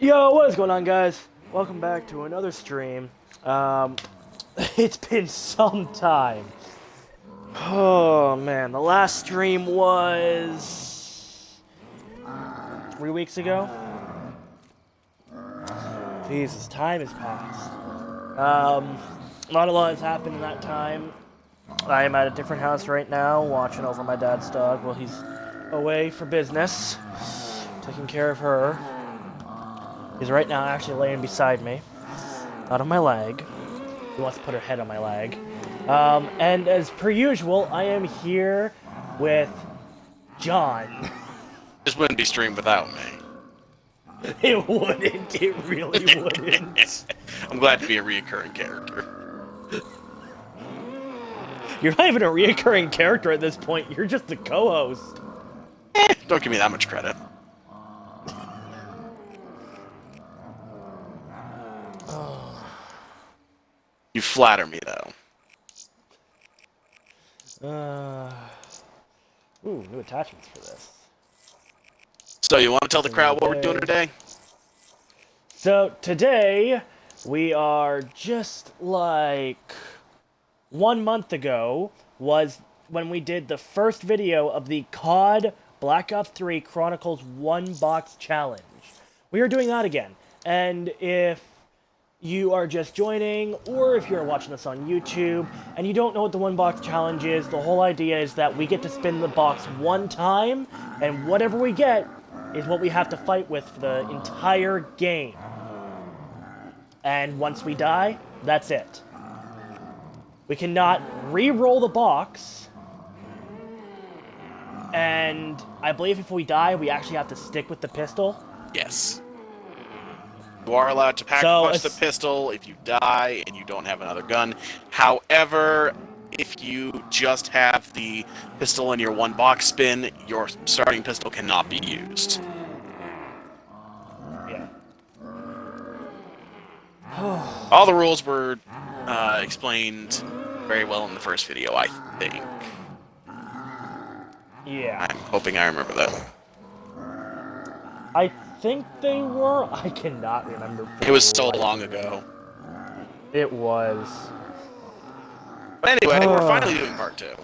Yo, what is going on, guys? Welcome back to another stream. It's been some time. Oh man, the last stream was 3 weeks ago. Jesus, time has passed. Not a lot has happened in that time. I am at a different house right now, watching over my dad's dog while he's away for business, taking care of her. He's right now actually laying beside me, not on my leg. He wants to put her head on my leg. And as per usual, I am here with John. This wouldn't be streamed without me. It wouldn't. It really wouldn't. I'm glad to be a reoccurring character. You're not even a reoccurring character at this point. You're just the co-host. Don't give me that much credit. You flatter me, though. Ooh, new attachments for this. So, you want to tell the crowd what we're doing today? So, today, we are just like 1 month ago was when we did the first video of the COD Black Ops 3 Chronicles 1-Box Challenge. We are doing that again. And if you are just joining, or if you're watching this on YouTube, and you don't know what the 1-Box Challenge is, the whole idea is that we get to spin the box one time, and whatever we get is what we have to fight with for the entire game. And once we die, that's it. We cannot re-roll the box, and I believe if we die, we actually have to stick with the pistol. Yes. You are allowed to pack-punch the pistol if you die and you don't have another gun. However, if you just have the pistol in your one-box spin, your starting pistol cannot be used. Yeah. All the rules were explained very well in the first video, I think. Yeah. I'm hoping I remember that. I think they were. I cannot remember. It was so long ago. It was. But anyway, we're finally doing part 2.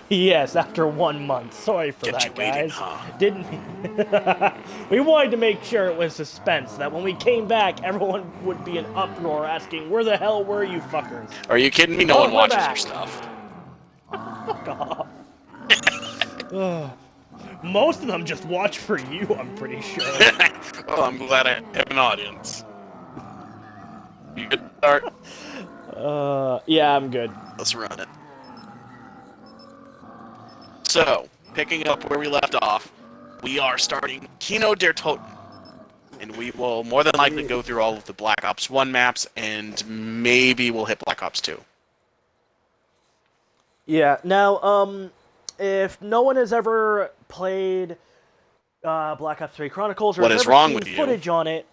Yes, after 1 month. Sorry for Kept that, you waiting, guys. huh? Didn't we wanted to make sure it was suspense, that when we came back, everyone would be in uproar asking, "Where the hell were you fuckers?" Are you kidding me? No one watches your stuff. Fuck off. Most of them just watch for you, I'm pretty sure. Well, I'm glad I have an audience. You good to start? Yeah, I'm good. Let's run it. So, picking up where we left off, we are starting Kino der Toten. And we will more than likely go through all of the Black Ops 1 maps, and maybe we'll hit Black Ops 2. Yeah, now, if no one has ever played Black Ops 3 Chronicles, or What has is ever wrong seen with you? footage on it,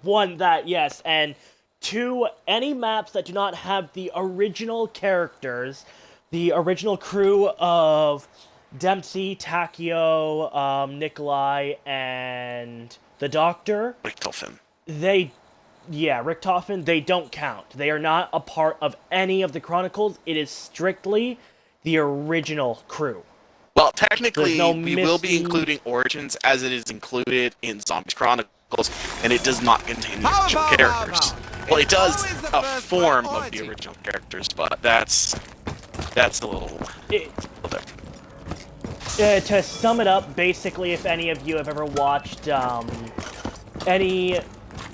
one, that, yes, and two, any maps that do not have the original characters, the original crew of Dempsey, Takio, Nikolai, and the Doctor, Richtofen. Richtofen, they don't count. They are not a part of any of the Chronicles. It is strictly the original crew. Well, technically, no we will be including Origins as it is included in Zombies Chronicles, and it does not contain the original characters. Well, it does a form of the original characters, but that's a little different. To sum it up, basically, if any of you have ever watched any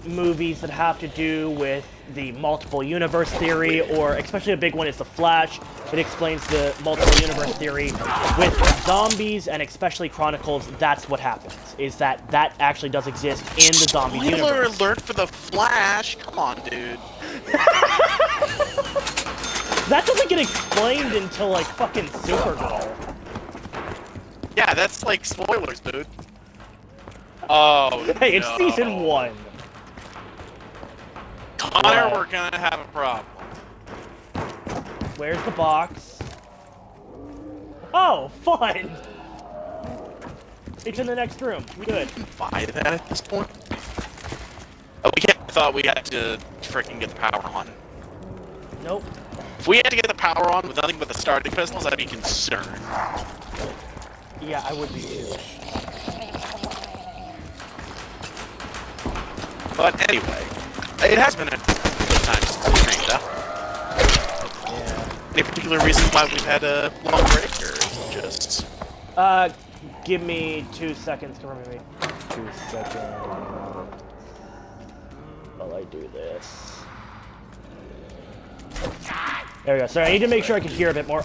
movies that have to do with the multiple universe theory, or especially a big one is The Flash, it explains the multiple universe theory. With zombies, and especially Chronicles, that's what happens, is that actually does exist in the zombie universe. Spoiler alert for The Flash! Come on, dude. That doesn't get explained until, like, fucking Supergirl. Yeah, that's like spoilers, dude. Oh, Hey, it's season 1. Connor, we're gonna have a problem. Where's the box? Oh, fun! It's in the next room. Good. Buy that at this point? Oh, I thought we had to freaking get the power on. Nope. If we had to get the power on with nothing but the starting pistols, I'd be concerned. Yeah, I would be too. But anyway, it has been a good time since we trained up. Yeah. Any particular reason why we've had a long break, or just... Give me 2 seconds to remember me. 2 seconds. While I do this. There we go. Sorry, I need to make sure I can hear a bit more.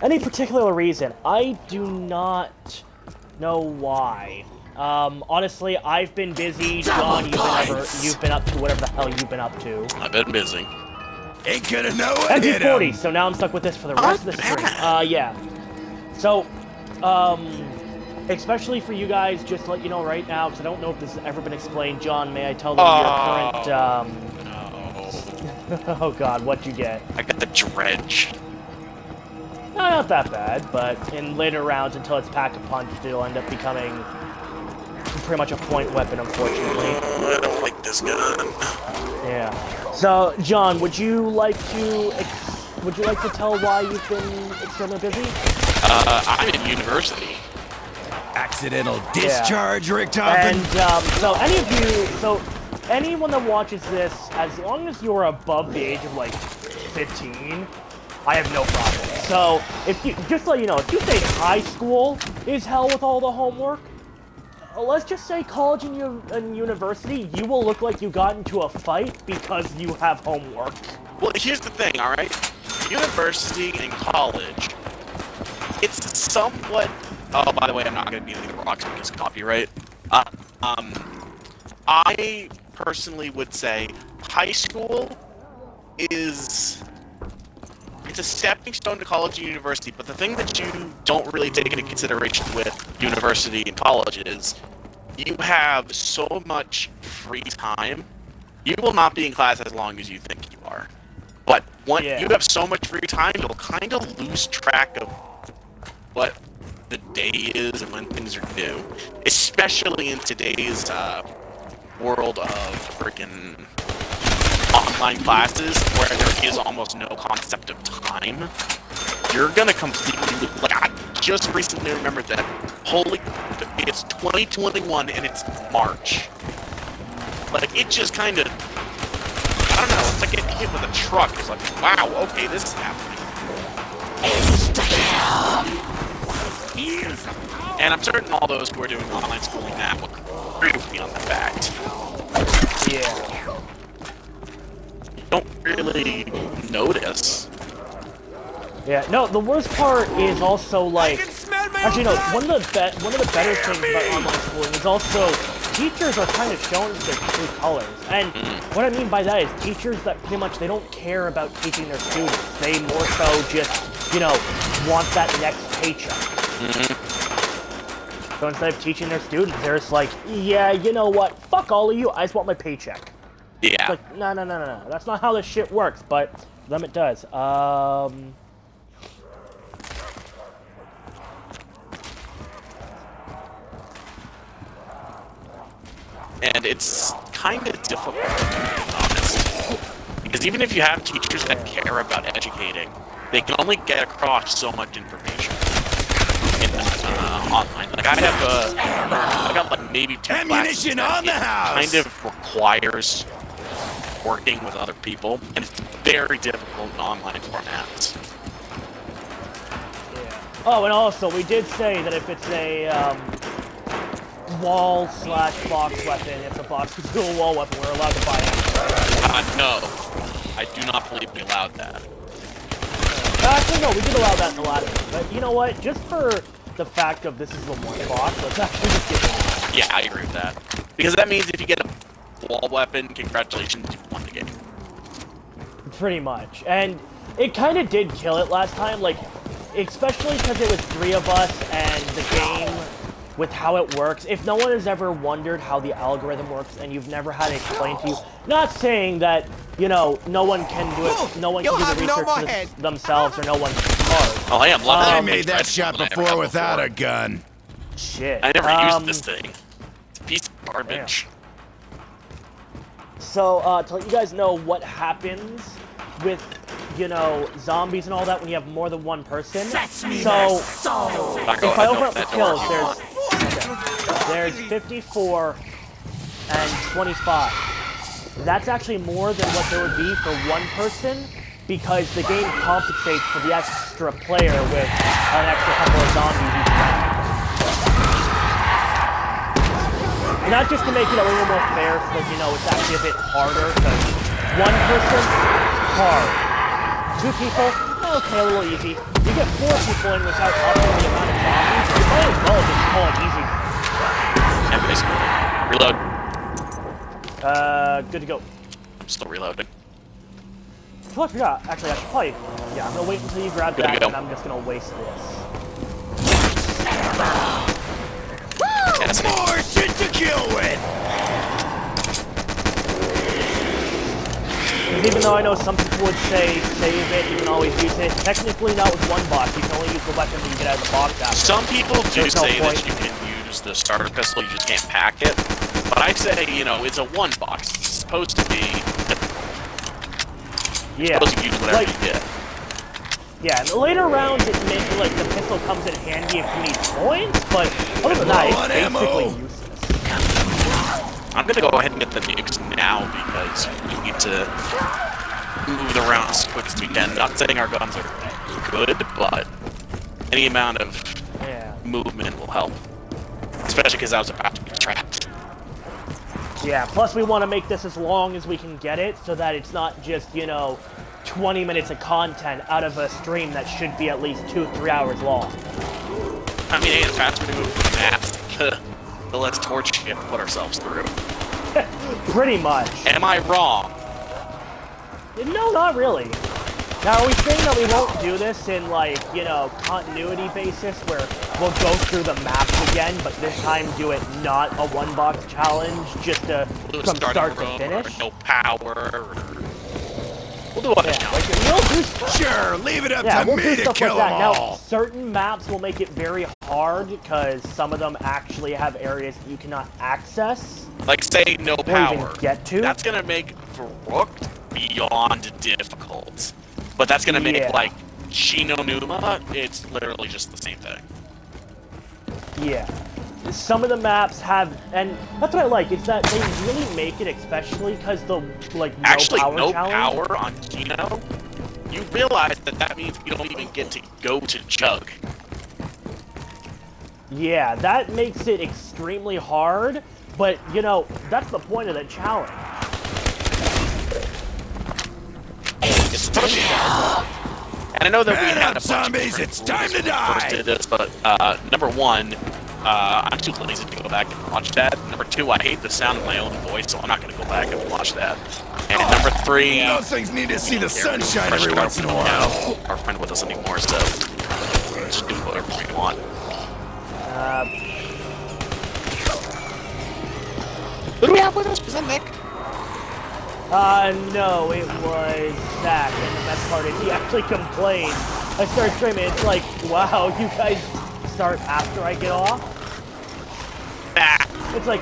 Any particular reason? I do not know why. Honestly, I've been busy. John, you've been up to whatever the hell you've been up to. I've been busy. Ain't gonna know what hit 'em. MP40, so now I'm stuck with this for the rest of the stream. Yeah. So, especially for you guys, just to let you know right now, because I don't know if this has ever been explained. John, may I tell them your current, No. Oh god, what'd you get? I got the dredge. No, not that bad, but in later rounds, until it's pack a punch, it'll end up becoming pretty much a point weapon, unfortunately. I don't like this gun. Yeah. So, John, would you like to tell why you've been extremely busy? I'm in university. Accidental discharge, Richtofen. And anyone that watches this, as long as you're above the age of like 15, I have no problem. So, if you just so you know, if you think high school is hell with all the homework, let's just say college and university, you will look like you got into a fight because you have homework. Well, here's the thing, alright? University and college, it's somewhat... Oh, by the way, I'm not going to be the rocks because copyright. I personally would say high school is... It's a stepping stone to college and university, but the thing that you don't really take into consideration with university and college is you have so much free time. You will not be in class as long as you think you are. But when you have so much free time, you'll kind of lose track of what the day is and when things are due. Especially in today's world of freaking online classes where there is almost no concept of time. You're gonna completely, like, I just recently remembered that, it's 2021 and it's March. Like, it just kind of, I don't know, it's like getting hit with a truck. It's like, wow, okay, this is happening. And I'm certain all those who are doing online schooling now will agree with me on that fact. Yeah. Don't really notice. Yeah, no, the worst part is also, like... Actually, no, one of the better things about online schooling is also teachers are kind of shown their true colors. And what I mean by that is teachers that pretty much, they don't care about teaching their students. They more so just, you know, want that next paycheck. So instead of teaching their students, they're just like, yeah, you know what, fuck all of you, I just want my paycheck. Yeah. It's like, no, that's not how this shit works, but for them it does. And it's kind of difficult, to be honest. Because even if you have teachers that care about educating, they can only get across so much information in online. Like, I got like maybe 2 classes that kind of requires working with other people, and it's very difficult in online formats. Yeah. Oh, and also, we did say that if it's a, wall/box weapon, if the box is still a wall weapon, we're allowed to buy it. No. I do not believe we allowed that. Actually, no, we did allow that in the last one. But you know what? Just for the fact of this is the one box, let's actually just get it. Yeah, I agree with that. Because that means if you get a wall weapon, congratulations, you won the game. Pretty much. And it kind of did kill it last time, like, especially because it was 3 of us, and the game, with how it works, if no one has ever wondered how the algorithm works, and you've never had it explained to you, not saying that, you know, no one can do it, no one can do the research themselves, or no one's smart. Oh, I am loving I made that shot before without a gun. Shit. I never used this thing. It's a piece of garbage. So, to let you guys know what happens with, you know, zombies and all that when you have more than one person. So, if I open up the kills, there's 54 and 25. That's actually more than what there would be for one person, because the game compensates for the extra player with an extra couple of zombies each round. And that's just to make it a little more fair, so that, you know, it's actually a bit harder, because one person, hard. Two people, okay, a little easy. You get four people in without upping the amount of zombies, you might as well just call it easy. Yeah, basically. Reload. Good to go. I'm still reloading. Oh, I forgot. Actually, I should probably... Yeah, I'm gonna wait until you grab that, and I'm just gonna waste this. More shit to kill with! Because even though I know some people would say save it, you can always use it. Technically not with one box, you can only use the weapon that you get out of the box after. Some people do say that you can use the starter pistol, you just can't pack it. But I say, you know, it's a one box. It's supposed to be... Yeah. Supposed to use whatever you get. Yeah, in the later rounds, it meant, like, the pistol comes in handy if you need points, but other than that, it's basically useless. I'm gonna go ahead and get the nukes now, because we need to move it around as quick as we can. Not saying our guns are good, but any amount of movement will help. Especially because I was about to be trapped. Yeah, plus we want to make this as long as we can get it, so that it's not just, you know, 20 minutes of content out of a stream that should be at least 2-3 hours long. I mean, hey, the faster we move the maps, the less torture we have to put ourselves through. Pretty much. Am I wrong? No, not really. Now, are we saying that we won't do this in, like, you know, continuity basis, where we'll go through the maps again, but this time do it not a one-box challenge, just from start to finish? No power, we'll do other challenges. Sure, leave it up to me to kill them all. Now, certain maps will make it very hard, because some of them actually have areas that you cannot access. Like, say, no power. Even get to. That's gonna make Vrook beyond difficult. But that's gonna make, like, Shinonuma, it's literally just the same thing. Yeah. Some of the maps have, and that's what I like, is that they really make it, especially because the, like, no power on Kino, you realize that means you don't even get to go to Jug. Yeah, that makes it extremely hard, but, you know, that's the point of the challenge. It's and I know that we had a bunch zombies, it's time to die! First did this, but, number one, I'm too lazy to go back and watch that. Number two, I hate the sound of my own voice, so I'm not going to go back and watch that. And number three... Those things need to see the sunshine every once in a while. Our friend with us anymore, so just do whatever we want. Who do we have with us? Was that Nick? No, it was Zach, and the best part is he actually complained. I started streaming, it's like, wow, you guys start after I get off? It's like,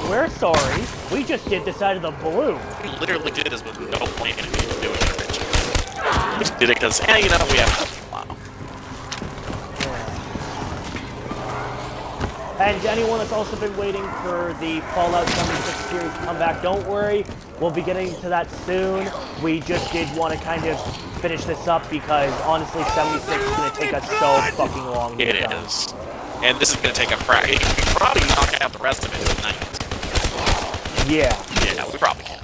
we're sorry, we just did this out of the blue. We literally did this with no plan of even doing it originally. We just did it because, you know, we have a while. And anyone that's also been waiting for the Fallout 76 series to come back, don't worry, we'll be getting to that soon. We just did want to kind of finish this up because, honestly, 76 is going to take us so fucking long. It is. And this is going to take a we can probably knock out the rest of it tonight. Yeah. Yeah, we probably can.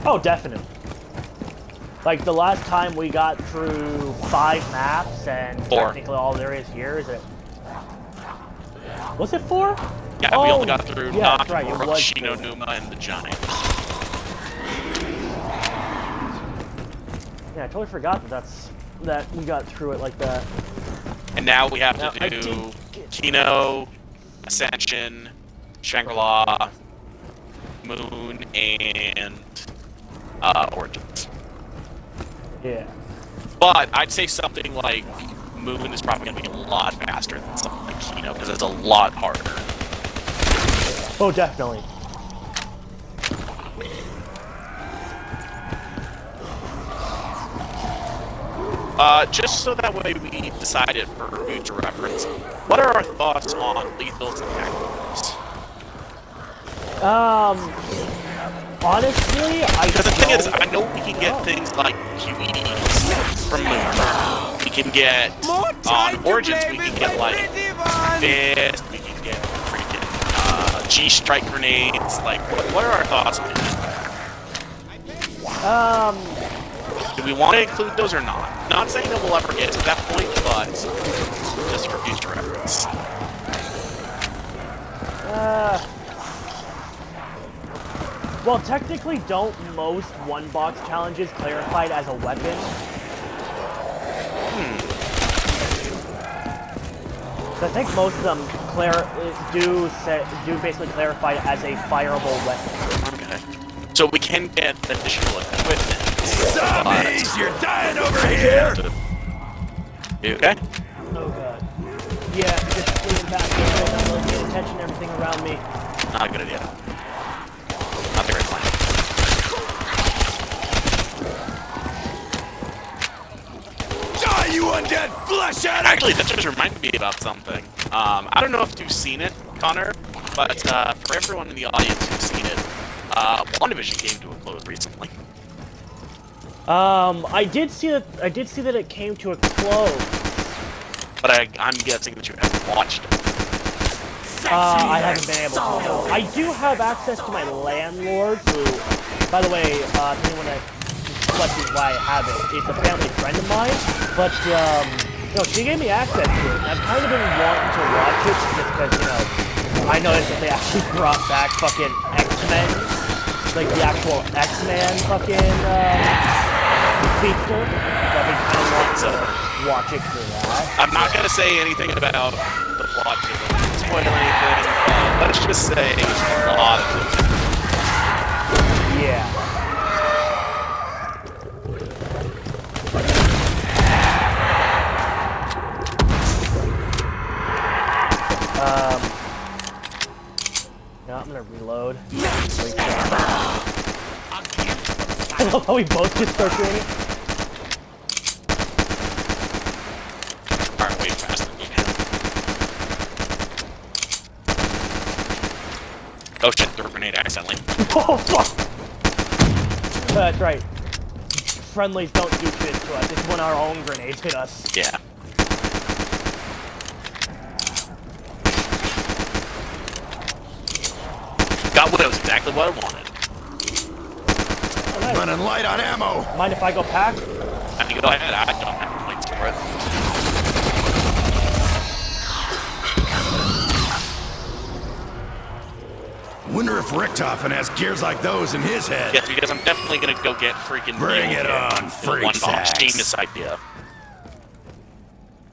Oh, definitely. Like, the last time we got through 5 maps, and technically all there is here is it... Was it 4? Yeah, we only got through Knock, right, Shinonuma, and the Giant. Yeah, I totally forgot that we got through it like that. And now we have to do Kino, Ascension, Shangri-La, Moon, and Origins. Yeah. But I'd say something like Moon is probably going to be a lot faster than something the Kino, because it's a lot harder. Oh, definitely. Just so that way we decide it for future reference, what are our thoughts on lethals and tacticals? Honestly, Because the thing is, I know we can get things like QEs from Moon. We can get, on Origins, we can get, like, Fist, we can get freaking, G-Strike grenades, like, what are our thoughts on that? Do we want to include those or not? Not saying that we'll ever get to that point, but just for future reference. Well, technically, don't most one-box challenges clarify it as a weapon? So I think most of them do basically clarify it as a fireable weapon. Okay. So we can get additional equipment. Zombies, you're dying over here! You okay? Oh god. Yeah, just leaning back here, I'm really paying attention to everything around me. Not a good idea. Not the great plan. Die, you undead flesh addict! Actually, that just reminded me about something. I don't know if you've seen it, Connor, but for everyone in the audience who's seen it, WandaVision came to a close recently. I did see that it came to a close. But I'm guessing that you haven't watched it. I haven't been able to. No. I do have access to my landlord, who, by the way, if anyone that questions why I have it, it's a family friend of mine. But no, she gave me access to it, and I've kind of been wanting to watch it just because, you know, I noticed that they actually brought back fucking X-Men, like the actual X-Men fucking feature. So I've been kind of wanting to watch it for that. I'm not gonna say anything about the plot because I don't spoil anything. Let's just say a lot of things. Yeah. No, I'm gonna reload. I love how we both just start doing it. Aren't way faster than you can. Oh shit, threw a grenade accidentally. Oh fuck! That's right. Friendlies don't do shit to us. It's when our own grenades hit us. Yeah. Got what was exactly what I wanted. Oh, nice. Running light on ammo! Mind if I go pack? I mean, go ahead, I don't have points for it. Wonder if Richtofen has gears like those in his head. Yeah, because I'm definitely gonna go get freaking Bring it on, freak one box sacks. genius idea.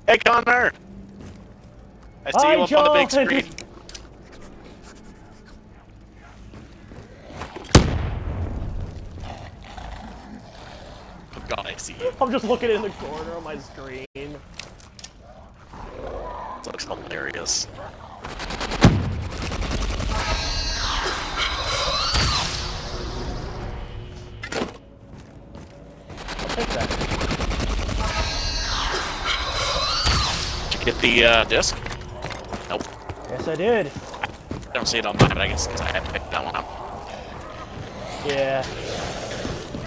Hey Connor! I see Hi, you up on the big Joel. screen. Oh god, I see you. I'm just looking in the corner of my screen. This looks hilarious. I'll take that. Did you get the disc? Nope. Yes, I did. I don't see it on mine, but I guess because I had to pick that one up. Yeah.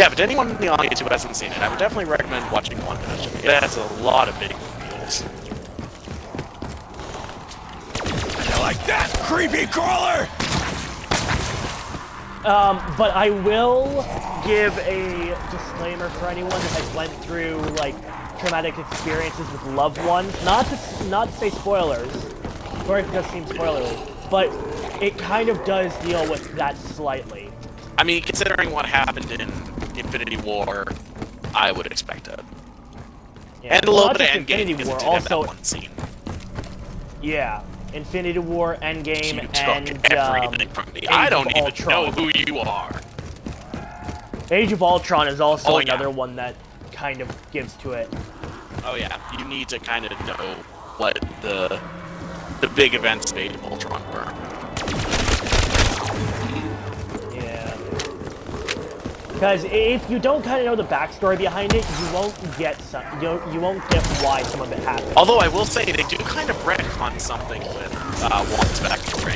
Yeah, but to anyone in the audience who hasn't seen it, I would definitely recommend watching WandaVision. It has a lot of big reveals. You like that, creepy crawler? But I will give a disclaimer for anyone that has went through, like, traumatic experiences with loved ones. Not to say spoilers. Sorry if it does seem spoilery. But it kind of does deal with that slightly. I mean, considering what happened in Infinity War, I would expect it. Yeah. And a little bit of Infinity Endgame, because War, it did have also, that one scene. yeah. Infinity War, Endgame, You and took everything from me. I don't even know who you are. Age of Ultron is also Oh, yeah. another one that kind of gives to it. Oh yeah, you need to kind of know what the the big events Age of Ultron were. Yeah. Because if you don't kind of know the backstory behind it, you won't get you won't get why some of it happened. Although I will say they do kind of retcon something with Walt's backstory.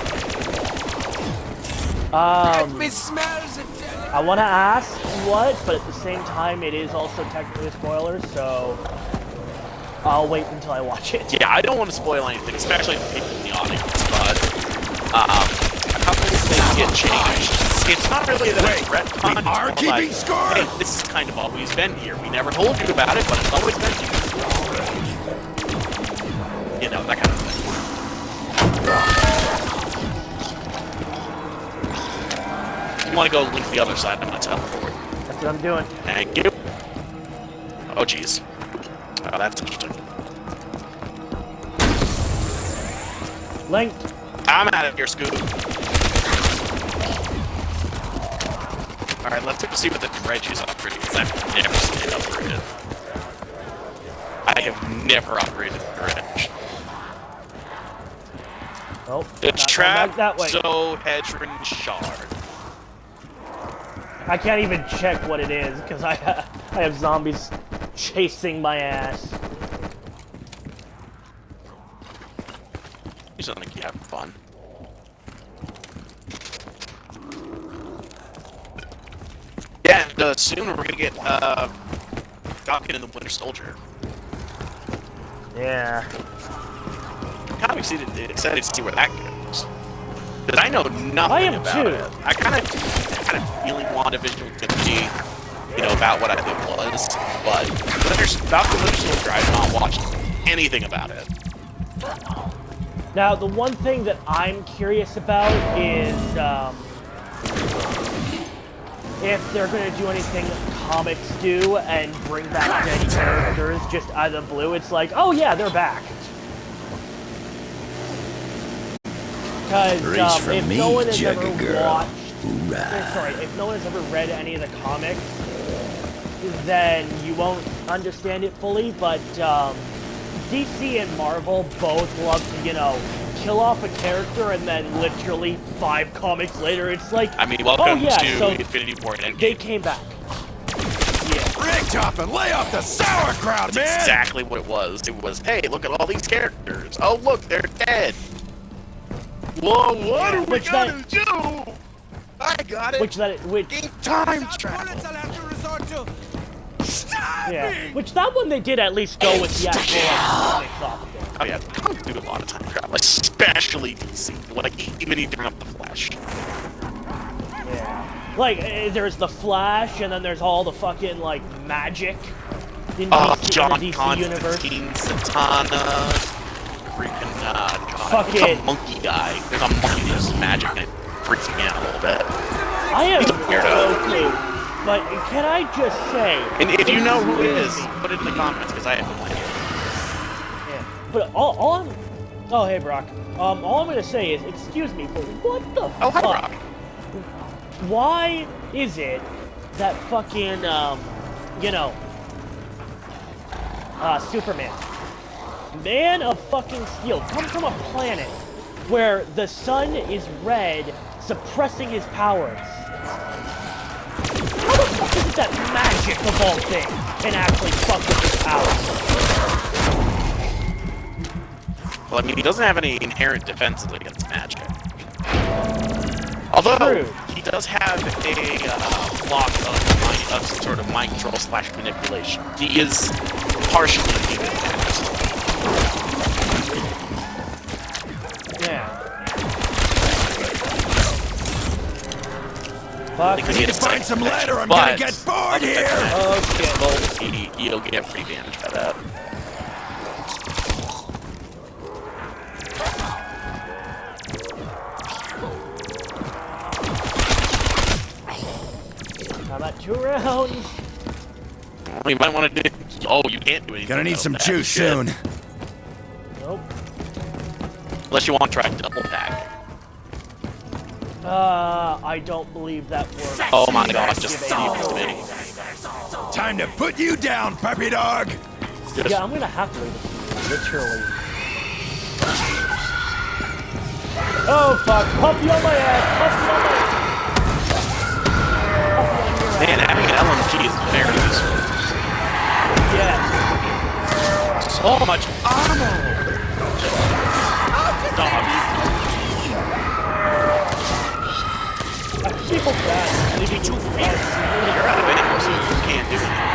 I want to ask what, but at the same time, it is also technically a spoiler, so I'll wait until I watch it. Yeah, I don't want to spoil anything, especially the people in the audience, but a couple of things get changed. It's not really that it's retcon. We are keeping like, score? hey, this has kind of always been here. We never told you about it, but it's always been here. You know, that kind of thing. If you want to go link the other side, I'm going to teleport. That's what I'm doing. Thank you. Oh, jeez. Oh, that's interesting. Linked. I'm out of here, Scoop. Alright, let's go see what the dredge is upgraded, because I've never seen it upgraded. I have never upgraded the dredge. Oh, It's trapped, that way. so Hedron Shard. I can't even check what it is, because I have zombies chasing my ass. You sound like you have fun. Yeah, and soon we're gonna get Falcon and the Winter Soldier. Yeah. I'm kind of excited to see where that goes. Because I know nothing I am about too. it. I kind of feeling WandaVision was going to be, you know, about what I think it was. But Falcon Winter Soldier, I've not watched anything about it. Now, the one thing that I'm curious about is if they're going to do anything comics do and bring back dead characters just out of the blue. It's like, oh yeah, they're back. Because if no one has ever watched, if no one has ever read any of the comics, then you won't understand it fully. But DC and Marvel both love to, you know, kill off a character and then literally 5 comics later, it's like, I mean, welcome to so Infinity War and Endgame. They came back. Yeah. Rig top and lay off the sauerkraut, man! That's exactly what it was. It was, hey, look at all these characters. Oh, look, they're dead. Whoa, what are we gonna do? I got it. Which time travel. Which that one they did at least go with the actual comics off of it. Oh yeah, comics do a lot of time travel, especially DC. Like even eating up the Flash. Yeah. Like there's the Flash, and then there's all the fucking like magic in John the DC universe. Constantine, Satana, freaking fucking monkey guy. There's a monkey that uses magic, and it freaks me out a little bit. I am He's a weirdo. okay, but can I just say? And if you know who it is, put it in the comments because I have no idea. Yeah. But all I'm, oh hey Brock, all I'm gonna say is, excuse me, but what the Oh, hi, fuck? Brock. Why is it that fucking you know, Superman, Man of fucking Steel, comes from a planet where the sun is red, suppressing his powers? How the fuck is it that magic of all things can actually fuck with his powers? Well, I mean, he doesn't have any inherent defenses against magic. Although, True. he does have a block of some sort of mind control / manipulation. He is partially human. Yeah. Fuck. We need to find some lead or I'm gonna get bored here! Okay. You'll get free damage by that. I'm at 2 rounds. You might want to do. Oh, you can't do anything. Gonna need some juice Shit. soon. Nope. Unless you want to try double pack. I don't believe that works. Oh my god, just leave it to me. Time to put you down, puppy dog! Yeah, I'm gonna have to leave it. Literally. Oh fuck! Puppy on my ass! Puppy on my ass! Man, having an LMG is very useful. Yes. So much ammo! Doggy. People bad. Leaving you fierce. You're out of ammo, so you can't do anything.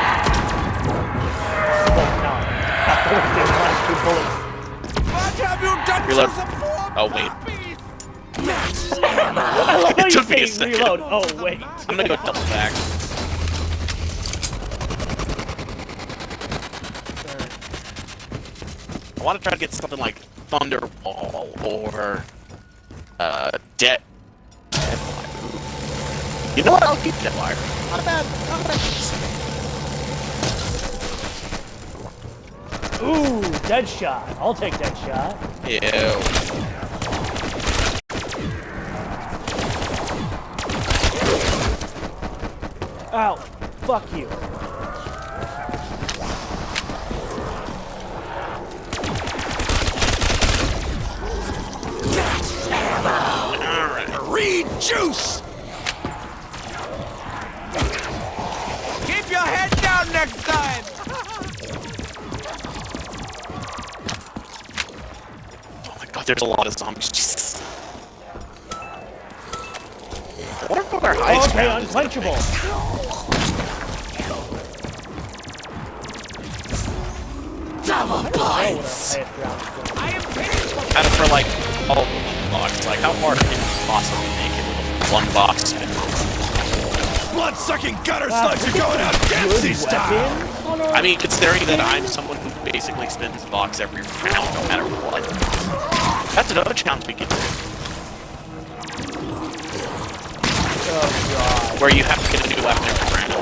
Oh no. After the last 2 bullets. What have you done Reload. to the poor Oh, wait. puppies? I love how It you took me a say second. reload. Oh wait. I'm gonna go double back. I want to try to get something like Thunderball or Dead. You know what? I'll keep Deadwire. Not a bad. Ooh, dead shot. I'll take dead shot. Ew. Ow. Fuck you. Reed juice! Keep your head down next time! Oh my god, there's a lot of zombies. Jesus. I wonder what our highest Okay, ground is gonna unquenchable. Double Bites. I am paying for be. And for like all box, like how hard can you possibly make it with a one box spin? blood-sucking gutter slugs are going out Dempsey style! I mean, considering that I'm someone who basically spins the box every round, no matter what. That's another challenge we can do. Oh god. Where you have to get a new weapon every round.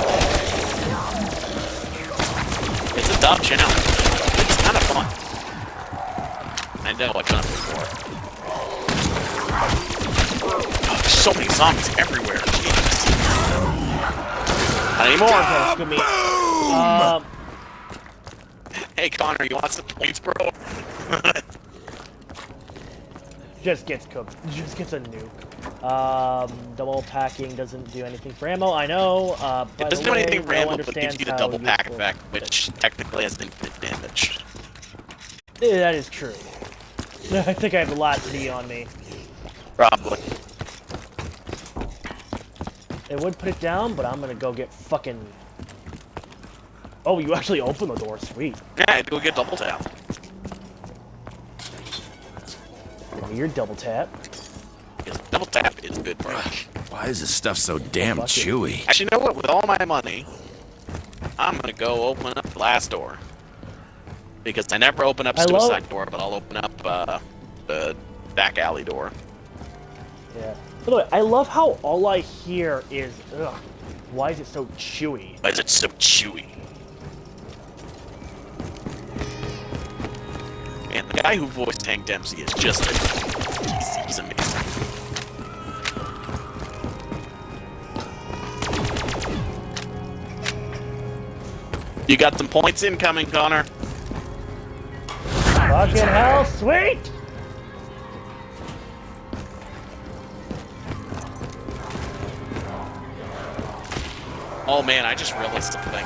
It's a dumb challenge. It's kind of fun. I know, I've done it before. Oh, there's so many zombies everywhere. Jesus. Not anymore. Screw me. Hey Connor, you want some points, bro? Just gets cooked. Just gets a nuke. Double packing doesn't do anything for ammo. I know. It doesn't do anything for ammo, but it gives you the double pack useful effect, which technically has infinite damage. Yeah, that is true. I think I have a lot to be on me. Probably. It would put it down, but I'm gonna go get fucking... Oh, you actually opened the door. Sweet. Yeah, go get double tap. Weird double tap. Because double tap is good, bro. Why is this stuff so damn chewy? Actually, you know what? With all my money, I'm gonna go open up the last door. Because I never open up suicide door, but I'll open up the back alley door. Yeah. By the way, I love how all I hear is, ugh, why is it so chewy? Why is it so chewy? Man, the guy who voiced Hank Dempsey is just he's amazing. You got some points incoming, Connor. Fucking hell, sweet! Oh man, I just realized something.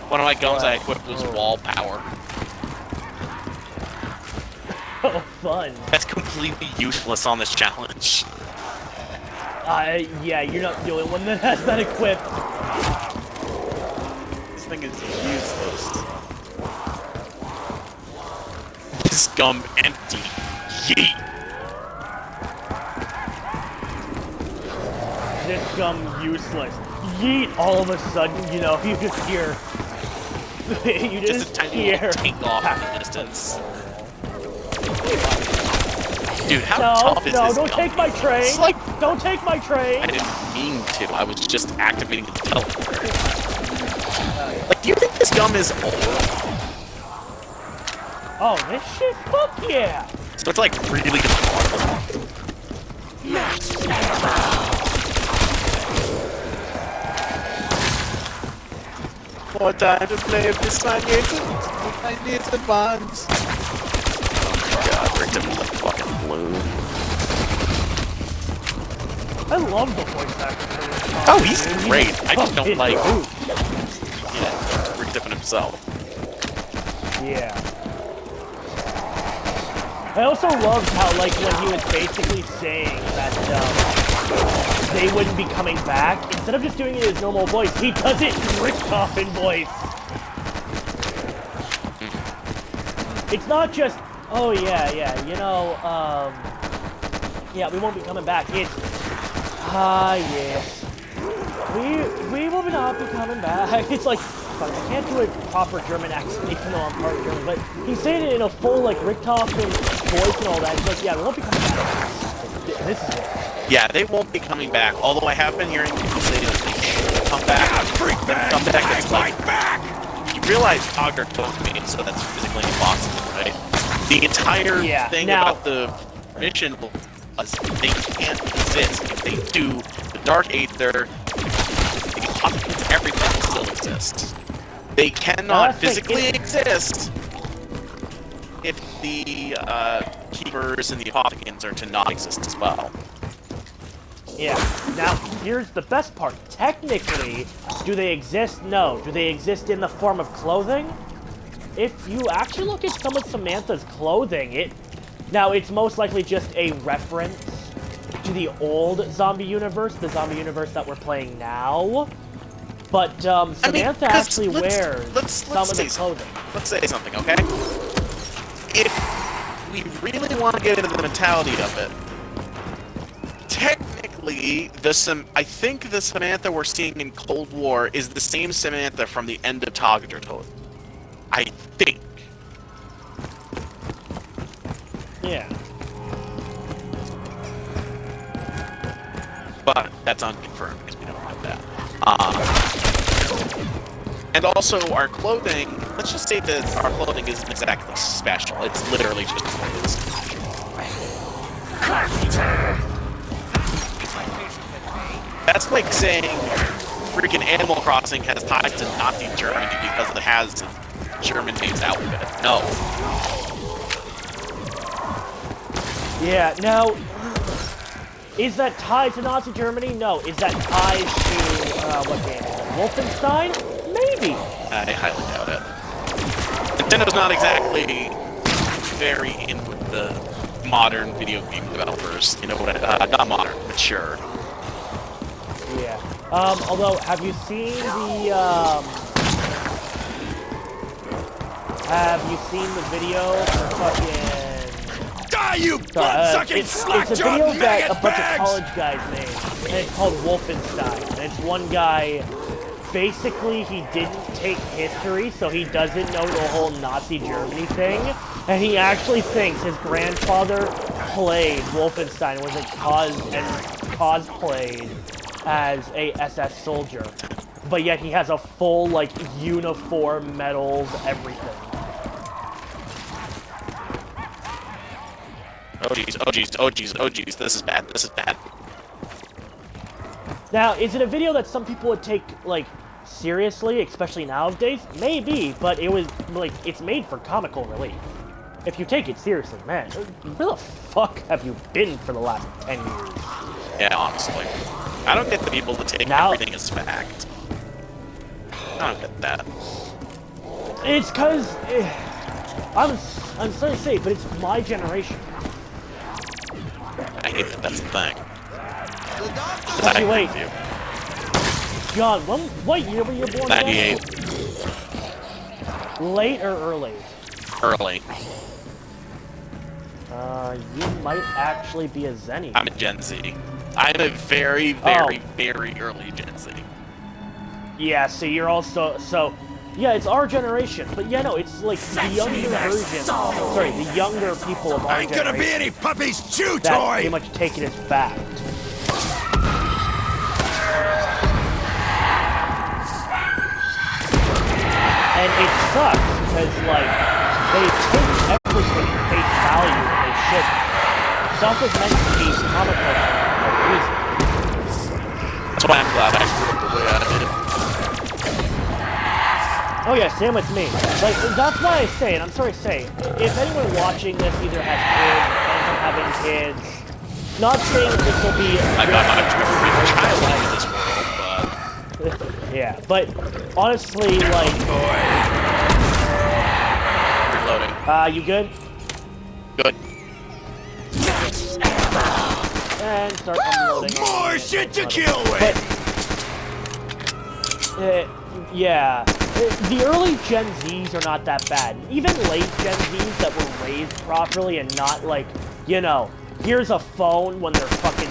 One of my guns I equipped was wall power. Oh, fun. That's completely useless on this challenge. Yeah, you're not the only one that has that equipped. This thing is useless. This gum empty. Yeet. This gum useless. Yeet! All of a sudden, you know, you just hear... you Just a tiny hear... little take off in the distance. Dude, how No, tough is no, this don't gum? take my train! It's like, Don't take my train! I didn't mean to. I was just activating the teleporter. Like, do you think this gum is old? Oh, this shit? Fuck yeah! So it's like really hard. More time to play with this time games. I need to advance. Oh my god, rigged him like fucking blue. I love the voice actor for Rick Thompson. Oh, he's great. I just don't like... Dude. Yeah, Rick Tippin himself. Yeah. I also loved how, like, when he was basically saying that, they wouldn't be coming back, instead of just doing it in his normal voice, he does it in Rick Coffin voice. It's not just, oh yeah, you know, yeah, we won't be coming back. It's, yes. We will not be coming back. It's like, fuck, I can't do a proper German accent even though I'm part German, but he's saying it in a full, like, Rick Coffin voice and all that. It's like, yeah, we won't be coming back. This is it. Yeah, they won't be coming back. Although I have been hearing people say that they should come back. Come back. It's like, you realize Ogre told me, so that's physically impossible, right? The entire thing about the mission was they can't exist. If they do, the Dark Aether, the Options, everything still exists. They cannot physically exist if the Keepers and the Apothicans are to not exist as well. Yeah. Now, here's the best part. Technically, do they exist? No. Do they exist in the form of clothing? If you actually look at some of Samantha's clothing, now it's most likely just a reference to the old zombie universe, the zombie universe that we're playing now. But Samantha actually wears some of the clothing. Let's say something, okay? If we really want to get into the mentality of it, technically, I think the Samantha we're seeing in Cold War is the same Samantha from the end of Together. I think. Yeah. But that's unconfirmed because we don't have that. And also, our clothing, let's just say that our clothing isn't exactly special. It's literally just clothes. That's like saying freaking Animal Crossing has ties to Nazi Germany because it has German-made outfit. No. Yeah, now, is that tied to Nazi Germany? No. Is that tied to, what game is it? Wolfenstein? Maybe. I highly doubt it. Nintendo's not exactly very in with the modern video game developers. You know what? Not modern, mature. Yeah. Although, have you seen the, have you seen the video for fucking... Die, you blood-sucking slack-jawed It's a video that a bunch bags! of college guys made, and it's called Wolfenstein. And it's one guy, basically he didn't take history, so he doesn't know the whole Nazi Germany thing, and he actually thinks his grandfather played Wolfenstein, was cosplayed as a SS soldier. But yet he has a full, like, uniform, medals, everything. Oh jeez, oh jeez, oh jeez, oh jeez, this is bad, this is bad. Now, is it a video that some people would take, like, seriously, especially nowadays? Maybe, but it was, like, it's made for comical relief. If you take it seriously, man, where the fuck have you been for the last 10 years? Yeah, honestly. I don't get the people that take everything as fact. I don't get that. It's cause, I'm sorry to say, but it's my generation. I hate that that's the thing. Actually, wait. John, what year were you born? 98. Late or early? Early. You might actually be a Zenny. I'm a Gen Z. I'm a very, very early Gen Z. Yeah, so you're also, yeah, it's our generation, but yeah, no, it's like the younger version, sorry, the younger people of our Ain't generation. gonna be any puppy's chew that toy! pretty much take it as fact. And it sucks, because, like, they take everything at face value when they shouldn't. Stuff was meant to be comic book for a reason. That's why I'm glad I grew up the way I did. Oh yeah, same with me. Like, that's why I say, and I'm sorry to say, if anyone watching this either has kids, plans on having kids, Not saying this will be. I'm childlike in this world, but Yeah, but honestly, like. reloading. You good? Good. And start unloading. More shit to kill with! But, yeah. The early Gen Zs are not that bad. Even late Gen Zs that were raised properly and not like, you know, here's a phone when they're fucking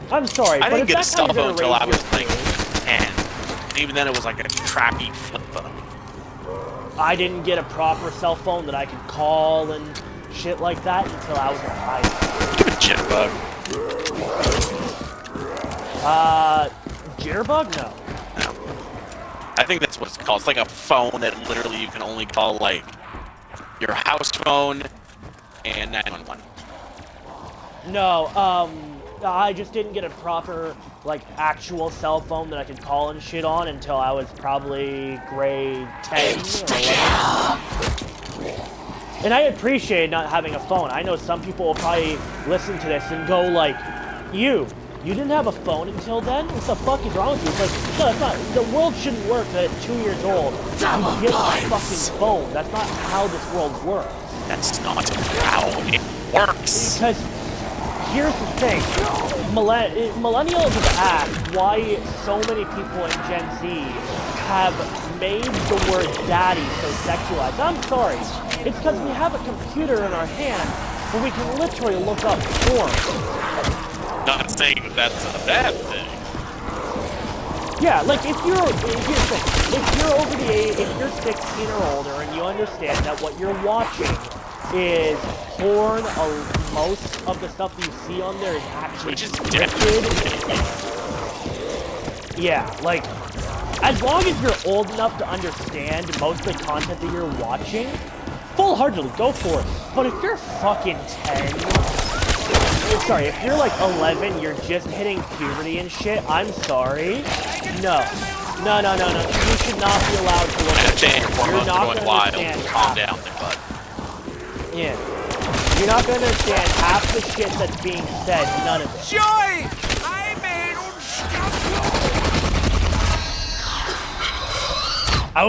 2. I'm sorry, I but didn't if get a that's how cell you're phone gonna until I raise was your like kid- 10. Even then, it was like a crappy flip phone. I didn't get a proper cell phone that I could call and shit like that until I was in high school. Give it jitterbug. Jitterbug? No. No. I think that's what it's called. It's like a phone that literally you can only call like your house phone and 911. No, I just didn't get a proper, like, actual cell phone that I could call and shit on until I was probably grade 10 or 11. And I appreciate not having a phone. I know some people will probably listen to this and go like, you didn't have a phone until then? What the fuck is wrong with you? It's like, no, it's not. The world shouldn't work at 2 years old. You get a fucking phone. That's not how this world works. That's not how it works. Because here's the thing. Millennials have asked why so many people in Gen Z have made the word daddy so sexualized. I'm sorry. It's because we have a computer in our hand where we can literally look up porn. Not saying that that's a bad thing. Yeah, like if you're over the age, if you're 16 or older and you understand that what you're watching is porn, most of the stuff you see on there is actually scripted. Yeah, like as long as you're old enough to understand most of the content that you're watching, full-heartedly go for it. But if you're fucking 10, sorry, if you're like 11, you're just hitting puberty and shit, I'm sorry. No. You should not be allowed to look at Your hormones are going wild. Calm half. down, there, bud. Yeah. You're not gonna understand half the shit that's being said, none of it. Joy! I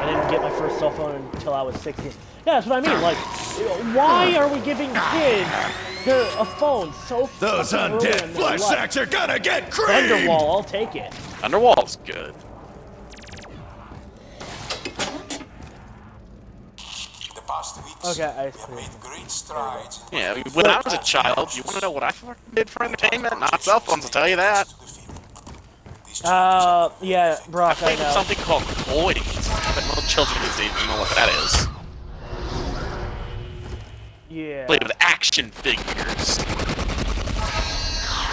didn't get my first cell phone until I was 16. Yeah, that's what I mean. Like, why are we giving kids a phone so Those fucking early undead in their flesh life? sacks are gonna get creamed! Thunderwall, I'll take it. Underwall's good. The past weeks, Okay, I we have see. made great strides in Yeah, when I was a child, you want to know what I fucking did for entertainment? Not cell phones, I'll tell you that. the film. These Yeah, I Brock, I played with know. something called toys. But most children these days don't know what that is. Yeah. Played with action figures.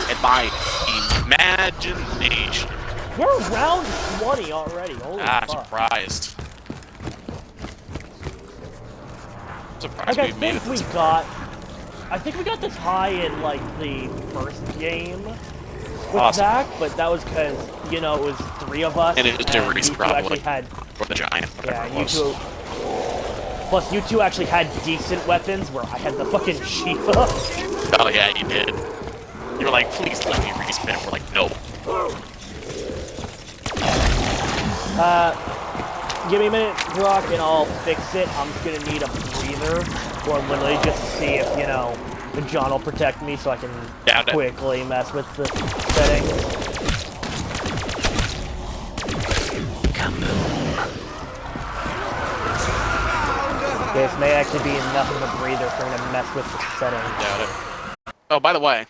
And my imagination. We're round 20 already. Holy I'm fuck. surprised. Surprised Like, we made it this I think we got this high in, like, the first game with Awesome. Zach, but that was because, you know, it was 3 of us. And it was you Reese two probably. actually had, Or the giant, whatever yeah, it you was. two. Plus, you two actually had decent weapons, where I had the fucking Shiva. Oh yeah, you did. You were like, please let me respin. We're like, no. Give me a minute, Brock, and I'll fix it. I'm just gonna need a breather, or literally just see if, you know, John will protect me so I can Doubt it. quickly mess with the settings. This may actually be enough of a breather for me to mess with the settings. Doubt it. Oh, by the way.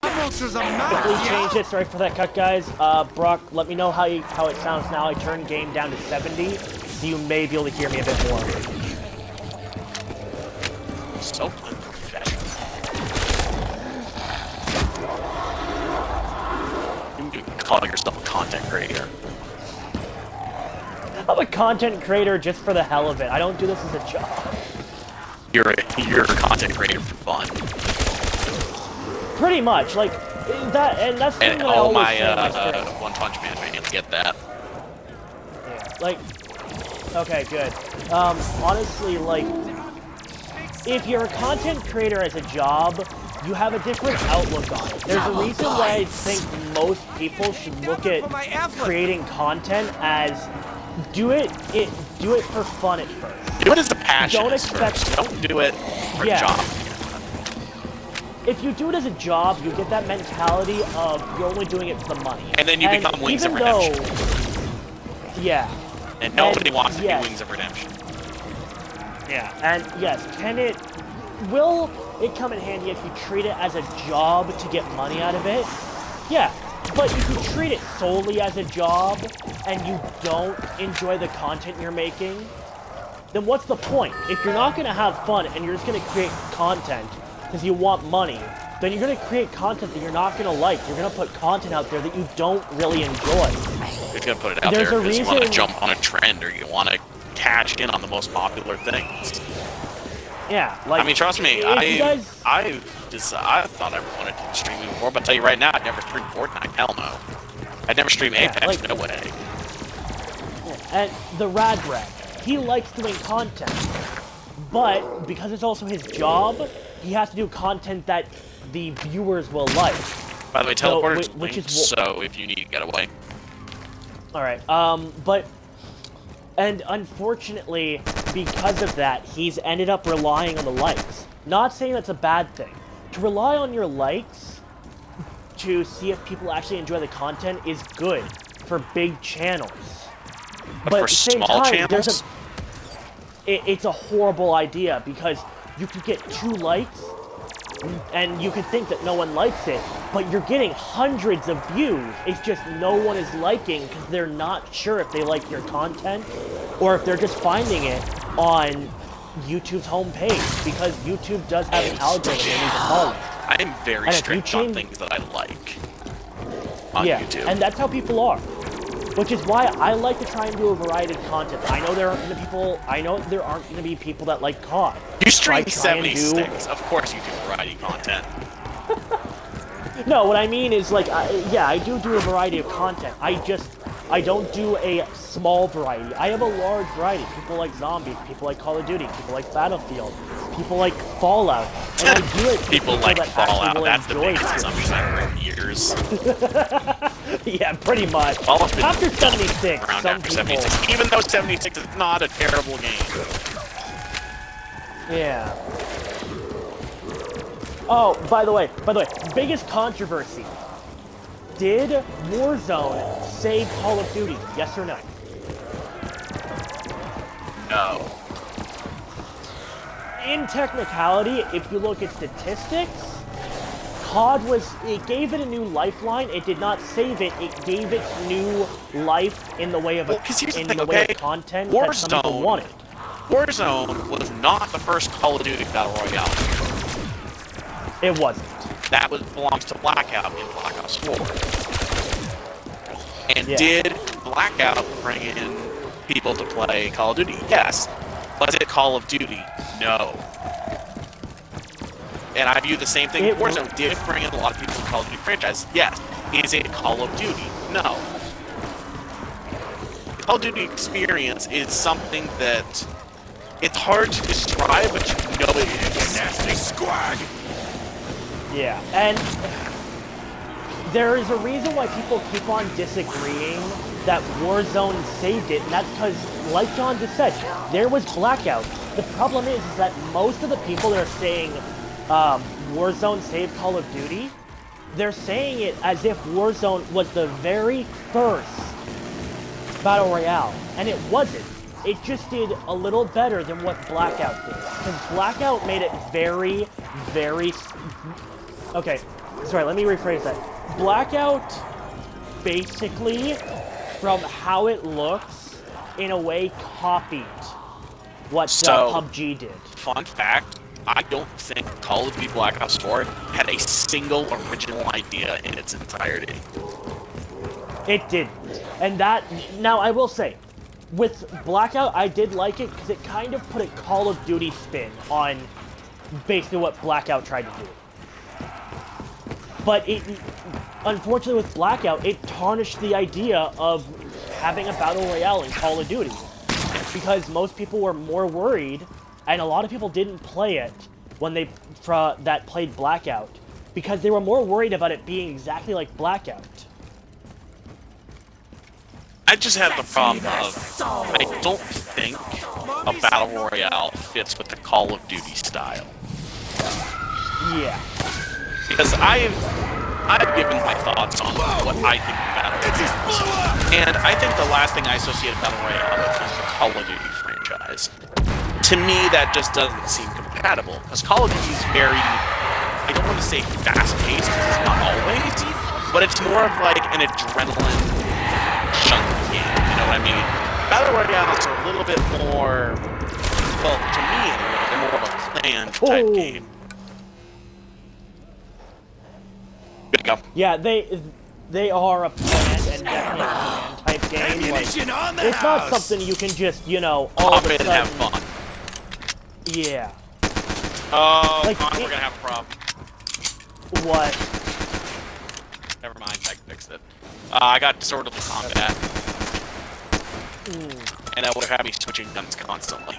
Quickly change it. Sorry for that cut, guys. Brock, let me know how it sounds now. I turned game down to 70, so you may be able to hear me a bit more. So unprofessional. You can call yourself a content creator. I'm a content creator just for the hell of it. I don't do this as a job. You're a content creator for fun. Pretty much. Like, That's the thing that I all always my say in my streams. One Punch Man fans get that. Yeah, like, okay, good. Honestly, like, if you're a content creator as a job, you have a different outlook on it. There's a reason why I think most people should look at creating content as do it for fun at first. Do it as a passion. Don't expect. First. Don't do it for a job. If you do it as a job, you get that mentality of you're only doing it for the money. And then you become Wings of Redemption. Yeah. And nobody wants to be Wings of Redemption. Yeah, and yes, will it come in handy if you treat it as a job to get money out of it? Yeah, but if you treat it solely as a job and you don't enjoy the content you're making, then what's the point? If you're not going to have fun and you're just going to create content because you want money, then you're going to create content that you're not going to like. You're going to put content out there that you don't really enjoy. You're going to put it out there because you want to jump on a trend or you want to cash in on the most popular things. Yeah, like, I mean, trust me, I thought I wanted to stream before, but I'll tell you right now, I'd never stream Fortnite. Hell no. I'd never stream Apex. Like, no way. And the Rad, he likes doing content, but because it's also his job, he has to do content that the viewers will like. By the way, teleporter's linked, so if you need to get away. Alright, and unfortunately, because of that, he's ended up relying on the likes. Not saying that's a bad thing. To rely on your likes to see if people actually enjoy the content is good for big channels. But for at the same small time, channels? It's a horrible idea because you could get 2 likes and you could think that no one likes it, but you're getting hundreds of views. It's just no one is liking because they're not sure if they like your content or if they're just finding it on YouTube's homepage because YouTube does have an algorithm that needs to follow. I am very strict on things that I like on YouTube. And that's how people are. Which is why I like to try and do a variety of content. I know there aren't going to be people that like COD. You stream 76. Of course you do variety content. No, what I mean is, like, I do a variety of content. I don't do a small variety. I have a large variety. People like zombies, people like Call of Duty, people like Battlefield, people like Fallout. And I do it people like Fallout. That's the biggest zombies ever in years. Yeah, pretty much. After 76, some people... 76. Even though 76 is not a terrible game. Yeah. Oh, by the way, biggest controversy. Did Warzone save Call of Duty? Yes or no? No. In technicality, if you look at statistics, COD it gave it a new lifeline. It did not save it. It gave it new life in the way of way of content that some people wanted. Warzone was not the first Call of Duty Battle Royale. It wasn't. That belongs to Blackout in Black Ops 4. And did Blackout bring in people to play Call of Duty? Yes. Was it Call of Duty? No. And I view the same thing. Warzone did bring in a lot of people to the Call of Duty franchise. Yes. Is it Call of Duty? No. The Call of Duty experience is something that it's hard to describe, but you know it is. Nasty squad. Yeah, and there is a reason why people keep on disagreeing that Warzone saved it, and that's because, like John just said, there was Blackout. The problem is that most of the people that are saying Warzone saved Call of Duty, they're saying it as if Warzone was the very first Battle Royale, and it wasn't. It just did a little better than what Blackout did, because Blackout made it very, very... Okay, sorry, let me rephrase that. Blackout, basically, from how it looks, in a way copied what PUBG did. Fun fact, I don't think Call of Duty Black Ops 4 had a single original idea in its entirety. It didn't. And that, now I will say, with Blackout, I did like it because it kind of put a Call of Duty spin on basically what Blackout tried to do. But unfortunately with Blackout, it tarnished the idea of having a battle royale in Call of Duty. Because most people were more worried, and a lot of people didn't play it when that played Blackout, because they were more worried about it being exactly like Blackout. I just have the problem of I don't think a battle royale fits with the Call of Duty style. Yeah. Because I've given my thoughts on what I think of battle royales, and I think the last thing I associate battle royale with is the Call of Duty franchise. To me, that just doesn't seem compatible, because Call of Duty is very, I don't want to say fast-paced, because it's not always, but it's more of like an adrenaline chunky game, you know what I mean? Battle royales are a little bit more, well, to me anyway, they're more of a planned type game. Good go. Yeah, they are a planned and definitely a planned type game. Like, it's not something you can just, you know, all of a sudden... and have fun. Yeah. Oh, like, we're gonna have a problem. What? Never mind, I fixed it. I got disorderly combat. And that would have had me switching guns constantly.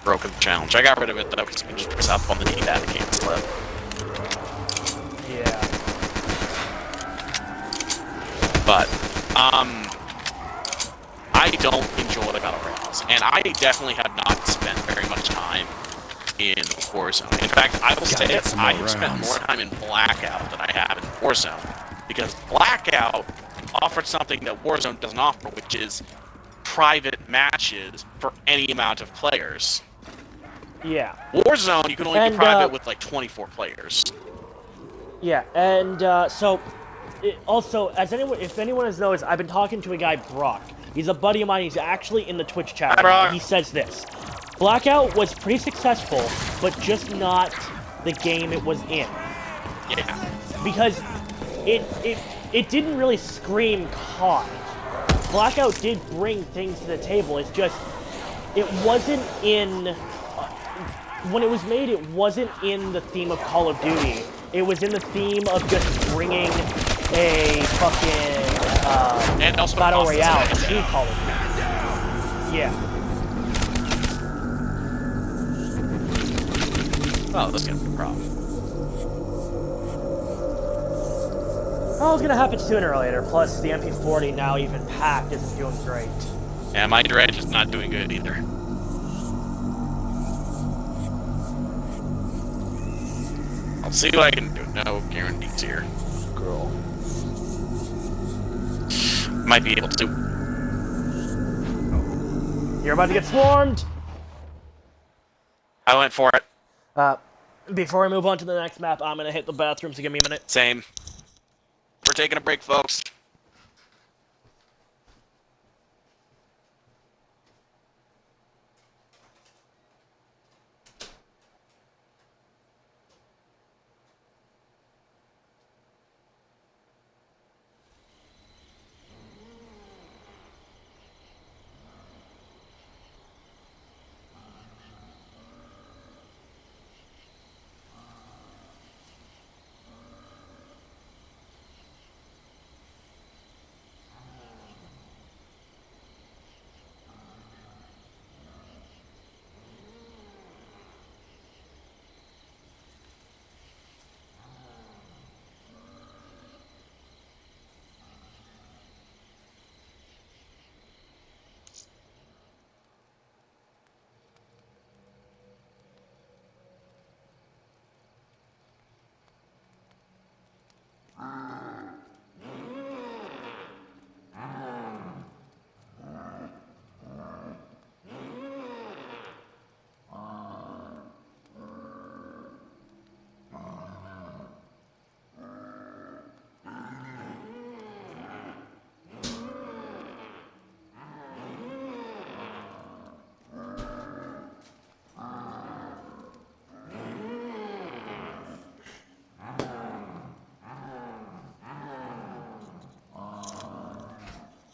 Broken the challenge. I got rid of it though, because you can just press up on the D-pad and cancel it. Yeah. But, I don't enjoy the battle royales, and I definitely have not spent very much time in Warzone. In fact, I will say I have spent more time in Blackout than I have in Warzone, because Blackout offered something that Warzone doesn't offer, which is private matches for any amount of players. Yeah. Warzone, you can only be private with like 24 players. Yeah, and so also, if anyone knows, I've been talking to a guy, Brock. He's a buddy of mine. He's actually in the Twitch chat. Hi, Brock. He says this: Blackout was pretty successful, but just not the game it was in. Yeah. Because it didn't really scream COD. Blackout did bring things to the table. It's just it wasn't in when it was made. It wasn't in the theme of Call of Duty. It was in the theme of just bringing a fucking and also battle royale to Call of Duty. Yeah. Oh, that's gonna be a problem. Oh, it's gonna happen sooner or later. Plus, the MP40 now even packed isn't doing great. Yeah, my dredge is not doing good either. I'll see what I can do. No guarantees here. Girl. Might be able to. You're about to get swarmed! I went for it. Before we move on to the next map, I'm gonna hit the bathroom, so give me a minute. Same. We're taking a break, folks.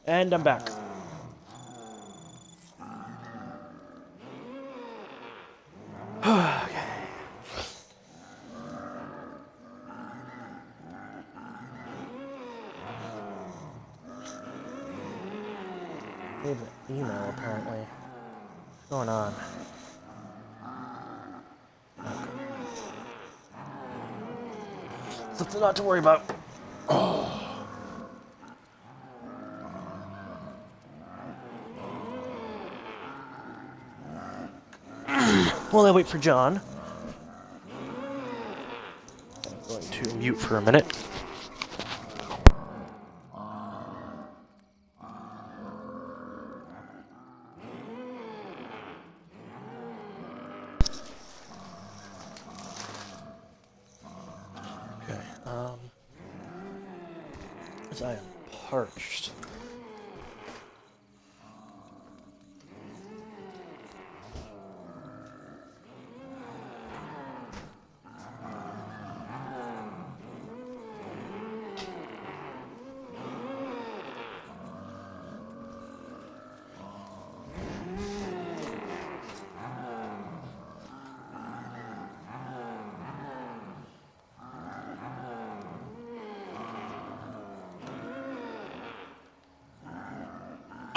And I'm back. email, apparently. What's going on? Something not to worry about. While I wait for John, I'm going to mute for a minute. Okay, as I am parched.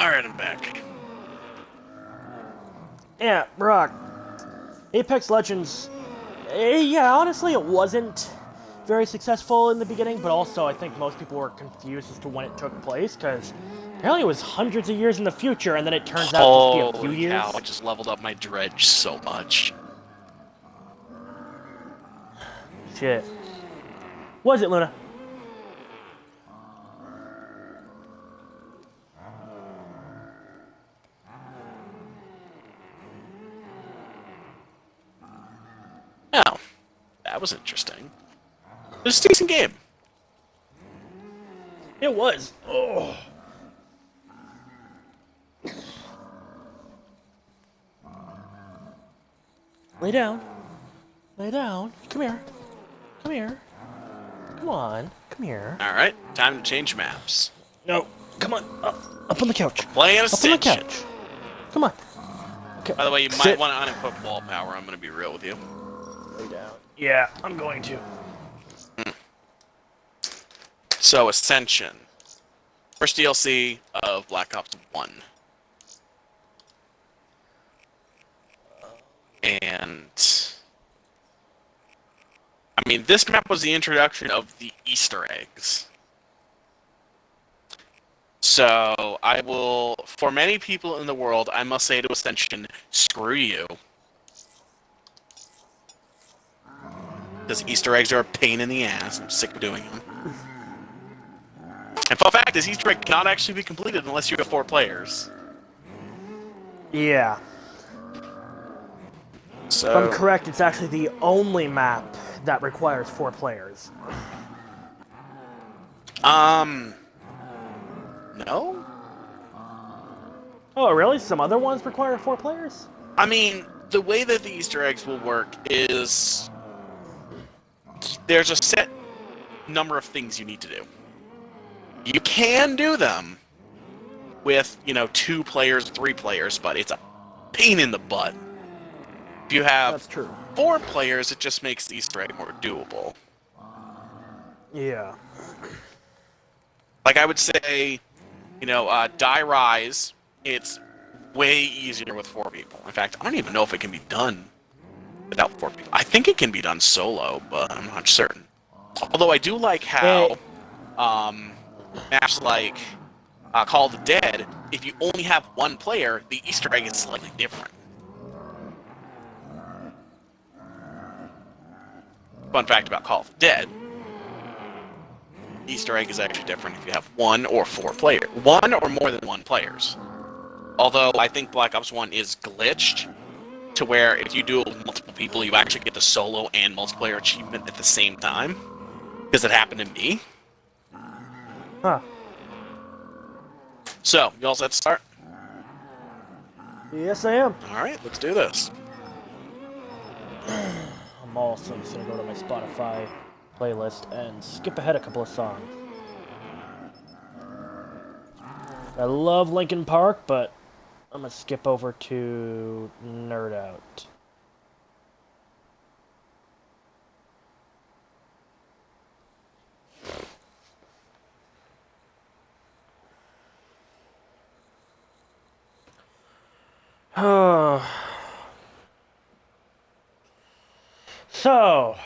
Alright, I'm back. Yeah, Brock. Apex Legends. Yeah, honestly, it wasn't very successful in the beginning, but also I think most people were confused as to when it took place, because apparently it was hundreds of years in the future, and then it turns out to be a few Holy years. cow, I just leveled up my dredge so much. Shit. What is it, Luna? Oh, that was interesting. It was a decent game. It was. Oh. Lay down. Lay down. Come here. Come here. Come on. Come here. Alright, time to change maps. No. Come on. Up on the couch. Playing Up on the Ascension. couch. Come on. Okay. By the way, you Sit. might want to unequip wall power, I'm going to be real with you. Lay down. Yeah, I'm going to. So, Ascension. First DLC of Black Ops 1. And... I mean, this map was the introduction of the Easter eggs. So, I will... For many people in the world, I must say to Ascension, screw you. Because Easter eggs are a pain in the ass. I'm sick of doing them. And fun fact, this Easter egg cannot actually be completed unless you have 4 players. Yeah. So, If I'm correct, it's actually the only map that requires 4 players. no? Oh, really? Some other ones require 4 players? I mean, the way that the Easter eggs will work is... There's a set number of things you need to do. You can do them with, 2 players, 3 players, but it's a pain in the butt. If you have That's true. 4 players, it just makes the Easter egg more doable. Yeah. Like I would say, Die Rise, it's way easier with 4 people. In fact, I don't even know if it can be done without 4 people. I think it can be done solo, but I'm not certain. Although I do like how maps like Call of the Dead, if you only have 1 player, the Easter egg is slightly different. Fun fact about Call of the Dead, Easter egg is actually different if you have 1 or 4 players. 1 or more than 1 players. Although I think Black Ops 1 is glitched to where if you do it with multiple people, you actually get the solo and multiplayer achievement at the same time. Because it happened to me. Huh. So, you all set to start? Yes, I am. Alright, let's do this. I'm also just gonna go to my Spotify playlist and skip ahead a couple of songs. I love Linkin Park, but I'm gonna skip over to Nerd Out. So,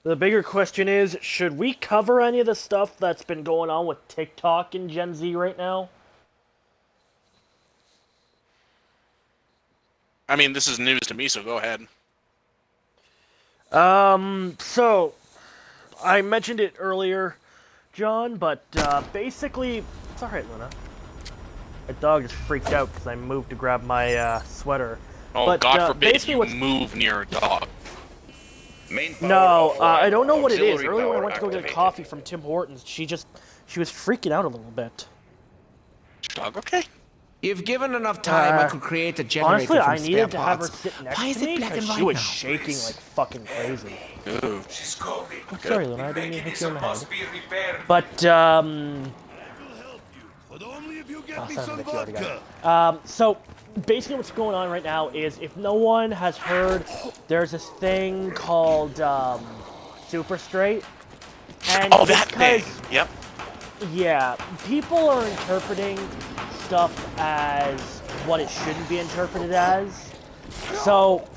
the bigger question is, should we cover any of the stuff that's been going on with TikTok and Gen Z right now? I mean, this is news to me, so go ahead. So, I mentioned it earlier, John, but, basically... It's alright, Luna. My dog just freaked out because I moved to grab my, sweater. Oh, but, God forbid basically you move near a dog. No, I don't know what it is. Earlier when I went to go get a coffee from Tim Hortons, she was freaking out a little bit. Is your dog okay? If given enough time, I could create a generator Honestly, from I spare needed to have her parts. sit next Why is to me it black and because white she was now? shaking like fucking crazy. Ooh. I'm sorry, Luna, I didn't mean to hit you in the head. Must be repaired. But, But only if you get oh, me son of a some bitch, you already got vodka. it. So, basically what's going on right now is, if no one has heard, there's this thing called, Super Straight. And Oh, that thing! because, Yep. yeah, people are interpreting stuff as what it shouldn't be interpreted as. So,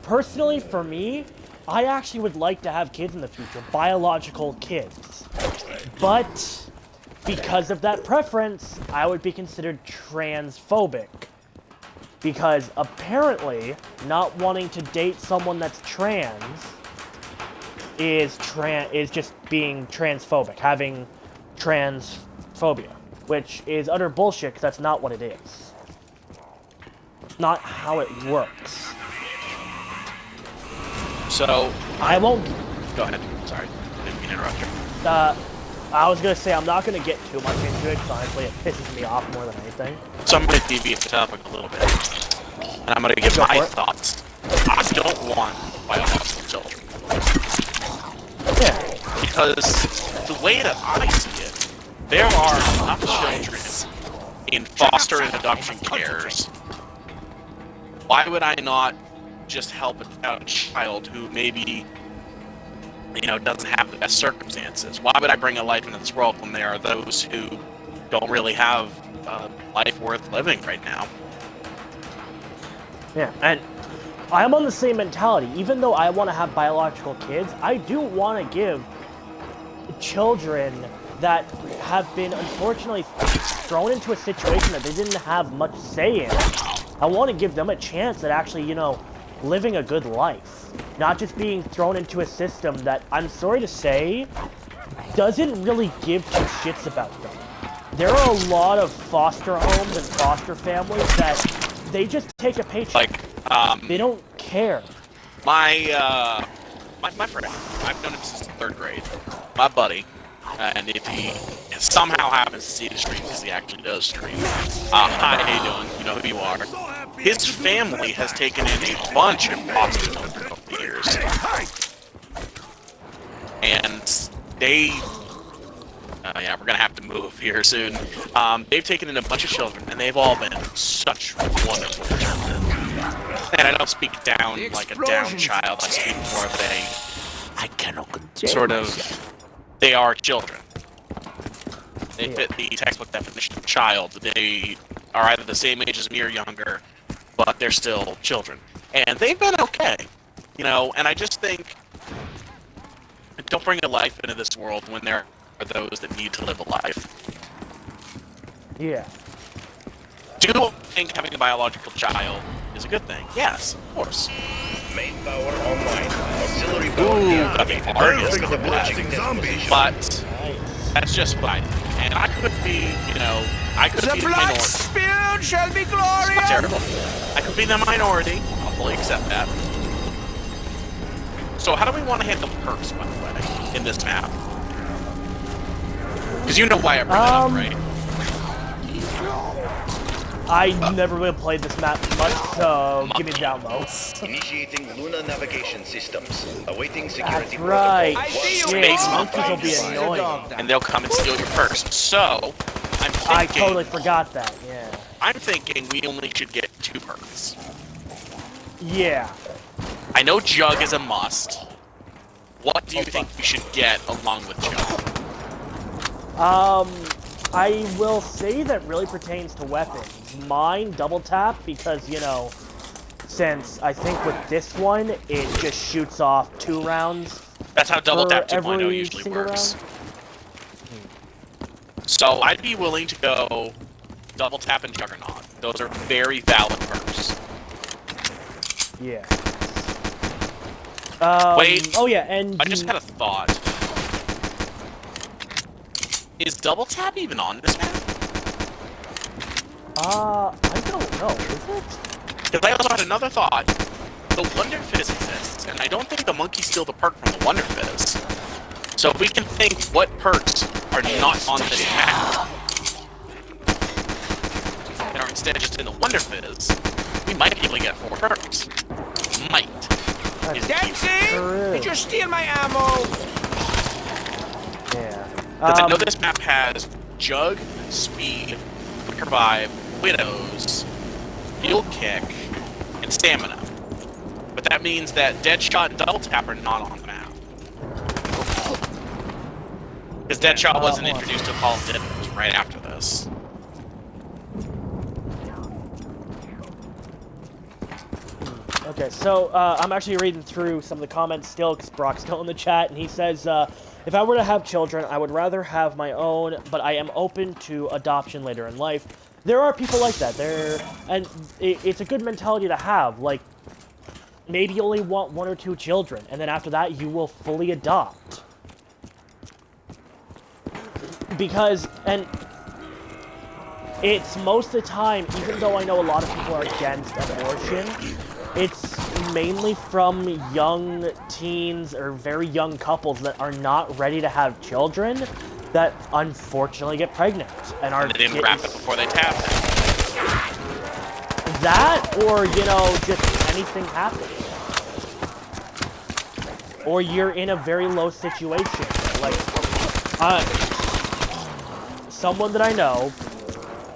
personally, for me, I actually would like to have kids in the future, biological kids. But, because of that preference, I would be considered transphobic. Because apparently, not wanting to date someone that's trans is just being transphobic, having transphobia, which is utter bullshit because that's not what it is. Not how it works. So, I won't. go ahead. Sorry. Didn't mean to interrupt you. I was gonna say I'm not gonna get too much into it because honestly it pisses me off more than anything. So I'm going to deviate the topic a little bit. And I'm going to give Go my for it. thoughts. I don't want biological children. Yeah. Because the way that I see it, there are enough children in foster and adoption cares. Why would I not just help a child who maybe, doesn't have the best circumstances? Why would I bring a life into this world when there are those who don't really have a life worth living right now? Yeah, and I'm on the same mentality. Even though I want to have biological kids, I do want to give children that have been unfortunately thrown into a situation that they didn't have much say in. I want to give them a chance at actually, living a good life. Not just being thrown into a system that, I'm sorry to say, doesn't really give two shits about them. There are a lot of foster homes and foster families that they just take a paycheck. They don't care. My friend, I've known him since the 3rd grade. My buddy, and if he somehow happens to see the stream, because he actually does stream. Hi, how you doing? You know who you are. His family has taken in a bunch of foster children over the years. And they... yeah, we're gonna have to move here soon. They've taken in a bunch of children, and they've all been such wonderful children. And I don't speak down like a down child. I speak more of a... I cannot contain sort of... myself. They are children. They fit the textbook definition of child. They are either the same age as me or younger, but they're still children. And they've been okay. And I just think... don't bring a life into this world when there are those that need to live a life. Yeah. Do you think having a biological child is a good thing? Yes, of course. Main power online. Auxiliary Ooh, power got the Argus Perfect coming for back. watching Zombies. But that's just fine. And I could be, I could be the minority. spilled shall be It's glorious. terrible. I could be the minority. I'll fully accept that. So how do we want to handle perks, by the way, in this map? Because you know why I bring that up, right? I never really played this map much, so give me the down low. Initiating Luna navigation systems. Awaiting security That's right. I see you. Space Yeah, monkeys monkeys will be annoying. And they'll come and steal your perks. So, I totally forgot that, yeah. I'm thinking we only should get 2 perks. Yeah. I know Jug is a must. What do you think we should get along with Jug? I will say that really pertains to weapons. Mine double tap because, you know, since I think with this one, it just shoots off 2 rounds. That's how double tap for 2.0 every usually single works. round. So I'd be willing to go double tap and Juggernaut. Those are very valid perks. Yeah. Wait. Oh yeah, and I just had a thought. Is double tap even on this map? I don't know. Is it? Because I also had another thought. The Wonder Fizz exists, and I don't think the monkey steal the perk from the Wonder Fizz. So if we can think what perks are not on this map, and are instead just in the Wonder Fizz, we might be able to get 4 perks. Might. Did you steal my ammo? Yeah. Because I know this map has Jug, Speed, Quick Revive, Widows, Field Kick, and Stamina. But that means that Deadshot and Double Tap are not on the map. Because Deadshot wasn't introduced to Call of Duty, it was right after this. Okay, so I'm actually reading through some of the comments still, because Brock's still in the chat, and he says, if I were to have children, I would rather have my own, but I am open to adoption later in life. There are people like that. And it's a good mentality to have. Like, maybe you only want 1 or 2 children, and then after that, you will fully adopt. Because, and it's most of the time, even though I know a lot of people are against abortion, it's mainly from young teens or very young couples that are not ready to have children that unfortunately get pregnant and are. And they didn't wrap it before they tap it. That, or you know, just anything happens, or you're in a very low situation. Like, someone that I know,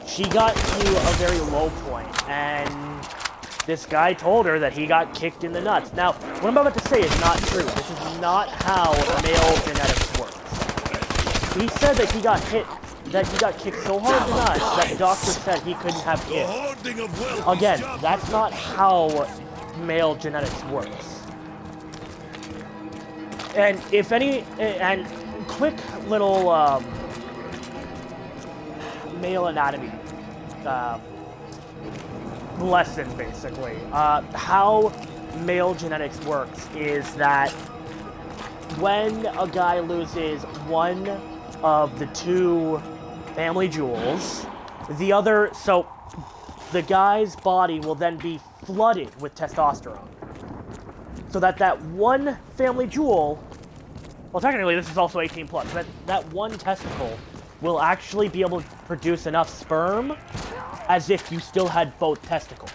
she got to a very low point, and this guy told her that he got kicked in the nuts. Now, what I'm about to say is not true. This is not how male genetics works. He said that he got kicked so hard in the nuts that the doctor said he couldn't have kids. Again, that's not how male genetics works. And if any, and quick little male anatomy lesson, basically. How male genetics works is that when a guy loses one of the 2 family jewels, the other, so the guy's body will then be flooded with testosterone. So that one family jewel, well, technically this is also 18 plus, that one testicle will actually be able to produce enough sperm as if you still had both testicles.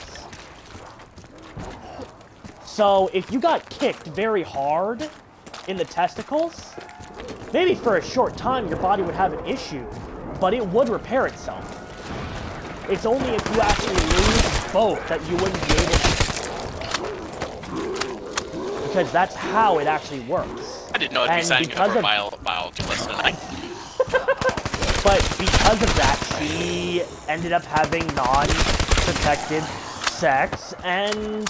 So if you got kicked very hard in the testicles, maybe for a short time your body would have an issue, but it would repair itself. It's only if you actually lose both that you wouldn't be able to. Because that's how it actually works. I didn't know I'd be signing up for a biology lesson tonight. But because of that, she ended up having non-protected sex, and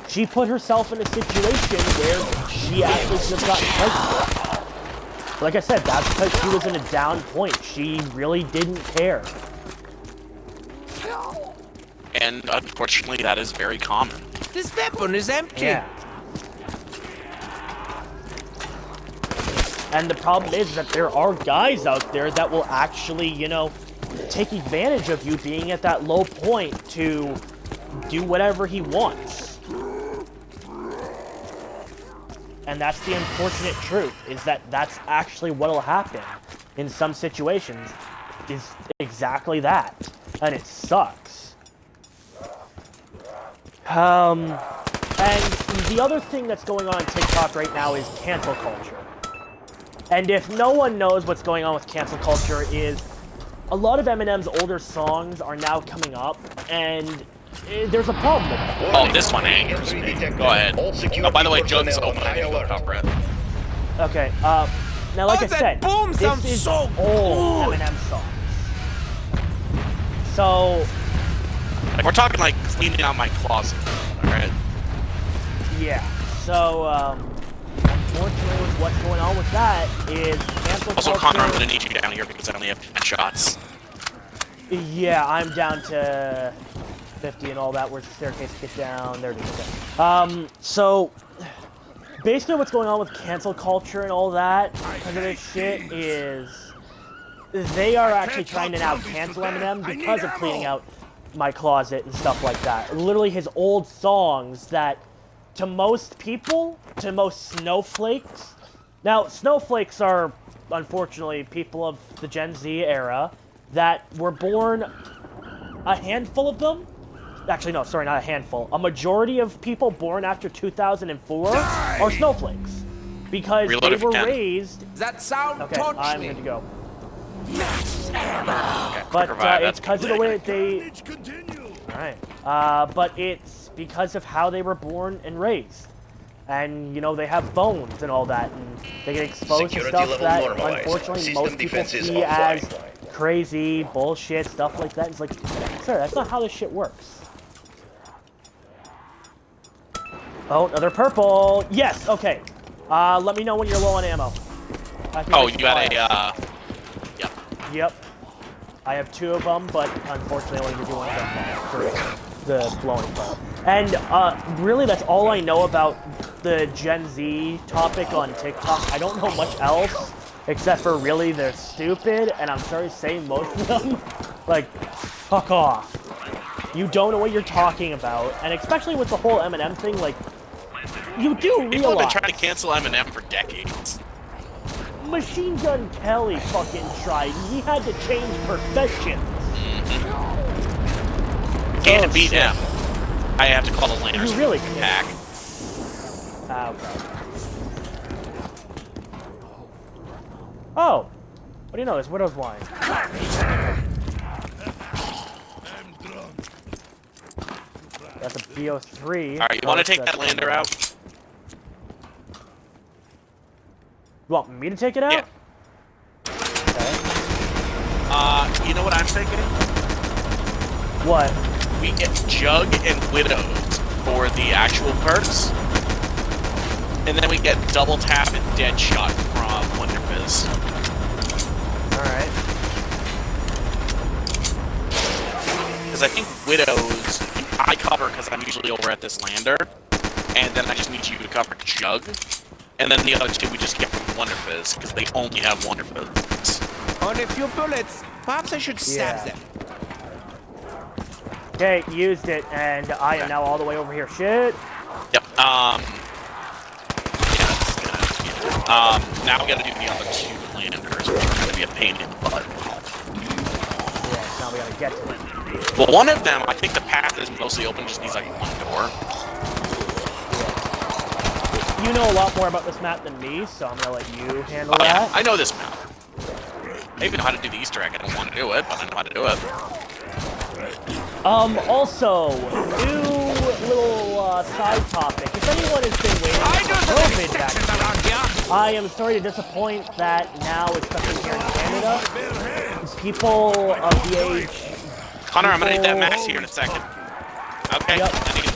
she put herself in a situation where she actually just got pregnant. Like I said, that's because she was in a down point. She really didn't care. And unfortunately, that is very common. This weapon is empty. Yeah. And the problem is that there are guys out there that will actually, you know, take advantage of you being at that low point to do whatever he wants. And that's the unfortunate truth, is that that's actually what'll happen in some situations, is exactly that. And it sucks. And the other thing that's going on TikTok right now is cancel culture. And if no one knows what's going on with cancel culture, is a lot of Eminem's older songs are now coming up, and there's a problem with it. Oh, this one angers me. Go ahead. Oh, by the way, Jug's open. Okay, now like I said, boom this sounds is so old good. Eminem songs. So, Like, we're talking like cleaning out my closet, alright? yeah. So, unfortunately, with what's going on with that is cancel Also, culture. Connor, I'm gonna need you down here because I only have 10 shots. Yeah, I'm down to 50 and all that. Where's the staircase to get down? There it is. So basically what's going on with cancel culture and all that because of this shit is they are actually trying to now cancel Eminem because of cleaning out my closet and stuff like that. Literally his old songs that to most people, to most snowflakes. Now, snowflakes are unfortunately people of the Gen Z era that were born, a handful of them. Actually, no, sorry, not a handful. A majority of people born after 2004 are snowflakes. Because Reload they if you were can. raised... That sound Okay, touched I'm me. good to go. Okay, But revive, it's that's because of the good. way that they... Alright. But it's because of how they were born and raised. And, you know, they have bones and all that, and they get exposed to Security stuff level that, normalized. unfortunately, System most people defenses see as offline. crazy, bullshit, stuff like that. It's like, sir, that's not how this shit works. Oh, another purple! Yes, okay. Let me know when you're low on ammo. Oh, you got a, yep. Yep. I have 2 of them, but unfortunately I only give you 1 of them for the blowing part. And, really, that's all I know about the Gen Z topic on TikTok. I don't know much else, except for really they're stupid, and I'm sorry to say most of them, like, fuck off. You don't know what you're talking about, and especially with the whole Eminem thing, like, you do People have been realize... trying to cancel Eminem for decades. Machine Gun Kelly fucking tried. He had to change professions. Can't Oh, beat shit. him. I have to call the Landers You really back. Okay. Oh! What do you know? There's Widow's Wine. That's a BO3. Alright, you want to take that Lander out? You want me to take it out? Yeah. Okay. You know what I'm thinking? What? We get Jug and Widows for the actual perks. And then we get Double Tap and Deadshot from Wonder Fizz. Alright. Because I think Widows, I cover because I'm usually over at this Lander. And then I just need you to cover Jug. And then the other 2 we just get from Wonder Fizz, because they only have Wonder Fizz. Only a few bullets. Perhaps I should stab them. Okay, used it, and I am now all the way over here. Shit! Yep, yeah, that's gonna be it. Now we gotta do the other 2 Landers, which are gonna be a pain in the butt. Yeah, now we gotta get to it. Well, one of them, I think the path is mostly open, just needs like 1 door. You know a lot more about this map than me, so I'm gonna let you handle Oh, yeah, that. I know this map. I even know how to do the Easter egg. I don't want to do it, but I know how to do it. Also, new little side topic. If anyone has been waiting for COVID vaccine, I am sorry to disappoint that now, especially here in Canada, people of the age... Connor, I'm gonna need that max here in a second. Okay, Yep. I need it.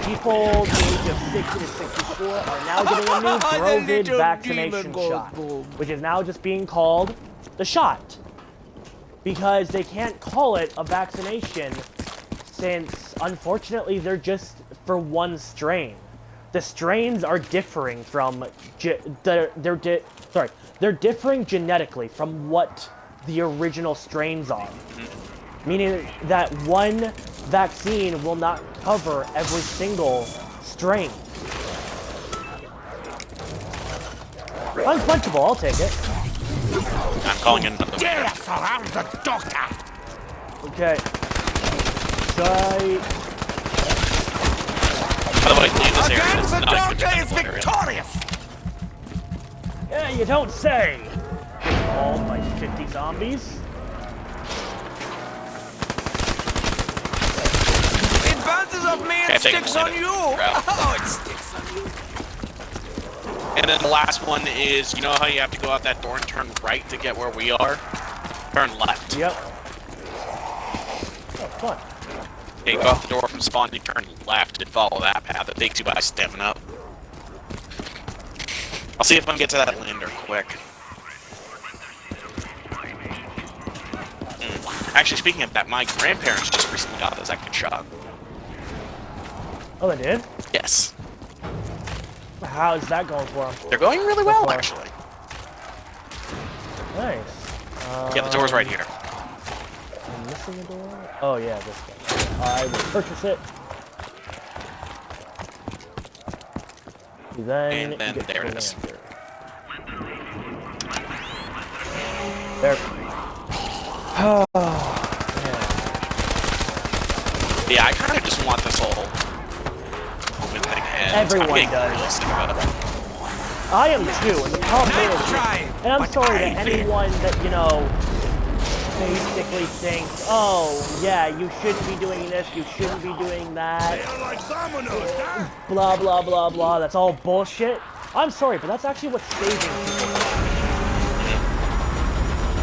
People the age of 60 to 64 are now getting a new COVID vaccination shot, which is now just being called the shot. Because they can't call it a vaccination since, unfortunately, they're just for one strain. The strains are differing from... they're differing genetically from what the original strains are. Meaning that one vaccine will not cover every single strain. Unpunchable, I'll take it. I'm calling in another Dare Lander. surround the doctor. Okay. Try... By the way, leave this area. Again, It's the not a good doctor is defensible area. victorious. Yeah, you don't say! All my 50 zombies. It bounces off me Okay, and take sticks it, on you. Grab. Oh, it sticks on you. And then the last one is, you know how you have to go out that door and turn right to get where we are? Turn left. Yep. Oh, fun. Okay, you go out the door from spawn, you turn left and follow that path. It takes you by stepping up. I'll see if I can get to that lander quick. Actually, speaking of that, my grandparents just recently got the second shot. Oh, they did? Yes. How is that going for them? They're going really well, actually. Nice. Yeah, the door's right here. I'm missing a door? Oh, yeah, this one. I will purchase it. Then And then get there the it is. lander. There. Oh, Yeah, I kind of just want this whole open thing ends. Everyone I'm getting does. really sick of it. I am too, and the problem is, and I'm sorry to anyone that, you know, basically thinks, oh, yeah, you shouldn't be doing this, you shouldn't be doing that, blah, blah, blah, blah, that's all bullshit. I'm sorry, but that's actually what's saving people.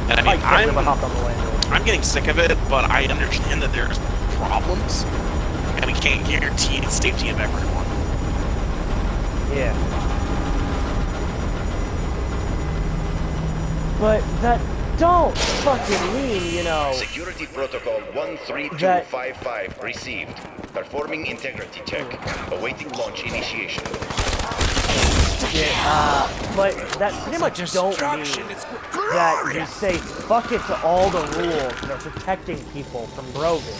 And I mean, hopped on the lander. I'm getting sick of it, but I understand that there's problems, and we can't guarantee the safety of everyone. Yeah. But that don't fucking mean, you know... Security protocol 13255 received. Performing integrity check. Awaiting launch initiation. Yeah, but that pretty much don't mean that you say fuck it to all the rules that are protecting people from broken,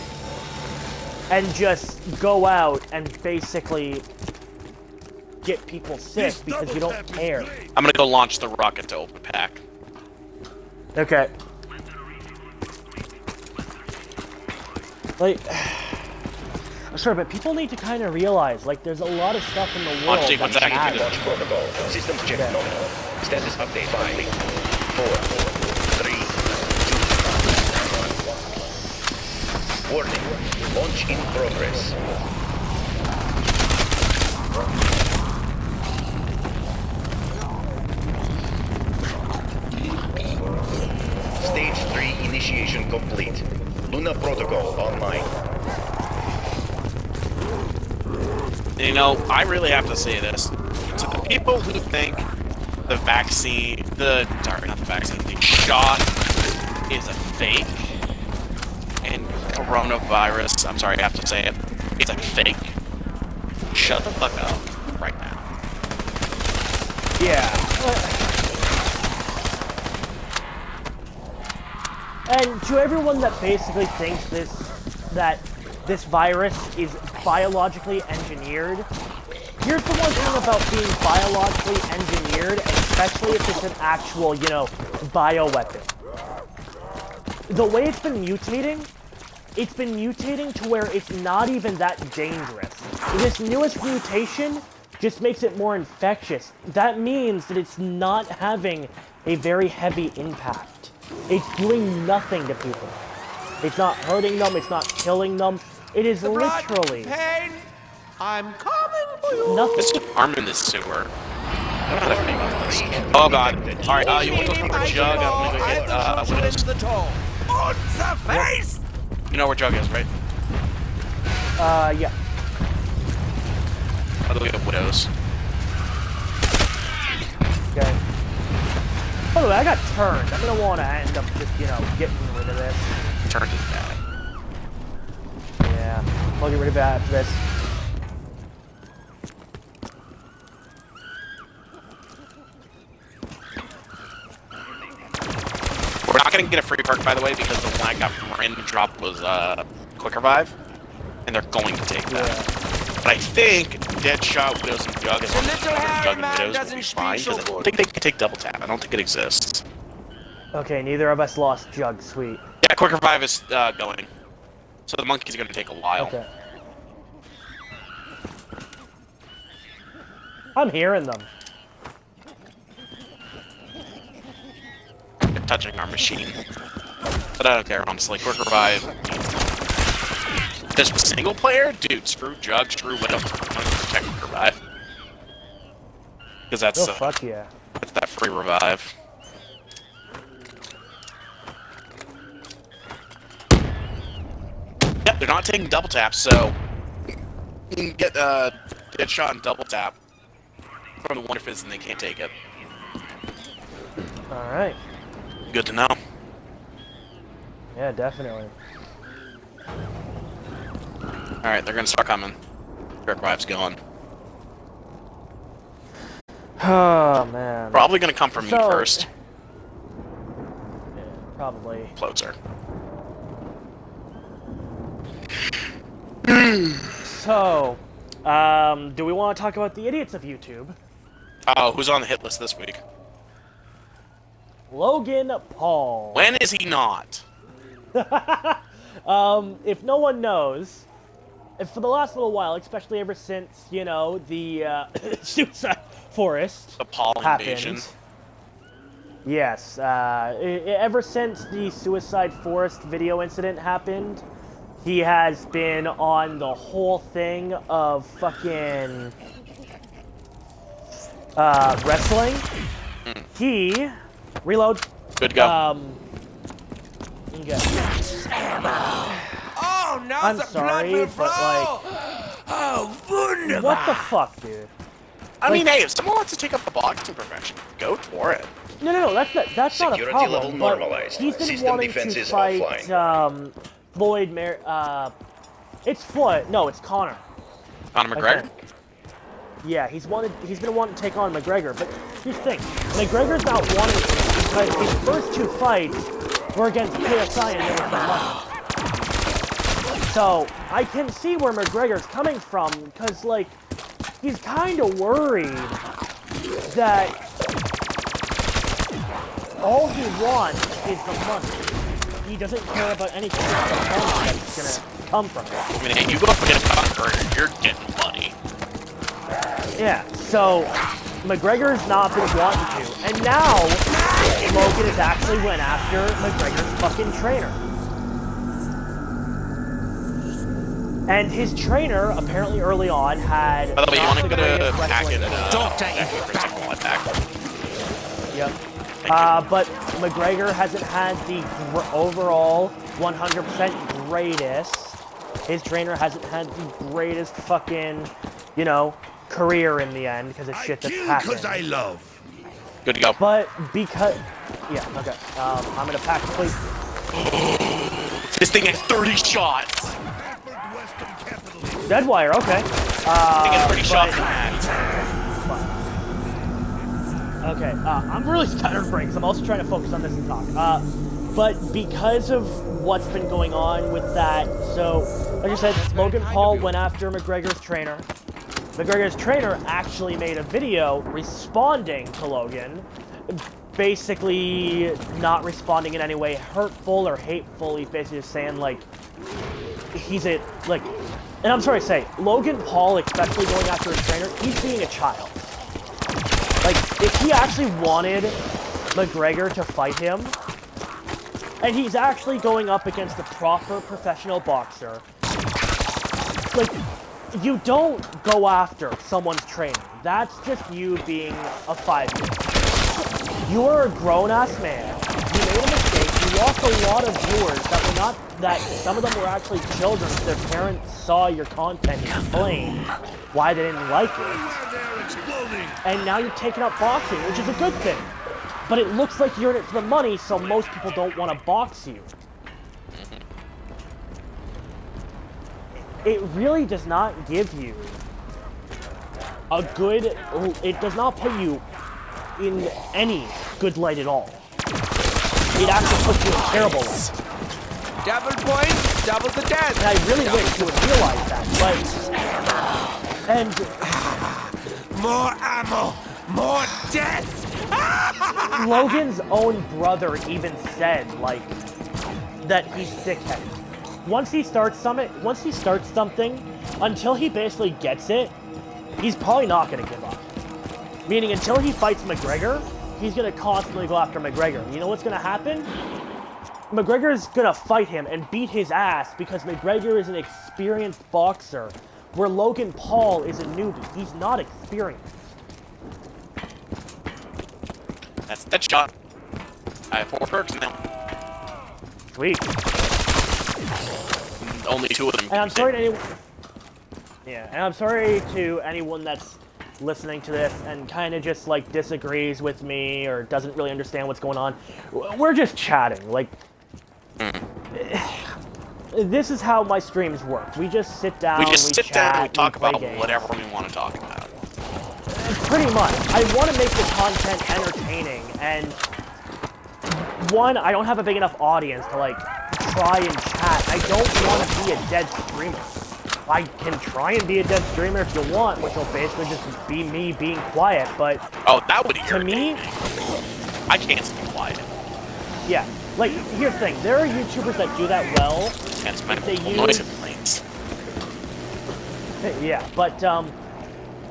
and just go out and basically get people sick because you don't care. I'm gonna go launch the rocket to open pack. Okay. Like, I'm sorry, but people need to kind of realize, like, there's a lot of stuff in the world Launch sequence that activated. Launch protocol. Systems check nominal. Status update 5, 4, 3, 2, 1. Warning. Launch in progress. Stage 3 initiation complete. Luna protocol online. You know, I really have to say this. To the people who think the shot is a fake, and coronavirus, I'm sorry, I have to say it, it's a fake. Shut the fuck up right now. Yeah. And to everyone that basically thinks that this virus is biologically engineered, here's the one thing about being biologically engineered, especially if it's an actual, you know, bioweapon. The way it's been mutating to where it's not even that dangerous. This newest mutation just makes it more infectious. That means that it's not having a very heavy impact. It's doing nothing to people. It's not hurting them, it's not killing them. It is literally Pain. I'm coming for you. nothing. This is arm in the sewer. I don't know how to think about this. Oh god. Alright, you wanna go for a jug? I'm gonna go get, Widows. the toe. On the face. You know where Jug is, right? Yeah. I'll go get Widows. Okay. By the way, I got turned. I'm gonna want to end up just, you know, getting rid of this. Turned is bad. Yeah. I'll get rid of it after this. We're not gonna get a free perk, by the way, because the one I got from random drop was Quick Revive, and they're going to take that. Yeah. But I think Deadshot, Widows, and Jug, as long as Jug and Widows will be fine, because I don't think they can take double tap. I don't think it exists. Okay, neither of us lost Jug. Sweet. Yeah, Quick Revive is going. So the monkeys are gonna take a while. Okay. I'm hearing them. They're touching our machine. But I don't care, honestly. Quick Revive. This was single player? Dude, screw Jug, screw Widow. I'm gonna protect Quick Revive. Because that's, Oh, fuck yeah. that's that free revive. Yep, they're not taking double taps, so you can get a shot and double tap from the Wonder Fizz and they can't take it. Alright. Good to know. Yeah, definitely. Alright, they're gonna start coming. Quick revive's going. Oh, man. Probably gonna come from me So- first. Yeah, probably. Closer. So, do we want to talk about the idiots of YouTube? Oh, who's on the hit list this week? Logan Paul. When is he not? If no one knows, if for the last little while, especially ever since, you know, the Suicide Forest The Paul happened. invasion. Yes, ever since the Suicide Forest video incident happened, he has been on the whole thing of fucking wrestling. He reload. Good to go. Okay. Oh, now I'm the sorry, blood will but, flow! Oh, wunderbar! What the fuck, dude? I mean, hey, if someone wants to take up the boxing profession, go for it. No, that's not a Security problem. level but normalized. He's been System wanting defense to is fight offline. Floyd. It's Floyd. No, it's Connor. Conor McGregor? Okay. Yeah, he's been wanting to take on McGregor, but here's the thing: McGregor's not wanting to because his first two fights were against KSI and there was no money. So I can see where McGregor's coming from because, like, he's kind of worried that all he wants is the money. He doesn't care about anything else that's gonna come from it. I mean, hey, you go up against Conor McGregor, you're getting money. Yeah, so McGregor's not been wanting to, and now Logan has actually went after McGregor's fucking trainer. And his trainer, apparently early on, had... By the way, you want to not go the to greatest hack wrestling and ability. Don't take it for a second while I back. Yep. Thank you. But McGregor hasn't had the overall 100% greatest. His trainer hasn't had the greatest fucking, you know, career in the end because of shit that's happened. I love. Good to go. But because... Yeah, okay. I'm gonna pack, please. This thing has 30 shots. Deadwire, okay. This thing has 30 shots in that. Okay, I'm really scattered brain, so I'm also trying to focus on this and talk. But because of what's been going on with that, so, like I said, Logan Paul went after McGregor's trainer. McGregor's trainer actually made a video responding to Logan, basically not responding in any way hurtful or hateful. He's basically just saying, like, he's a, like, and I'm sorry to say, Logan Paul, especially going after his trainer, he's being a child. Like, if he actually wanted McGregor to fight him, and he's actually going up against a proper professional boxer, like, you don't go after someone's trainer. That's just you being a 5-year-old. You're a grown-ass man. You made a mistake. You lost a lot of viewers that were not, that some of them were actually children. Their parents saw your content and explained why they didn't like it. And now you're taking up boxing, which is a good thing. But it looks like you're in it for the money, so most people don't want to box you. It really does not give you a good... It does not put you in any good light at all. It actually puts you in a terrible light. Double points, double the death. And I really wish you would realize that, but... And... More ammo, more death. Logan's own brother even said, like, that he's thick-headed. Once he starts something, until he basically gets it, he's probably not going to give up. Meaning, until he fights McGregor, he's going to constantly go after McGregor. You know what's going to happen? McGregor's going to fight him and beat his ass because McGregor is an experienced boxer, where Logan Paul is a newbie. He's not experienced. That's that shot. I have 4 perks now. Sweet. Only 2 of them. And I'm sorry to anyone. Yeah, and I'm sorry to anyone that's listening to this and kind of just like disagrees with me or doesn't really understand what's going on. We're just chatting. Like, this is how my streams work. We just sit down, we just sit down chat, and we talk play about games. whatever we want to talk about. Pretty much. I want to make the content entertaining, and one, I don't have a big enough audience to like try and chat. I don't want to be a dead streamer. I can try and be a dead streamer if you want, which will basically just be me being quiet, but Oh, that would to me, I can't stay quiet. yeah. Like, here's the thing, there are YouTubers that do that well. And it's my They use- noise complaints. Yeah, but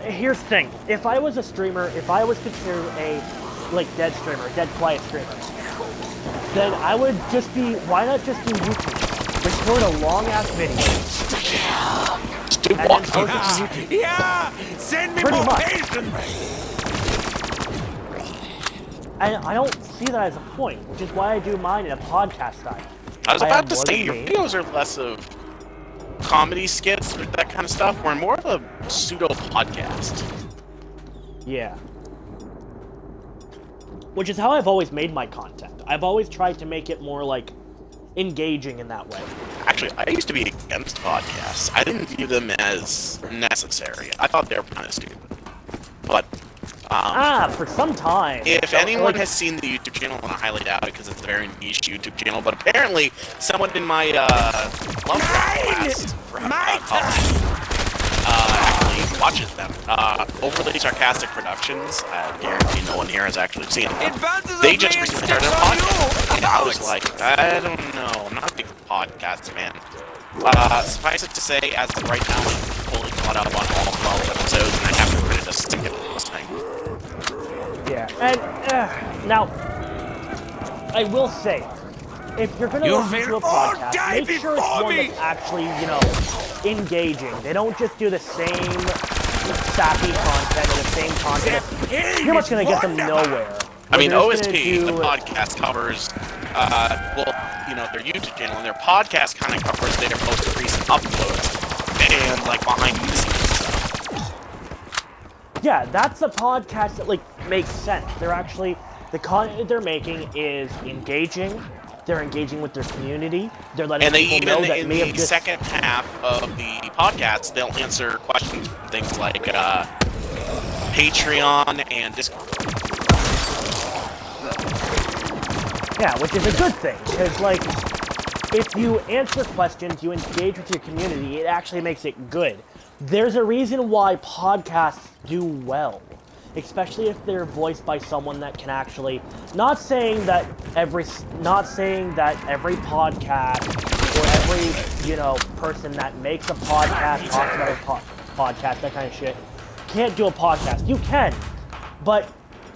here's the thing. If I was a streamer, if I was considered a like dead streamer, dead quiet streamer, then I would just be, why not just do YouTube? Record a long ass video. Just do And one. then post it to YouTube. Yeah! Send me Pretty more much. patience! And I don't see that as a point, which is why I do mine in a podcast style. I was I about have to more say, than your me. videos are less of comedy skits or that kind of stuff. We're more of a pseudo-podcast. Yeah. Which is how I've always made my content. I've always tried to make it more, like, engaging in that way. Actually, I used to be against podcasts. I didn't view them as necessary. I thought they were kind of stupid. But, For some time. if So, anyone like, has seen the YouTube channel, and I highly doubt it because it's a very niche YouTube channel, but apparently someone in my love class for college actually watches them. Overly Sarcastic Productions, I guarantee no one here has actually seen them. They just recently started a podcast. And I was like, I don't know, I'm not a big podcast man. Suffice it to say, as of right now, I'm fully caught up on all 12 episodes, and I haven't really just skip listening. yeah. And, now, I will say, if you're gonna You listen to will a all podcast, die make sure it's before one me! that's actually, you know, engaging. They don't just do the same sappy content or the same content. It's pretty much gonna get them nowhere. I mean, They're just OSP, gonna the podcast covers, well, you know, their YouTube channel, and their podcast kind of covers their most recent uploads, and, like, behind the scenes stuff. Yeah, that's a podcast that, like, makes sense. They're actually, the content they're making is engaging. They're engaging with their community. They're letting And they people know even, that in may have the just... second half of the podcast, they'll answer questions from things like, Patreon and Discord. Yeah, which is a good thing, because, like, if you answer questions, you engage with your community, it actually makes it good. There's a reason why podcasts do well, especially if they're voiced by someone that can actually, not saying that every podcast or every, you know, person that makes a podcast, talks about a podcast, that kind of shit, can't do a podcast. You can, but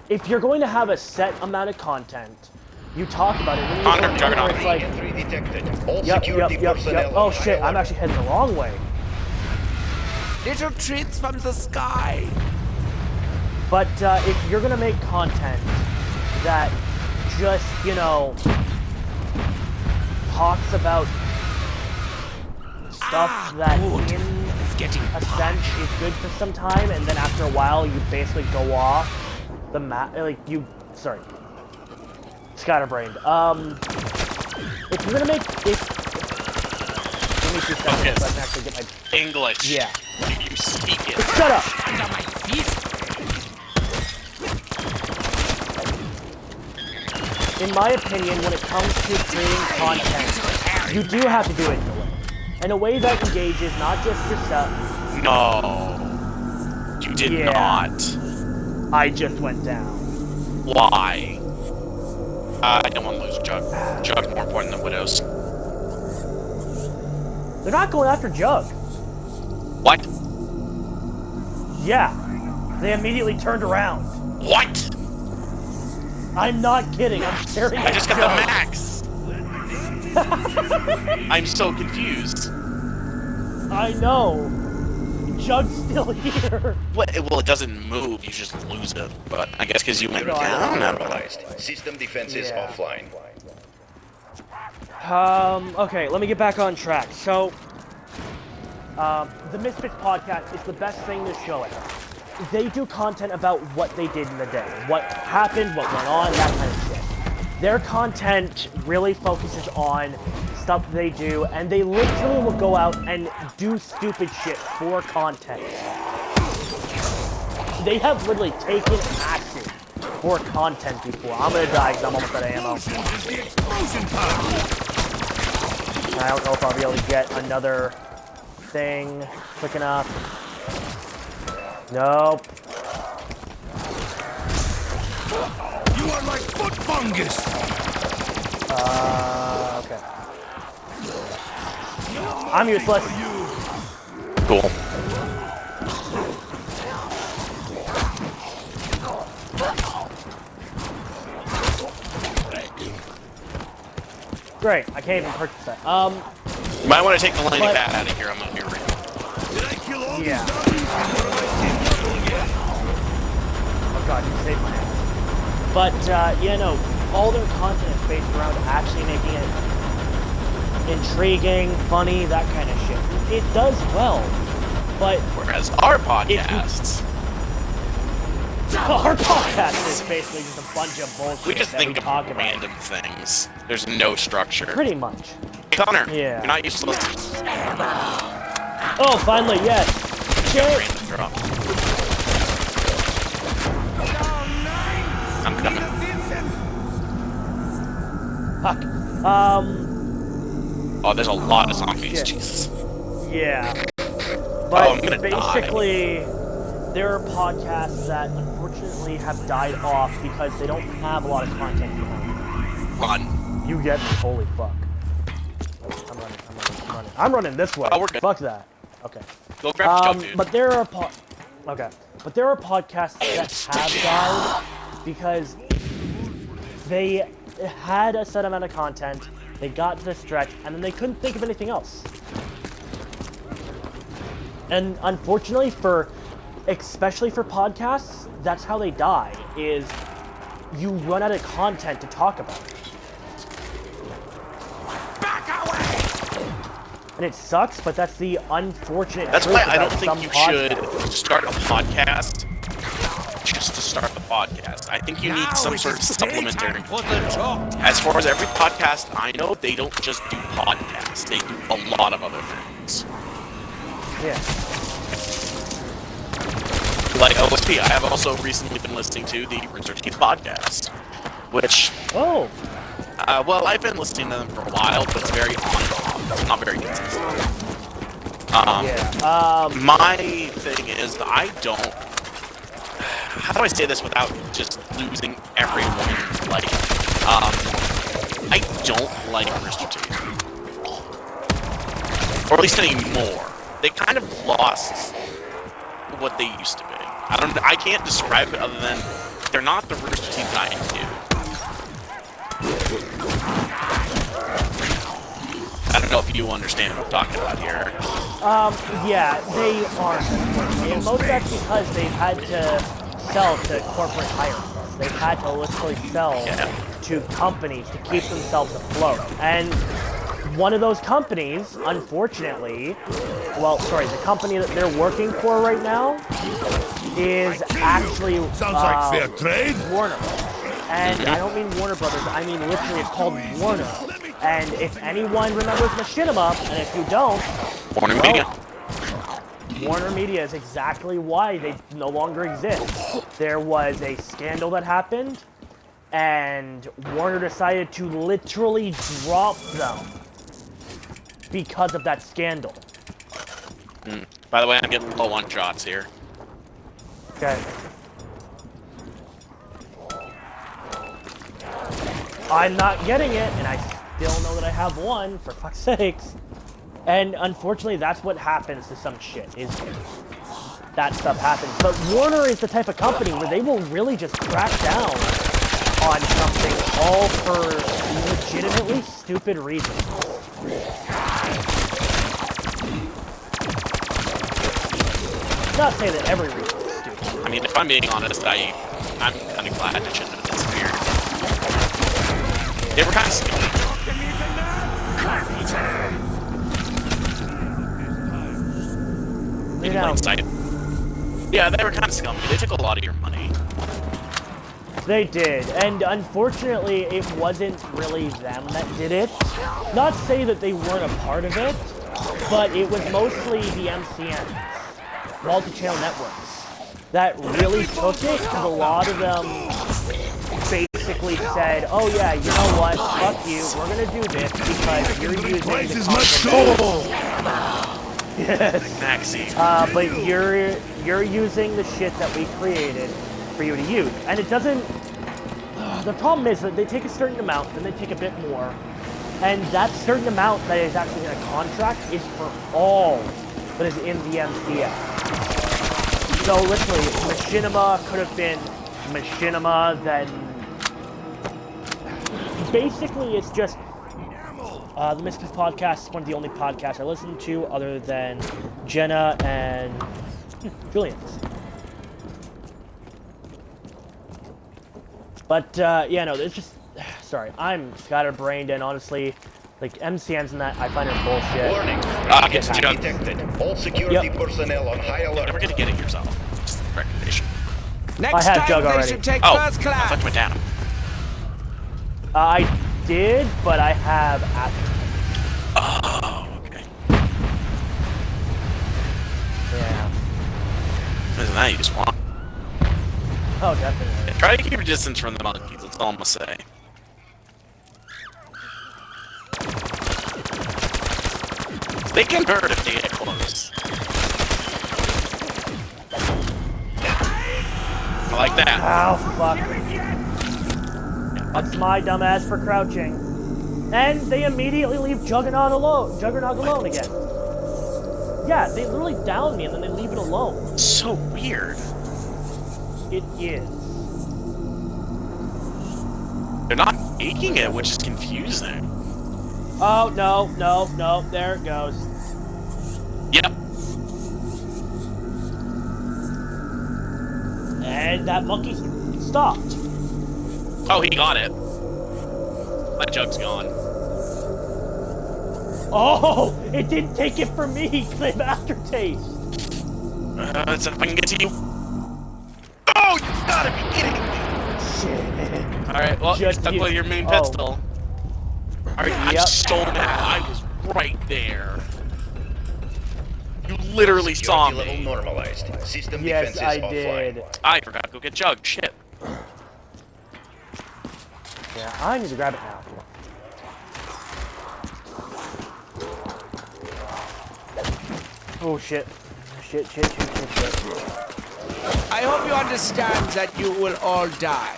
if you're going to have a set amount of content, you talk about it. When Connor, you Juggernaut. it's like, Entry detected. All yep. security personnel Oh on shit, high I'm alert. actually heading the wrong way. Little treats from the sky! But if you're gonna make content that just, you know, talks about stuff that good. in It's getting a sense is good for some time, and then after a while you basically go off the map, like you, sorry, scatterbrained. If you're gonna make, give me 2 seconds so I can actually get my, English. yeah. You speak it. Shut up! under my feet! In my opinion, when it comes to creating content, you do have to do it in a way that engages not just yourself. No. You did Yeah. not. I just went down. Why? I don't want to lose Jug. Jug's more important than Widows. They're not going after Jug. What? Yeah. They immediately turned around. What? I'm not kidding. I'm staring I at just got Jug. the max. I'm so confused. I know. jug's still here. Well, it doesn't move. You just lose it. But I guess because you went down. Compromised. System defenses Yeah. offline. Okay, let me get back on track. So, the Misfits podcast is the best thing to show it. They do content about what they did in the day, what happened, what went on, that kind of shit. Their content really focuses on stuff they do, and they literally will go out and do stupid shit for content. They have literally taken acid for content before. I'm gonna die because I'm almost out of ammo. I don't know if I'll be able to get another thing quick enough. Nope. You are like foot fungus! Okay. I'm useless. Cool. Great, I can't even purchase that. You might want to take the landing pad out of here. I'm gonna be real. Did I kill all Yeah. these zombies? Oh god, you saved my ass. But, yeah, no, all their content is based around actually making it intriguing, funny, that kind of shit. It does well, but... Whereas our podcasts... Our podcast is basically just a bunch of bullshit We just that think we of talk about. random things. There's no structure. Pretty much. Connor, Yeah. you're not useless. Oh, finally, yes. Shit. Random drop. I'm coming. Fuck. Oh, there's a lot of zombies. Shit. Jesus. Yeah. I'm But gonna basically, there are podcasts that unfortunately have died off because they don't have a lot of content behind them. Run. You get me, holy fuck. I'm running this way. Oh, we're good. Fuck that. Okay. Go grab the jump, dude. But there are But there are podcasts that have died because they had a set amount of content, they got to the stretch, and then they couldn't think of anything else. And unfortunately especially for podcasts, that's how they die, is you run out of content to talk about. And it sucks, but that's the unfortunate That's truth why I about don't some think you should podcasts. start a podcast just to start the podcast. I think you need some sort of supplementary. As far as every podcast I know, they don't just do podcasts. They do a lot of other things. Yeah. Like OSP, I have also recently been listening to the Rooster Teeth podcast, which, Oh, well, I've been listening to them for a while, but it's very on and off. It's not very consistent. yeah. My thing is that I don't... How do I say this without just losing everyone? Like, I don't like Rooster Teeth. Or at least anymore. They kind of lost what they used to be. I can't describe it other than they're not the Rooster Teeth I knew. I don't know if you understand what I'm talking about here. Yeah, they aren't. And most of that's because they've had to sell to corporate hirers. They've had to literally sell to companies to keep themselves afloat. And one of those companies, unfortunately, the company that they're working for right now is actually Sounds like fair trade. Warner. And I don't mean Warner Brothers, I mean literally it's called Warner. And if anyone remembers Machinima, and if you don't, Warner Media. Warner Media is exactly why they no longer exist. There was a scandal that happened, and Warner decided to literally drop them because of that scandal. By the way, I'm getting low on shots here. Okay. I'm not getting it, and I still know that I have one, for fuck's sakes. And unfortunately, that's what happens to some shit, is that stuff happens. But Warner is the type of company where they will really just crack down on something all for legitimately stupid reasons. Not saying that every reason is stupid. I mean, if I'm being honest, I'm kind of glad it shouldn't have disappeared. They were kind of scummy. In hindsight. Yeah, they were kind of scummy. They took a lot of your money. They did, and unfortunately, it wasn't really them that did it. Not to say that they weren't a part of it, but it was mostly the MCNs, multi-channel networks, that really took it, because a lot of them basically said, oh yeah, you know what, fuck you, we're gonna do this because you're using the content. Yes. Maxi. But you're using the shit that we created for you to use, and it doesn't. The problem is that they take a certain amount, then they take a bit more, and that certain amount that is actually in a contract is for all that is in the MCF. So literally, Machinima could have been Machinima, then basically it's just the Misfits podcast is one of the only podcasts I listen to other than Jenna and Julian's. But, yeah, no, it's just, sorry, I'm scatterbrained, and honestly, like, MCNs and that, I find it bullshit. Warning. Get to Jug. Detected. All security personnel on high alert. You're never gonna get it yourself. Just a recommendation. I have Jug already. Take Oh, first I class. thought you went down. I did, but I have after. Oh, okay. Yeah. Isn't that you just want? Oh, definitely. Yeah, try to keep your distance from the monkeys, that's all I'm gonna say. They can hurt if they get close. I like that. Oh, fuck. That's my dumbass for crouching. And they immediately leave Juggernaut alone again. Yeah, they literally down me and then they leave it alone. It's so weird. It is. They're not making it, which is confusing. Oh, no, there it goes. Yep. And that monkey stopped. Oh, he got it. My Jug's gone. Oh, it didn't take it from me because I have aftertaste. Let's see if I can get to you. Oh, you gotta be kidding me! Shit. Alright, well, you're Just stuck you. with your main Oh. pistol. Alright, I'm Yep. so mad. I was right there. You literally saw Security me. level normalized. System Yes, defenses I offline. did. I forgot to go get Jug. Shit. Yeah, I need to grab it now. Oh shit. Shit. I hope you understand that you will all die.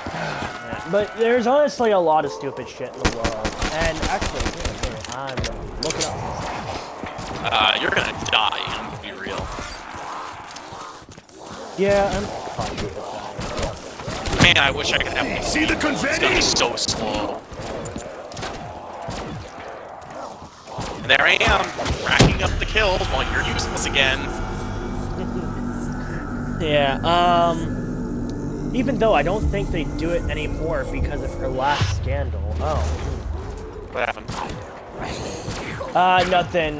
Yeah, but there's honestly a lot of stupid shit in the world. And actually, I'm looking up some stuff. You're gonna die, I'm gonna be real. Yeah, I'm probably gonna die. Man, I wish I could have See the It's gonna be confetti? so slow. And there I am, racking up the kills while you're useless again. Yeah, even though I don't think they do it anymore because of her last scandal. Oh. What happened? Nothing.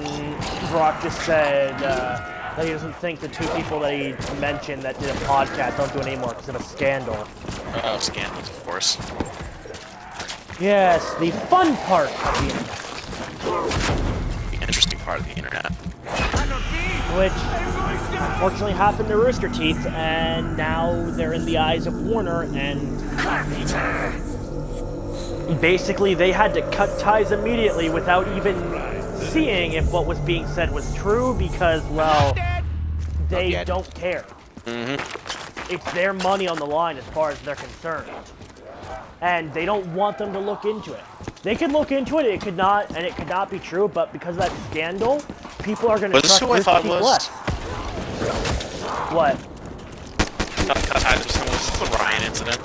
Brock just said, that he doesn't think the two people that he mentioned that did a podcast don't do it anymore because of a scandal. Oh, scandals, of course. Yes, the fun part of the internet. The interesting part of the internet. Which, unfortunately, happened to Rooster Teeth, and now they're in the eyes of Warner, and basically they had to cut ties immediately without even seeing if what was being said was true, because, well, they don't care. It's their money on the line as far as they're concerned. And they don't want them to look into it. They could look into it, it could not be true, but because of that scandal, people are going to trust who I thought was? less. What? This was the Ryan incident.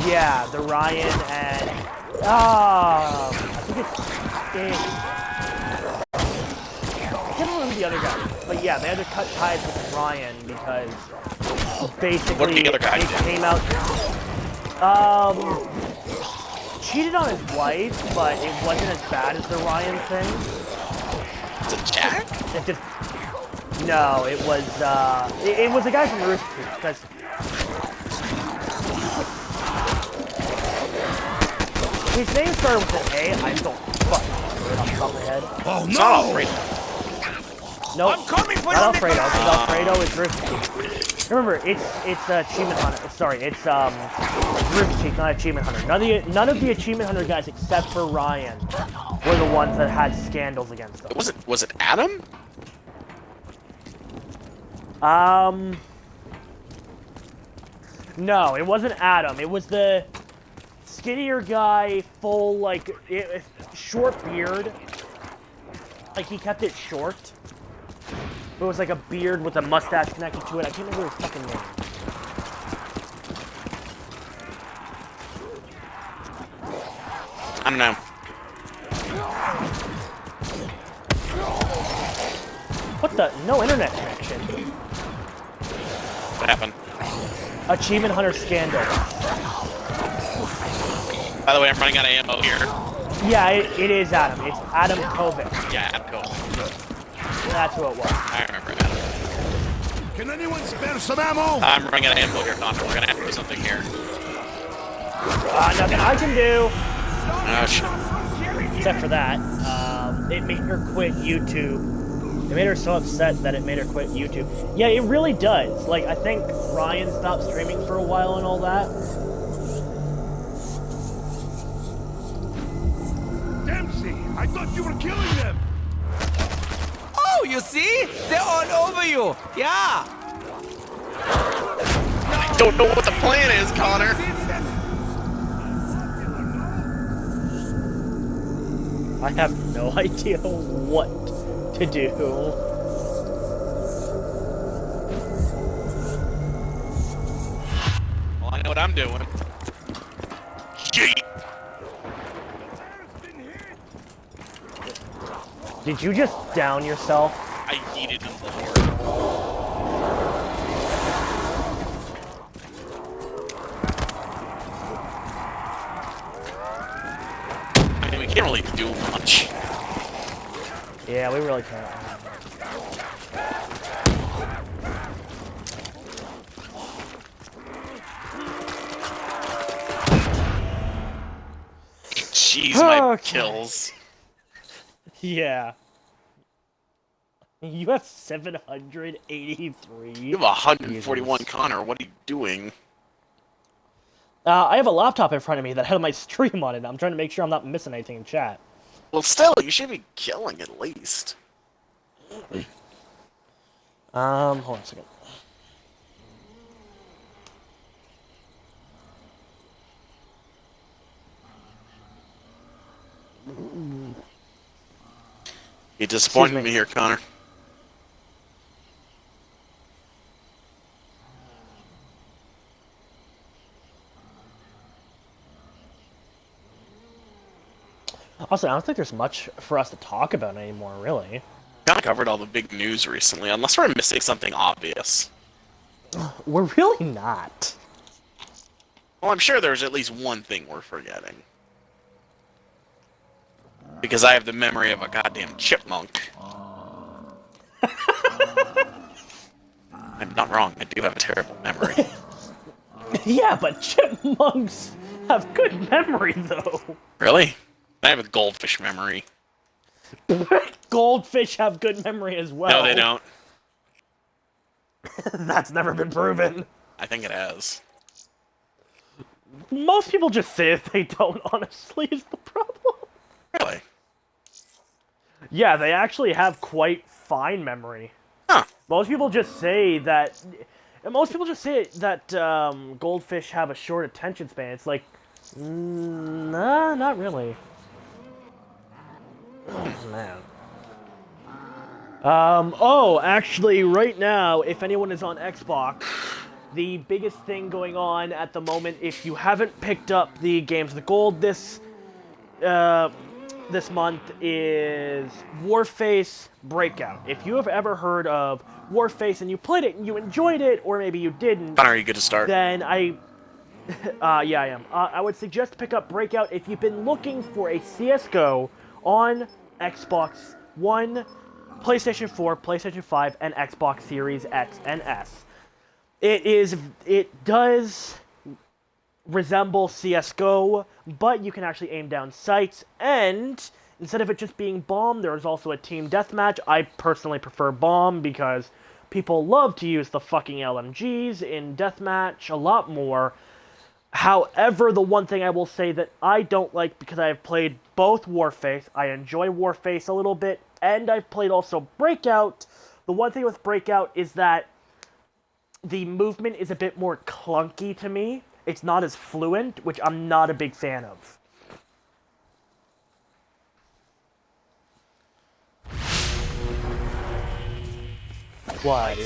Yeah, the Ryan and... I think it's... I can't remember the the other guy. But yeah, they had to cut ties with Ryan because basically What did the other guy it do? came out. Cheated on his wife, but it wasn't as bad as the Ryan thing. Is it Jack? It just no, it was it was a guy from Rooster Teeth because his name started with an A. I don't fucking know it off the top of my head. Oh It's not no! Alfredo. Nope, I'm coming for not you, Alfredo. Nikolai! Because Alfredo is Rooster Teeth. Remember, it's Achievement Hunter. Sorry, it's Rooster Teeth, not Achievement Hunter. None of the Achievement Hunter guys except for Ryan were the ones that had scandals against them. Was it Adam? No, it wasn't Adam. It was the skinnier guy, full, like, short beard. Like, he kept it short. It was like a beard with a mustache connected to it. I can't remember his fucking name. I don't know. What the? No internet connection. What happened? Achievement Hunter scandal. By the way, I'm running out of ammo here. Yeah, it is Adam. It's Adam Kovic. Yeah, Abco. That's who it was. I remember Adam. Can anyone spare some ammo? I'm running out of ammo here, Connor. We're gonna have to do something here. Nothing I can do. Oh shit. Except for that. It made her quit YouTube. It made her so upset that it made her quit YouTube. Yeah, it really does. Like, I think Ryan stopped streaming for a while and all that. Dempsey, I thought you were killing them. Oh, you see? They're all over you. Yeah. I don't know what the plan is, Connor. I have no idea what to do. Well, I know what I'm doing. Yeet. Did you just down yourself? I yeeted in the Lord. I mean, we can't really do much. Yeah, we really can't. Jeez, my Okay. kills. Yeah. You have 783. You have 141, Jesus. Connor. What are you doing? I have a laptop in front of me that had my stream on it. I'm trying to make sure I'm not missing anything in chat. Well, still, you should be killing at least. Hold on a second. You disappointed Excuse me. me here, Connor. Also, I don't think there's much for us to talk about anymore, really. Kind of covered all the big news recently, unless we're missing something obvious. We're really not. Well, I'm sure there's at least one thing we're forgetting. Because I have the memory of a goddamn chipmunk. I'm not wrong, I do have a terrible memory. Yeah, but chipmunks have good memory, though. Really? I have a goldfish memory. Goldfish have good memory as well. No, they don't. That's never been proven. I think it has. Most people just say if they don't, honestly, is the problem. Really? Yeah, they actually have quite fine memory. Huh. Most people just say that. Most people just say that goldfish have a short attention span. It's like, nah, not really. Oh, man. Oh, actually, right now, if anyone is on Xbox, the biggest thing going on at the moment, if you haven't picked up the Games of the Gold this this month is Warface Breakout. If you have ever heard of Warface and you played it and you enjoyed it, or maybe you didn't, Connor, are you good to start? then yeah, I am. I would suggest to pick up Breakout if you've been looking for a CSGO on Xbox One, PlayStation 4, PlayStation 5, and Xbox Series X and S. It does resemble CSGO, but you can actually aim down sights, and instead of it just being bomb, there's also a team deathmatch. I personally prefer bomb because people love to use the fucking LMGs in deathmatch a lot more. However, the one thing I will say that I don't like, because I have played both Warface, I enjoy Warface a little bit, and I've played also Breakout. The one thing with Breakout is that the movement is a bit more clunky to me. It's not as fluent, which I'm not a big fan of. What?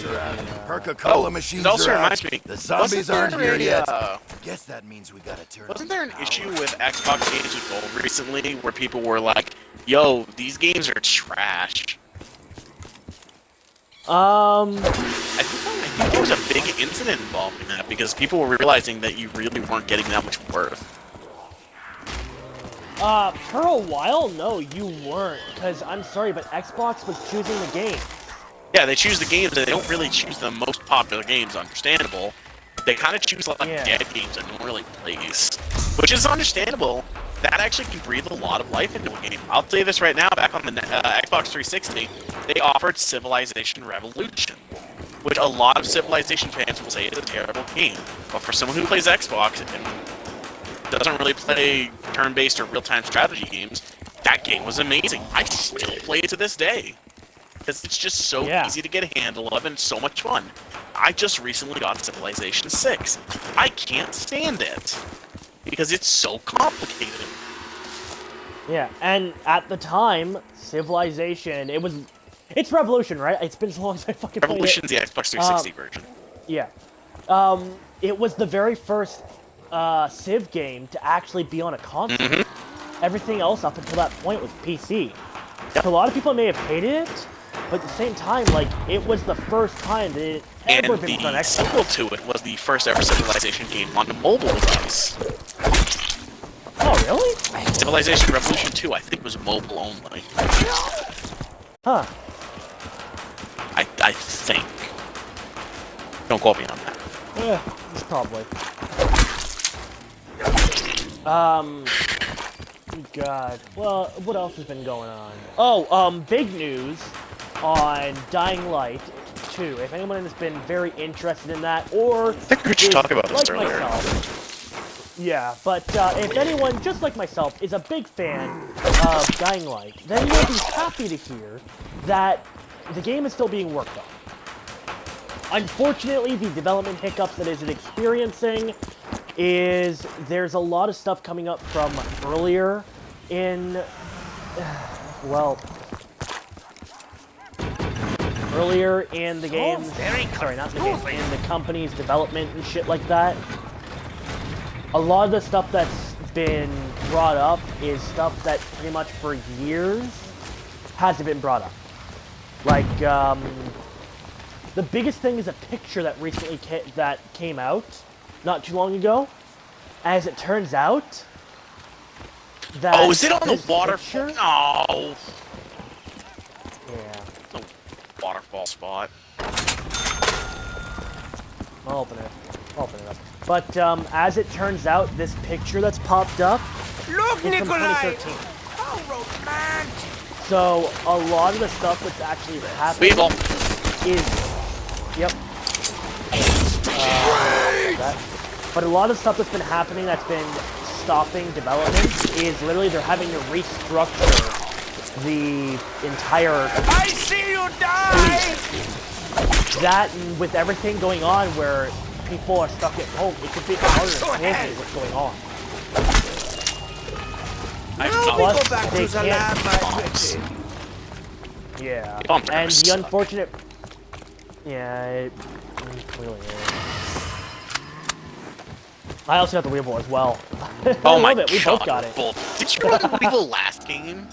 Coca-Cola machines it also are reminds out. me. The zombies aren't here yet. Guess that means we gotta turn. Wasn't there an issue with Xbox games with Gold recently where people were like, "Yo, these games are trash"? I think there was a big incident involving that because people were realizing that you really weren't getting that much worth. For a while, no, you weren't. Because, I'm sorry, but Xbox was choosing the game. Yeah, they choose the games, and they don't really choose the most popular games, understandable. They kind of choose, like, dead games that no one really plays. Which is understandable. That actually can breathe a lot of life into a game. I'll say this right now, back on the Xbox 360, they offered Civilization Revolution, which a lot of Civilization fans will say is a terrible game. But for someone who plays Xbox and doesn't really play turn-based or real-time strategy games, that game was amazing. I still play it to this day. Because it's just so easy to get a handle of and so much fun. I just recently got Civilization 6. I can't stand it. Because it's so complicated. Yeah, and at the time, Civilization, it's Revolution, right? It's been so long since I fucking played it. Revolution's the Xbox 360 version. Yeah. It was the very first Civ game to actually be on a console. Everything else up until that point was PC. So a lot of people may have hated it, but at the same time, like, it was the first time that it ever been on Xbox. And the sequel to it was the first ever Civilization game on a mobile device. Oh, really? Civilization Revolution 2, I think, was mobile only. Huh. I think. Don't quote me on that. Yeah, probably. God. Well, what else has been going on? Oh, big news on Dying Light 2. If anyone has been very interested in that, or I think we should talk about this earlier. Myself, yeah, but if anyone, just like myself, is a big fan of Dying Light, then you'll be happy to hear that the game is still being worked on. Unfortunately, the development hiccups that it's experiencing is there's a lot of stuff coming up from earlier in, earlier in the game, not the game, in the company's development and shit like that. A lot of the stuff that's been brought up is stuff that pretty much for years hasn't been brought up. Like, the biggest thing is a picture that recently came out not too long ago. As it turns out, that oh, is it on the waterfall? No. Yeah. The waterfall spot. I'll open it. Up. But as it turns out, this picture that's popped up is from 2013. How romantic! So a lot of the stuff that's actually happening is, yep. But a lot of stuff that's been happening that's been stopping development is literally they're having to restructure the entire. I see you die. That and with everything going on where people are stuck at home, it could be harder to coordinate what's going on. Plus, back they to the lab. Yeah, and the unfortunate. Yeah, it really is. I also got the wheel ball as well. Oh my love it. We both got it. Did you really leave the last game?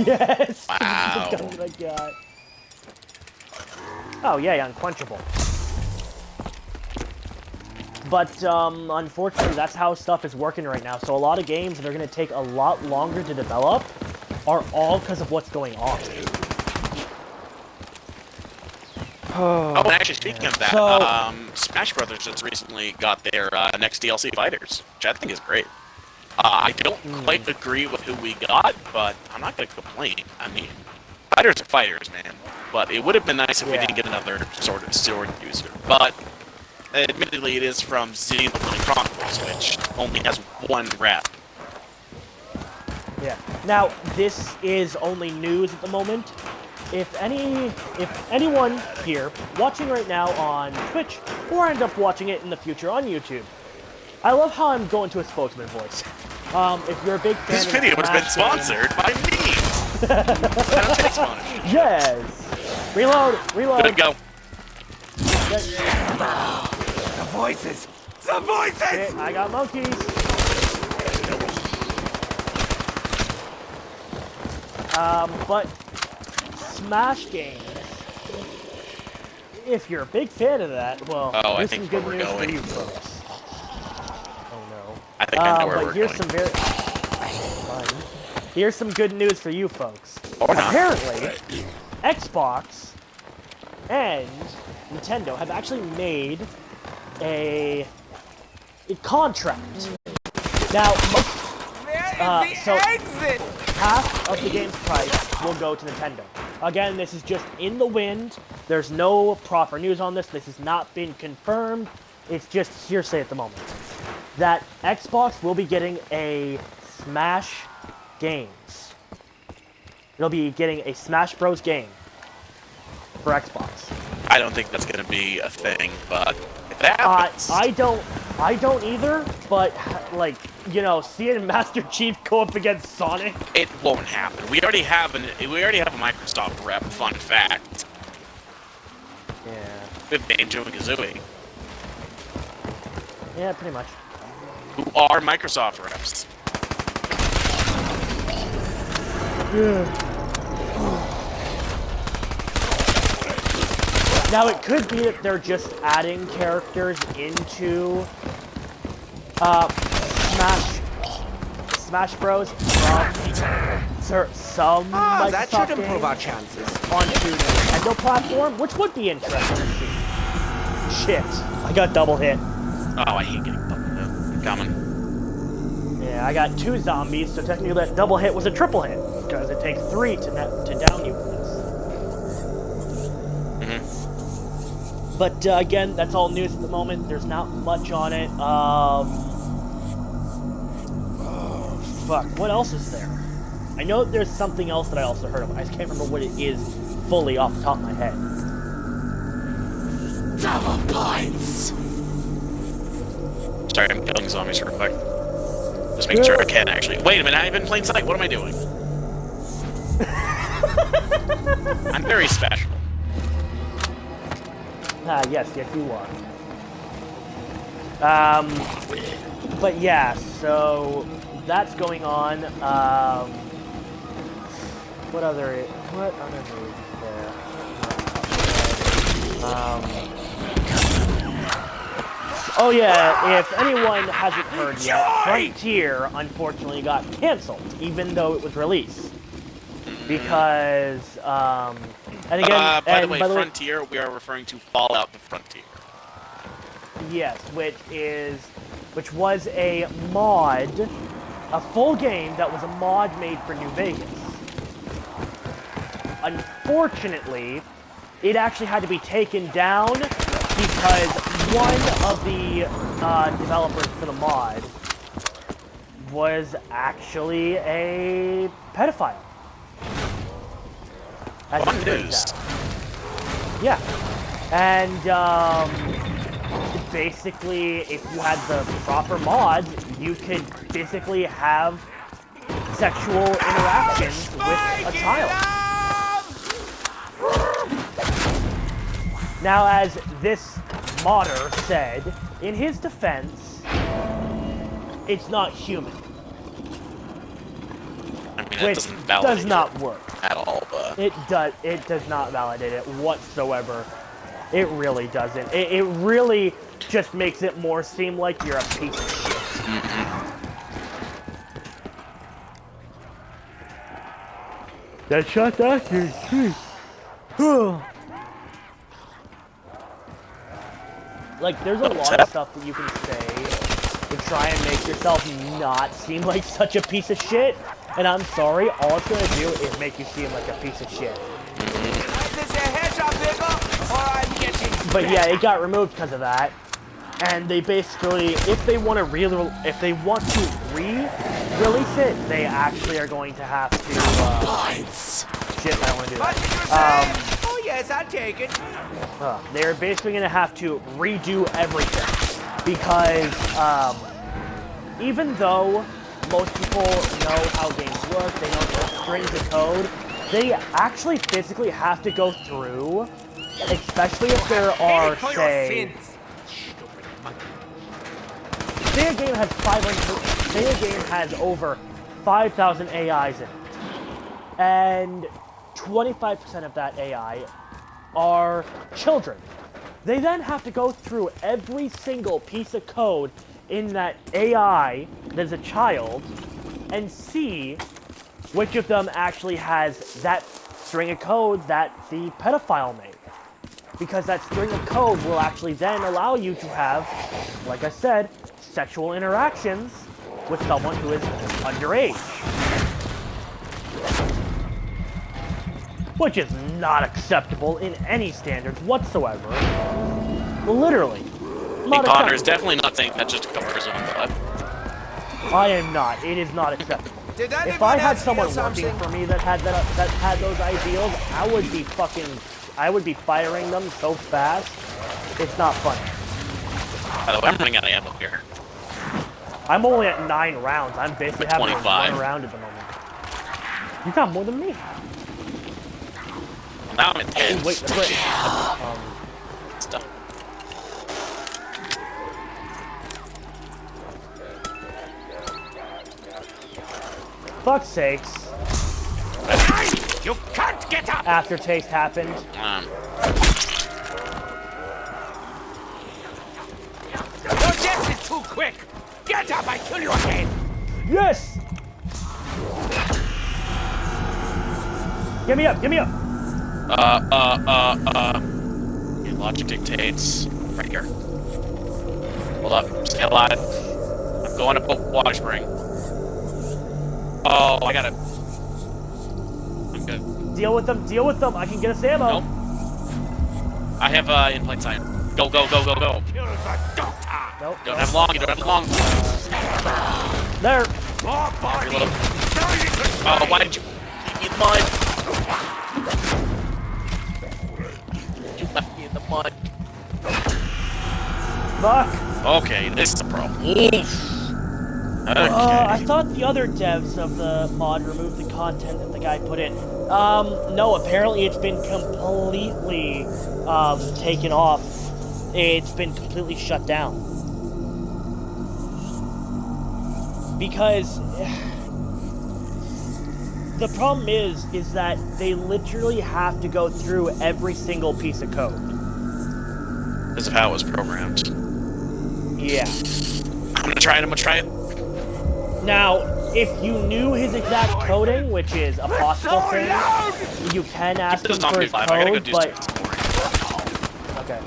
Yes. Wow. The guns that I got. Oh yay, unquenchable. But unfortunately, that's how stuff is working right now. So a lot of games that are going to take a lot longer to develop are all because of what's going on. Oh, and actually, speaking of that, So, Smash Brothers just recently got their next DLC fighters, which I think is great. I don't quite agree with who we got, but I'm not going to complain. I mean, fighters are fighters, man. But it would have been nice if we didn't get another sort of sword user. But, admittedly, it is from Xenoblade Chronicles, which only has one rep. yeah. Now, this is only news at the moment. If anyone here watching right now on Twitch, or end up watching it in the future on YouTube, I love how I'm going to a spokesman voice. If you're a big fan This of video has been Smash sponsored by me! I don't take sponsorship. games- Yes! Reload! Reload! Good, go. The voices! The voices! Okay, I got monkeys! But Smash games, if you're a big fan of that, well, Oh, I here's think some good where we're news going. for you folks. Oh no. I think I know where but we're here's going. some very fun. Here's some good news for you folks. Or not. Apparently, Xbox and Nintendo have actually made a contract. Now, Where is the so- exit? half of the game's price will go to Nintendo. Again, this is just in the wind. There's no proper news on this. This has not been confirmed. It's just hearsay at the moment. That Xbox will be getting a Smash games. It'll be getting a Smash Bros. Game for Xbox. I don't think that's going to be a thing, but if that happens... I don't either, but, like, you know, seeing Master Chief go up against Sonic... It won't happen. We already have a Microsoft rep, fun fact. Yeah. With Banjo and Kazooie, Yeah, pretty much. who are Microsoft reps. Now, it could be that they're just adding characters into Smash Bros. From some Ah, that Microsoft should improve our games chances. onto the Nintendo platform, which would be interesting to see. Shit, I got double hit. Oh, I hate getting double hit. I'm coming. Yeah, I got 2 zombies, so technically that double hit was a triple hit, because it takes 3 to down you with this. But again, that's all news at the moment. There's not much on it. Fuck, what else is there? I know there's something else that I also heard of. I just can't remember what it is fully off the top of my head. Double points. Sorry, I'm killing zombies real quick. Just make sure I can actually. Wait a minute, I'm in plain sight. What am I doing? I'm very special. Yes, you are. But yeah, so that's going on. What other news is there? Oh yeah, if anyone hasn't heard yet, Frontier unfortunately got canceled, even though it was released. Because, and again, by the way, Frontier, we are referring to Fallout the Frontier. Yes, which was a mod, a full game that was a mod made for New Vegas. Unfortunately, it actually had to be taken down because one of the developers for the mod was actually a pedophile. Fun news. Yeah, and basically, if you had the proper mods, you could physically have sexual interactions with a child. Now, as this modder said, in his defense, it's not human. I mean, it Which doesn't validate does not work. at all, but... It does not validate it whatsoever. It really doesn't. It really just makes it more seem like you're a piece of shit. That shot doctor. Like, there's a lot of stuff that you can say to try and make yourself not seem like such a piece of shit. And I'm sorry, all it's gonna do is make you seem like a piece of shit. But yeah, it got removed because of that. And they basically, if they want to re-release it, they actually are going to have to. Shit, I don't want to do that. Oh yes, I take it. They're basically going to have to redo everything because even though most people know how games work, they know the strings of code, they actually physically have to go through, especially if there are, say a game has over 5,000 AIs in it, and 25% of that AI are children. They then have to go through every single piece of code in that AI that's a child and see which of them actually has that string of code that the pedophile made. Because that string of code will actually then allow you to have, like I said, sexual interactions with someone who is underage. Which is not acceptable in any standards whatsoever. Literally. Not Connor is definitely not saying that just to cover his own butt. I am not. It is not acceptable. If I had someone working for me that had those ideals, I would be firing them so fast. It's not funny. By the way, I'm running out of ammo here. I'm only at 9 rounds. I'm basically having to 25. run around at the moment. You got more than me. Now I'm at 10. Oh, wait, that's right. Stuff. Fuck's sakes. You can't get up! Aftertaste happened. Your death is too quick! Get up, I kill you again! Yes! Get me up, get me up! Your logic dictates. Right here. Hold up. Stay alive. I'm going to water spring. Oh, I gotta... I'm good. Deal with them, deal with them. I can get us ammo. Nope. I have, in plain sight. Go, go, go, go, go. Nope. You don't have long, you don't have long. There. Oh, why did you leave me in the mud? You left me in the mud. Fuck. Okay, this is a problem. Okay. I thought the other devs of the mod removed the content that the guy put in. No, apparently it's been completely, taken off. It's been completely shut down. Because the problem is that they literally have to go through every single piece of code. Because of how it was programmed. Yeah. I'm gonna try it. Now, if you knew his exact coding, which is a possible thing, you can ask him for his code, but... Okay.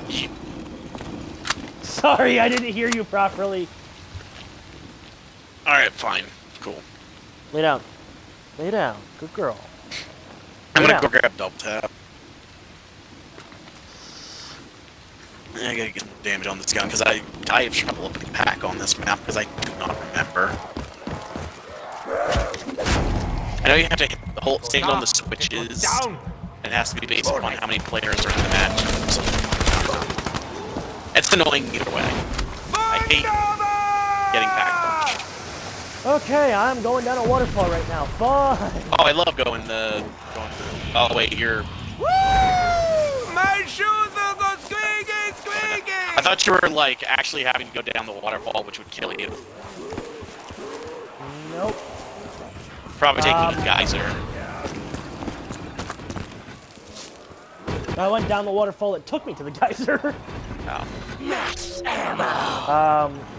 Sorry, I didn't hear you properly. Alright, fine. Cool. Lay down. Lay down. Good girl. I'm gonna go grab double tap. I gotta get some damage on this gun, because I have trouble opening pack on this map, because I do not remember. I know you have to hit the whole stand on the switches. It has to be based on how many players are in the match. So it's annoying either way. I hate getting back. Okay, I'm going down a waterfall right now. Fun! Oh, I love going through. Oh wait, you're... Woo! My shoes will go squeaky, squeaky! I thought you were like actually having to go down the waterfall, which would kill you. Nope. Probably taking a geyser. I went down the waterfall that took me to the geyser. Oh.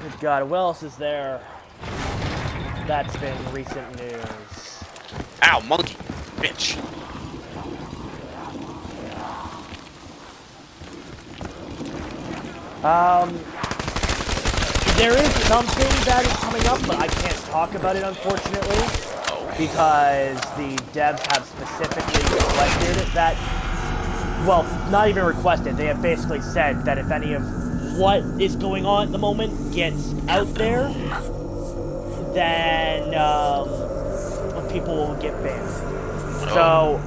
Good God, what else is there? That's been recent news. Ow, monkey. Bitch. There is something that is coming up, but I can't talk about it, unfortunately, because the devs have specifically requested that, well, not even requested, they have basically said that if any of what is going on at the moment gets out there, then people will get banned. So,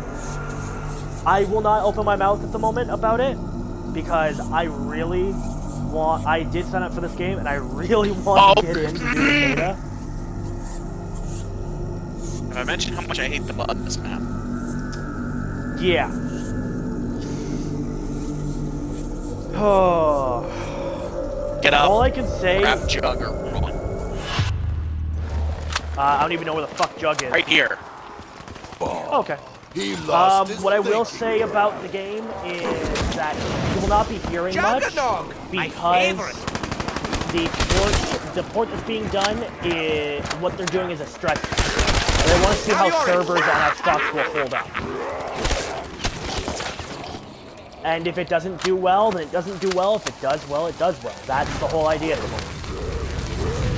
I will not open my mouth at the moment about it, because I really want, I did sign up for this game, and I really want to get into the beta. Have I mentioned how much I hate the mud in this map? Yeah. Oh. Get up. All I can say... Grab Jug or run. I don't even know where the fuck Jug is. Right here. Okay. He lost his what I will thinking. say about the game is that you will not be hearing much because the port that's being done is what they're doing is a stretch. And they want to see how servers on Xbox will hold up. And if it doesn't do well, then it doesn't do well. If it does well, it does well. That's the whole idea at the moment.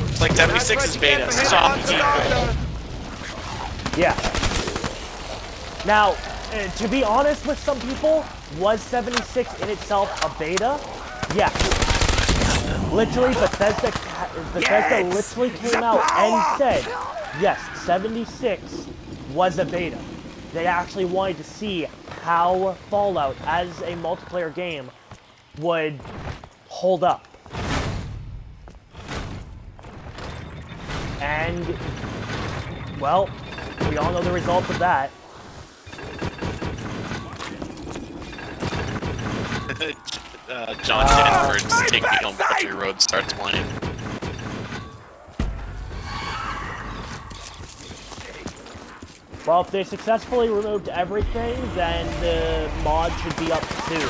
It's like 76's beta. Some people. Yeah. Now, to be honest with some people, was 76 in itself a beta? Yeah. Literally, Bethesda literally came out and said, yes, 76 was a beta. They actually wanted to see how Fallout as a multiplayer game would hold up. And, well, we all know the results of that. John Denver's Take Me Home Country Road starts playing. Well, if they successfully removed everything, then the mod should be up soon.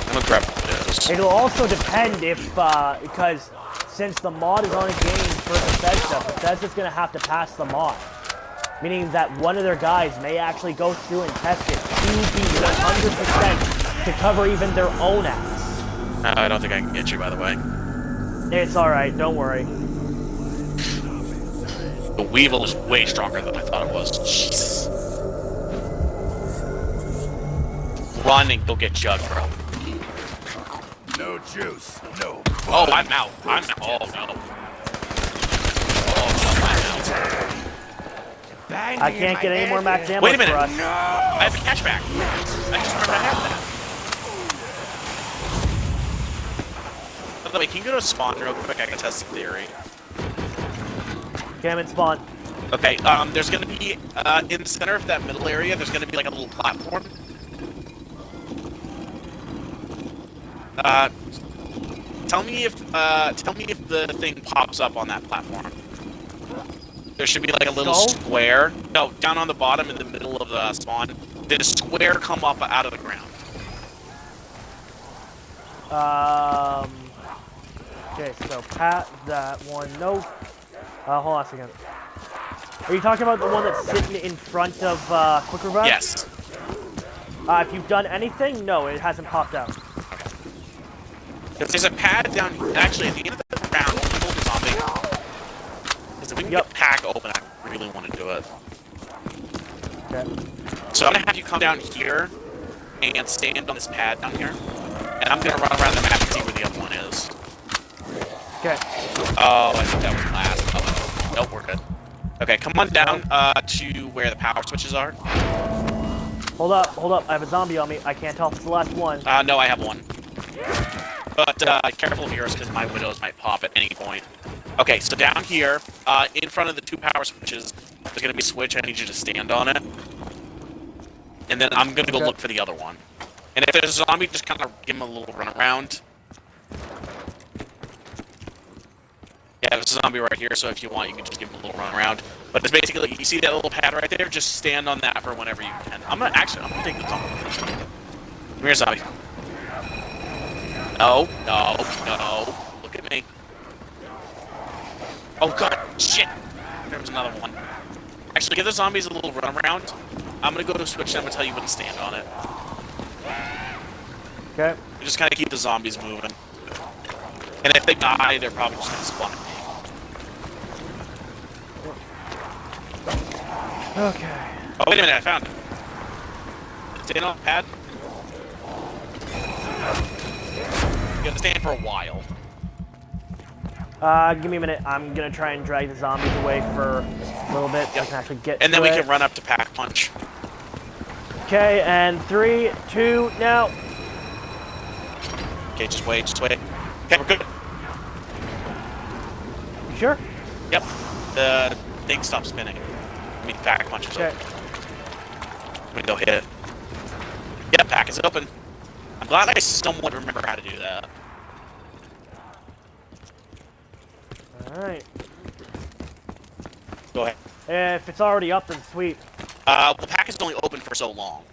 I'm gonna grab this. It'll also depend if, because since the mod is on a game for Bethesda, Bethesda's going to have to pass the mod. Meaning that one of their guys may actually go through and test it to be 100% to cover even their own ass. I don't think I can get you, by the way. It's alright, don't worry. The Weevil is way stronger than I thought it was. Jesus. Run and go get Jug, bro. No juice, no. Oh, I'm out. I'm out. Oh, no. Oh, no, I'm out. I can't get any more max ammo Wait a minute. for us. No! I have a catchback. I just remembered I have that. By the way, can you go to spawn real quick? I can test the theory. Okay, I'm in spawn. Okay, there's gonna be, in the center of that middle area, there's gonna be like a little platform. Tell me if the thing pops up on that platform. There should be like a little square. No, down on the bottom in the middle of the spawn. Did a square come up out of the ground? Okay, so pat that one. No. Hold on a second. Are you talking about the one that's sitting in front of Quick Revive? Yes. If you've done anything, no, it hasn't popped out. There's a pad down here. Actually, at the end of the round, we'll hold the zombie. Because if we can get the pack open, I really want to do it. Okay. So I'm going to have you come down here and stand on this pad down here. And I'm going to run around the map and see where the other one is. Okay. Oh, I think that was last. Oh, nope, we're good. Okay, come on down to where the power switches are. Hold up. I have a zombie on me. I can't tell if it's the last one. No, I have one. But careful of yours, because my widows might pop at any point. Okay, so down here, in front of the two power switches, there's going to be a switch. I need you to stand on it. And then I'm going to go look for the other one. And if there's a zombie, just kind of give him a little run around. Yeah, there's a zombie right here, so if you want, you can just give him a little run around. But it's basically, you see that little pad right there? Just stand on that for whenever you can. I'm gonna take the zombie. Come here, zombie. No. Look at me. Oh god, shit! There was another one. Actually, give the zombies a little run around. I'm gonna go to switch them and tell you when to stand on it. Okay. You just kind of keep the zombies moving. And if they die, they're probably just gonna spawn at me. Okay. Oh, wait a minute, I found it. Stand on the pad. You gotta stand for a while. Give me a minute. I'm gonna try and drag the zombies away for a little bit so I can actually get And then to we it. can run up to pack punch. Okay, and 3, 2, now. Okay, just wait. Okay, we're good. You sure? Yep. The thing stopped spinning. I mean, pack punch is Okay. open. Let me go hit it. Yeah, pack is open. I'm glad I somewhat remember how to do that. Alright. Go ahead. If it's already up, then sweet. Well, pack is only open for so long.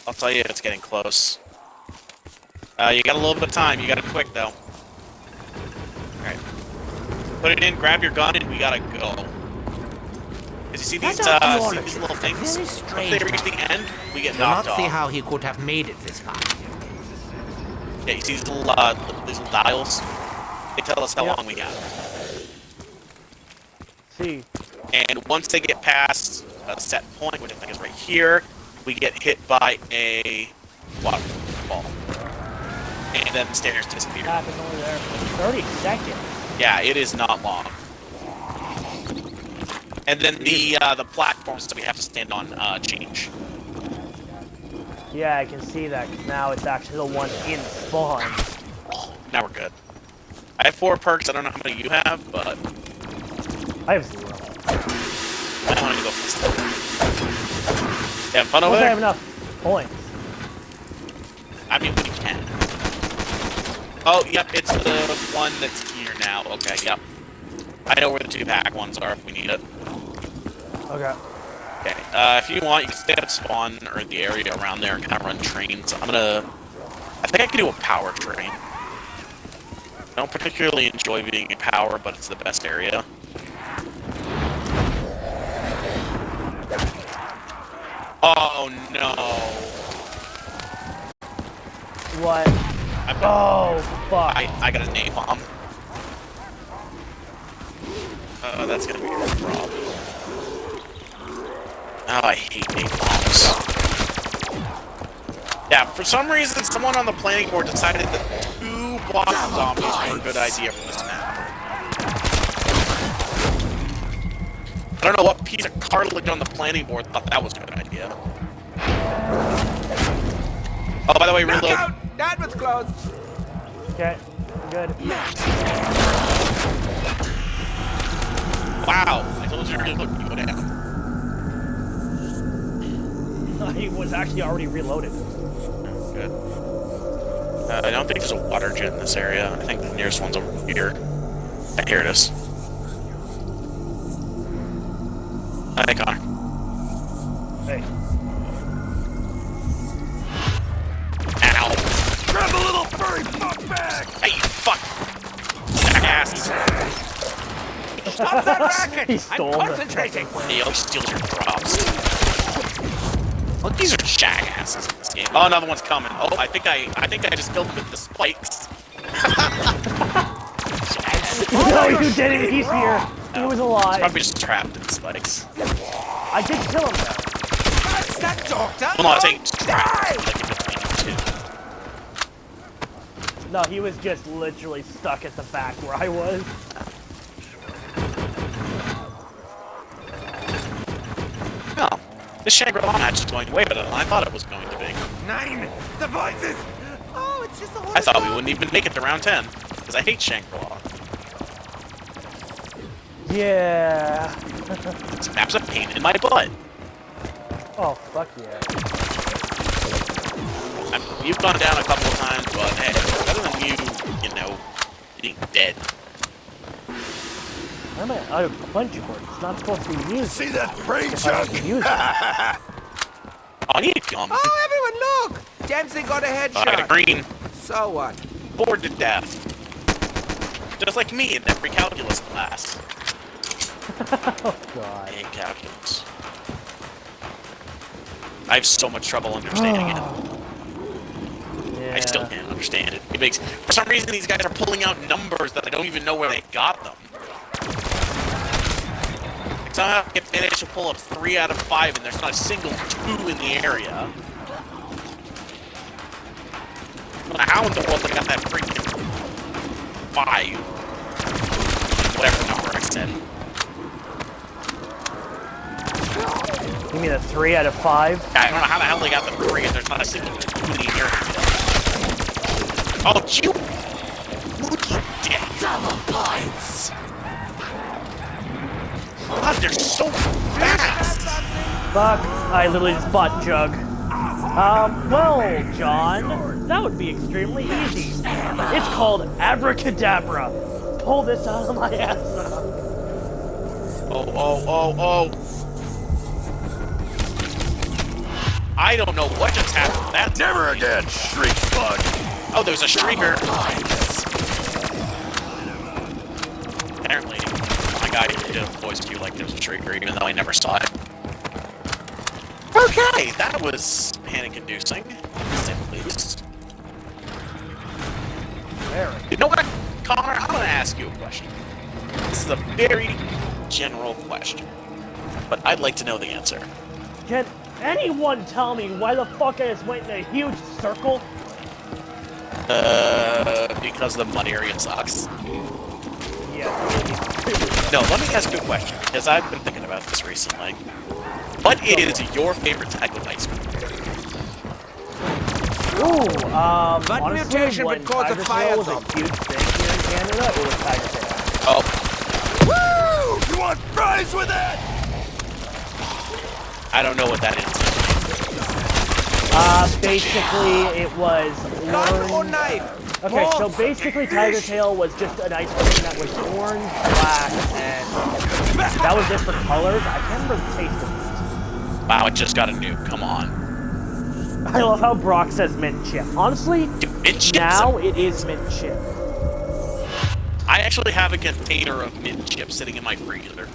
I'll tell you if it's getting close. You got a little bit of time. You got it quick, though. Alright. Put it in, grab your gun, and we gotta go. Because you see these little things? If they reach the end, we get Do knocked not see off. how he could have made it this far. Yeah, you see these little dials? They tell us how long we have. See. And once they get past a set point, which I think is right here, we get hit by a waterfall. And then the stairs disappear. Pack is only there for 30 seconds. Yeah, it is not long. And then the platforms that we have to stand on change. Yeah, I can see that, 'cause now it's actually the one in spawn. Now we're good. I have 4 perks. I don't know how many you have, but I have 0. I want to go first. You having fun over Unless I there? have enough points. I mean, we can. Oh, yep, it's the one that's here now. Okay, yep. I know where the 2-pack ones are if we need it. Okay. Okay, if you want, you can stay at spawn or the area around there and kind of run trains. I think I could do a power train. I don't particularly enjoy being in power, but it's the best area. Oh no! What? Oh, fuck. I got a napalm. That's gonna be a problem. Oh, I hate napalms. Yeah, for some reason, someone on the planning board decided that 2 boss zombies were a good idea for this map. I don't know what piece of cartilage on the planning board thought that was a good idea. Oh, by the way, reload. Look out! That was close. Okay, good. Wow, I told you to reload. You go down. He was actually already reloaded. Good. I don't think there's a water jet in this area. I think the nearest one's over here. Here it is. Hi, Connor. Hey. Ow. Grab a little furry fuck bag! Hey, you fuck! Jackass! Stop that racket! He I'm stole the concentrating. He always steals your props. Look, these are jackasses in this game. Oh, another one's coming. Oh, I think I just killed him with the spikes. No, you didn't. He's here. He was He's alive. probably just trapped in the spikes. I did kill him though. That's that doctor. Well, no, I think trapped. Like in between you two. No, he was just literally stuck at the back where I was. Oh, this Shangri-La match is going way better than I thought it was going to be. 9 devices. Oh, it's just a I thought we wouldn't even make it to round 10, because I hate Shangri-La. Yeah. This map's a pain in my butt. Oh, fuck yeah. You've gone down a couple of times, but hey, better than you know, being dead. Why am I out of punch cord? It's not supposed to be used. See that brain If I don't chunk? use it. I need gum. Oh, everyone, look! Dempsey got a headshot. I got a green. So what? Bored to death. Just like me in every calculus class. Oh, God. I hate calculus. I have so much trouble understanding it. Yeah. I still can't understand it. It makes, for some reason, these guys are pulling out numbers that I don't even know where they got them. Like somehow I managed to pull up 3 out of 5, and there's not a single 2 in the area. I don't know how in the world they got that freaking 5. Whatever number I said. You mean a 3 out of 5? I don't know how the hell they got the 3 and there's not a single 2 in the area. Oh, you! Double points! God, they're so fast! Fuck, I literally just bought Jug. Well, John, that would be extremely easy. It's called Abracadabra. Pull this out of my ass. Oh. I don't know what just happened to that. Never again, shriek slug. Oh, there's a shrieker. Apparently, my guy did a voice cue like there's a shrieker, even though I never saw it. Okay, that was panic-inducing, to say the least. You know what, Connor? I'm gonna ask you a question. This is a very general question, but I'd like to know the answer. Can anyone tell me why the fuck I just went in a huge circle? Because the mud area sucks. Yeah. No, let me ask you a question, because I've been thinking about this recently. What is your favorite type of ice cream? Ooh, What honestly, mutation when would cause a Tiger fire Tail was a zone? huge thing here in Canada, it was Tiger Tail. Oh, Woo! You want fries with that? I don't know what that is. Basically, it was Gun or knife? Okay, so Both. basically Tiger Tail was just an ice cream that was orange, black, and that was it for colors. I can't remember the taste of it. Wow, it just got a nuke. Come on. I love how Brock says mint chip. Honestly, Dude, mint chips now are- it is mint chip. I actually have a container of mint chips sitting in my freezer.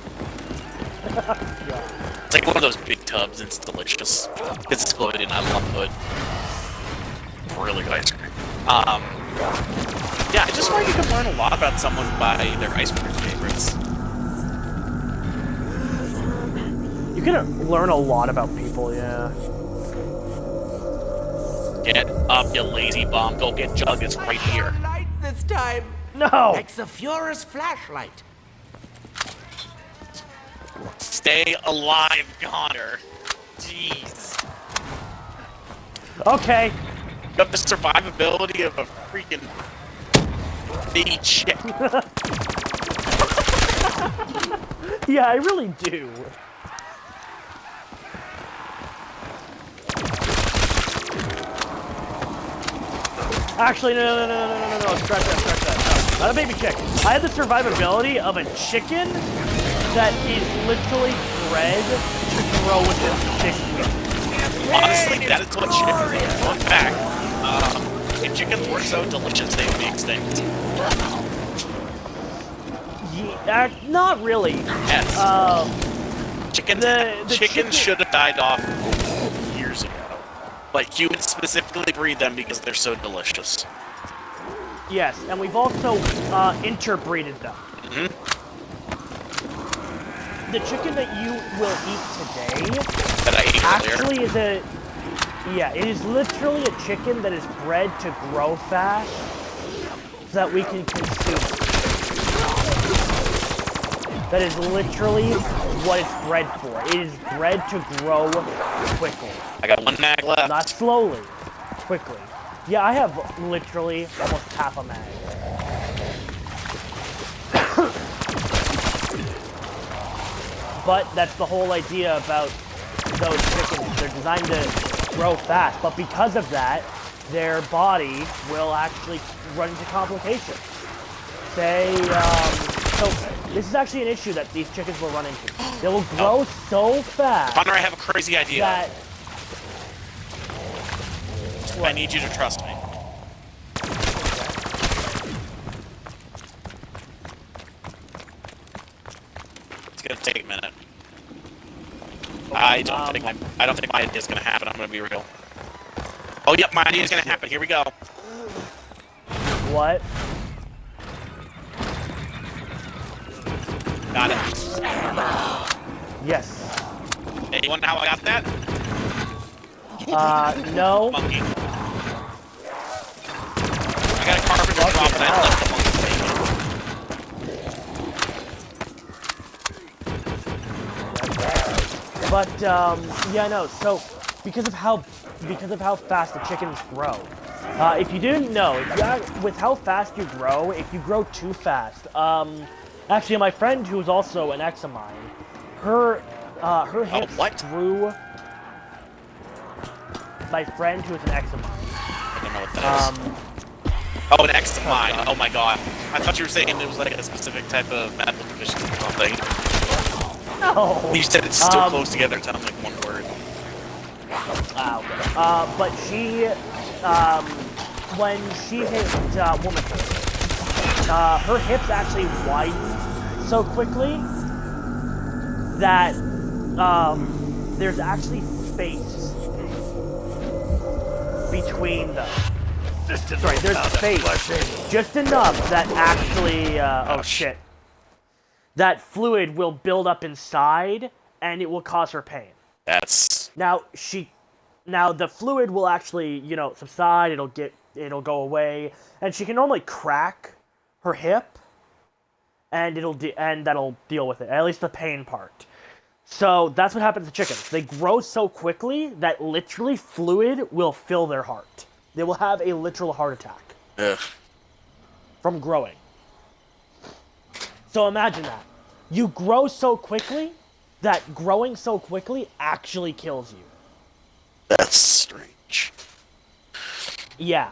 It's like one of those big tubs, and it's delicious. It's good, and I love it. Really good ice cream. Yeah, I just find you can learn a lot about someone by their ice cream favorites. You can learn a lot about people, yeah. Get up, you lazy bum. Go get Jug. It's right here. Light this time. No! Like the Fuhrer's flashlight. Stay alive, Connor. Jeez. Okay. You have the survivability of a freaking baby chick. Yeah, I really do. Actually, no, scratch that. No, not a baby chick. I have the survivability of a chicken that is literally bred to grow within 6 weeks. Honestly, that is what chickens are. Fun fact. If chickens were so delicious, they would be extinct. Yeah, not really. Yes. The Chickens should have died off years ago. But humans specifically breed them because they're so delicious. Yes, and we've also interbreeded them. Mm-hmm. The chicken that you will eat today That I ate actually earlier. is a... Yeah, it is literally a chicken that is bred to grow fast so that we can consume it. That is literally what it's bred for. It is bred to grow quickly. I got 1 mag left. Not slowly, quickly. Yeah, I have literally almost half a mag. but that's the whole idea about those chickens. They're designed to grow fast, but because of that, their body will actually run into complications. Say, so this is actually an issue that these chickens will run into. They will grow so fast. Connor, I have a crazy idea. That I need you to trust me. It's gonna take a minute. I don't think my idea is gonna happen. I'm gonna be real. Oh, yep, my idea is gonna happen. Here we go. what? Got it. Yes. Hey, you wonder how I got that? No. Monkey. I got a carpenter drop and I left the monkey. But yeah, no. So because of how fast the chickens grow, if you didn't know, with how fast you grow, if you grow too fast, actually, my friend who's also an ex of mine, her hips grew. My friend who's an ex of mine. I don't know what that is. Oh, an ex of mine. Oh my god. I thought you were saying it was like a specific type of medical deficiency or something. No. You said it's still close together. It sounds like one word. But she, when she hit womanhood, her hips actually widened so quickly that there's actually space between them. Sorry, there's space just enough that actually, oh shit, that fluid will build up inside and it will cause her pain. That's Now the fluid will actually, you know, subside. It'll go away, and she can normally crack her hip, and that'll deal with it. At least the pain part. So that's what happens to chickens. They grow so quickly that literally fluid will fill their heart. They will have a literal heart attack from growing. So imagine that. You grow so quickly that growing so quickly actually kills you. That's strange. Yeah.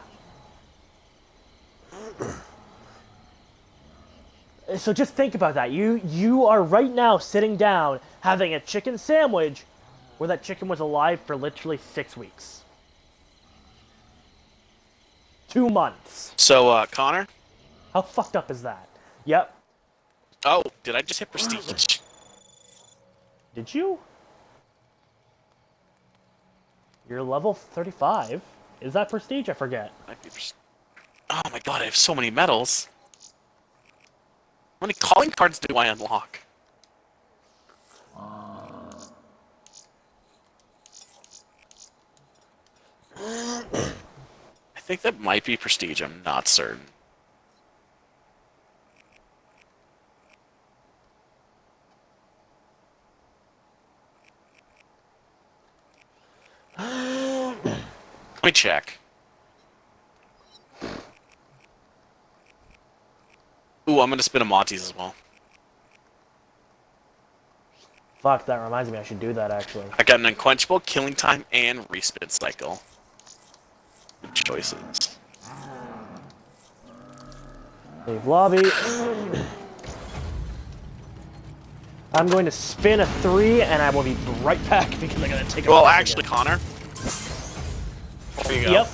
So just think about that. You are right now sitting down having a chicken sandwich where that chicken was alive for literally 6 weeks. 2 months. So, Connor? How fucked up is that? Yep. Oh, did I just hit prestige? Did you? You're level 35. Is that prestige? I forget. Oh my god, I have so many medals. How many calling cards do I unlock? I think that might be prestige, I'm not certain. Let me check. Ooh, I'm gonna spin a Monty's as well. Fuck, that reminds me I should do that actually. I got an unquenchable, killing time, and respin cycle. Good choices. Leave lobby. I'm going to spin a 3 and I will be right back because I'm gonna take a Well, break actually, again. Connor. There you go. Yep.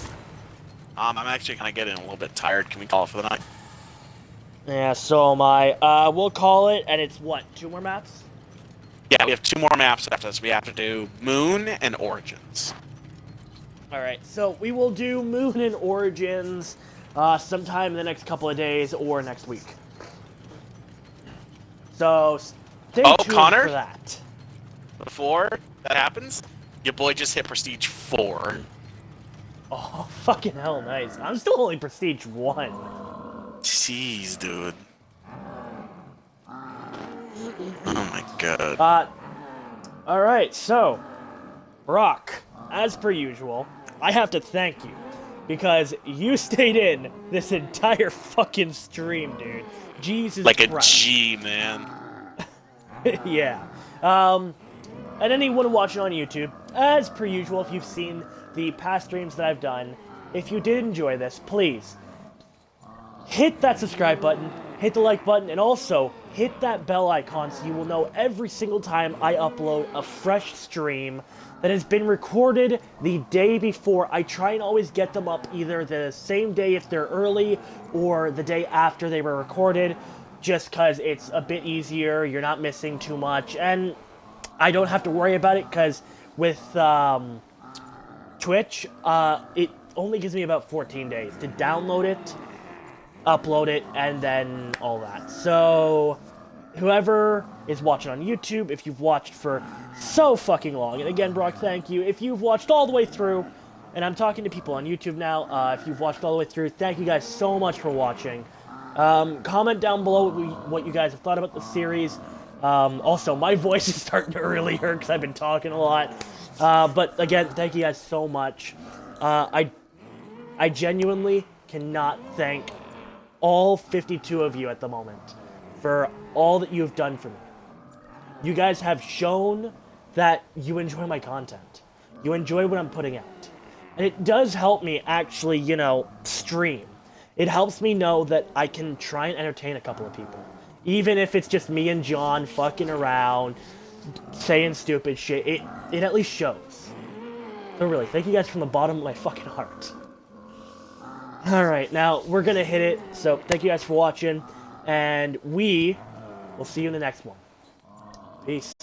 I'm actually kind of getting a little bit tired. Can we call it for the night? Yeah, so am I. We'll call it, and it's what, 2 more maps? Yeah, we have 2 more maps after this. We have to do Moon and Origins. Alright, so we will do Moon and Origins sometime in the next couple of days or next week. So stay tuned Connor? for that. Before that happens, your boy just hit Prestige 4. Oh, fucking hell, nice. I'm still only Prestige 1. Jeez, dude. Oh my god. Alright, so, Brock, as per usual, I have to thank you, because you stayed in this entire fucking stream, dude. Jesus like Christ. a G, man. Yeah. And anyone watching on YouTube, as per usual, if you've seen the past streams that I've done, if you did enjoy this, please hit that subscribe button, hit the like button, and also hit that bell icon so you will know every single time I upload a fresh stream that has been recorded the day before. I try and always get them up either the same day if they're early or the day after they were recorded, just because it's a bit easier, you're not missing too much, and I don't have to worry about it because with Twitch, it only gives me about 14 days to download it, upload it, and then all that. So whoever is watching on YouTube, if you've watched for so fucking long, and again, Brock, thank you. If you've watched all the way through, and I'm talking to people on YouTube now, if you've watched all the way through, thank you guys so much for watching. Comment down below what you guys have thought about the series. Also, my voice is starting to really hurt because I've been talking a lot. But again, thank you guys so much. I genuinely cannot thank all 52 of you at the moment for all that you have done for me. You guys have shown that you enjoy my content. You enjoy what I'm putting out. And it does help me actually, stream. It helps me know that I can try and entertain a couple of people. Even if it's just me and John fucking around, saying stupid shit, it at least shows. So really, thank you guys from the bottom of my fucking heart. Alright, now we're gonna hit it, so thank you guys for watching, and we will see you in the next one. Peace.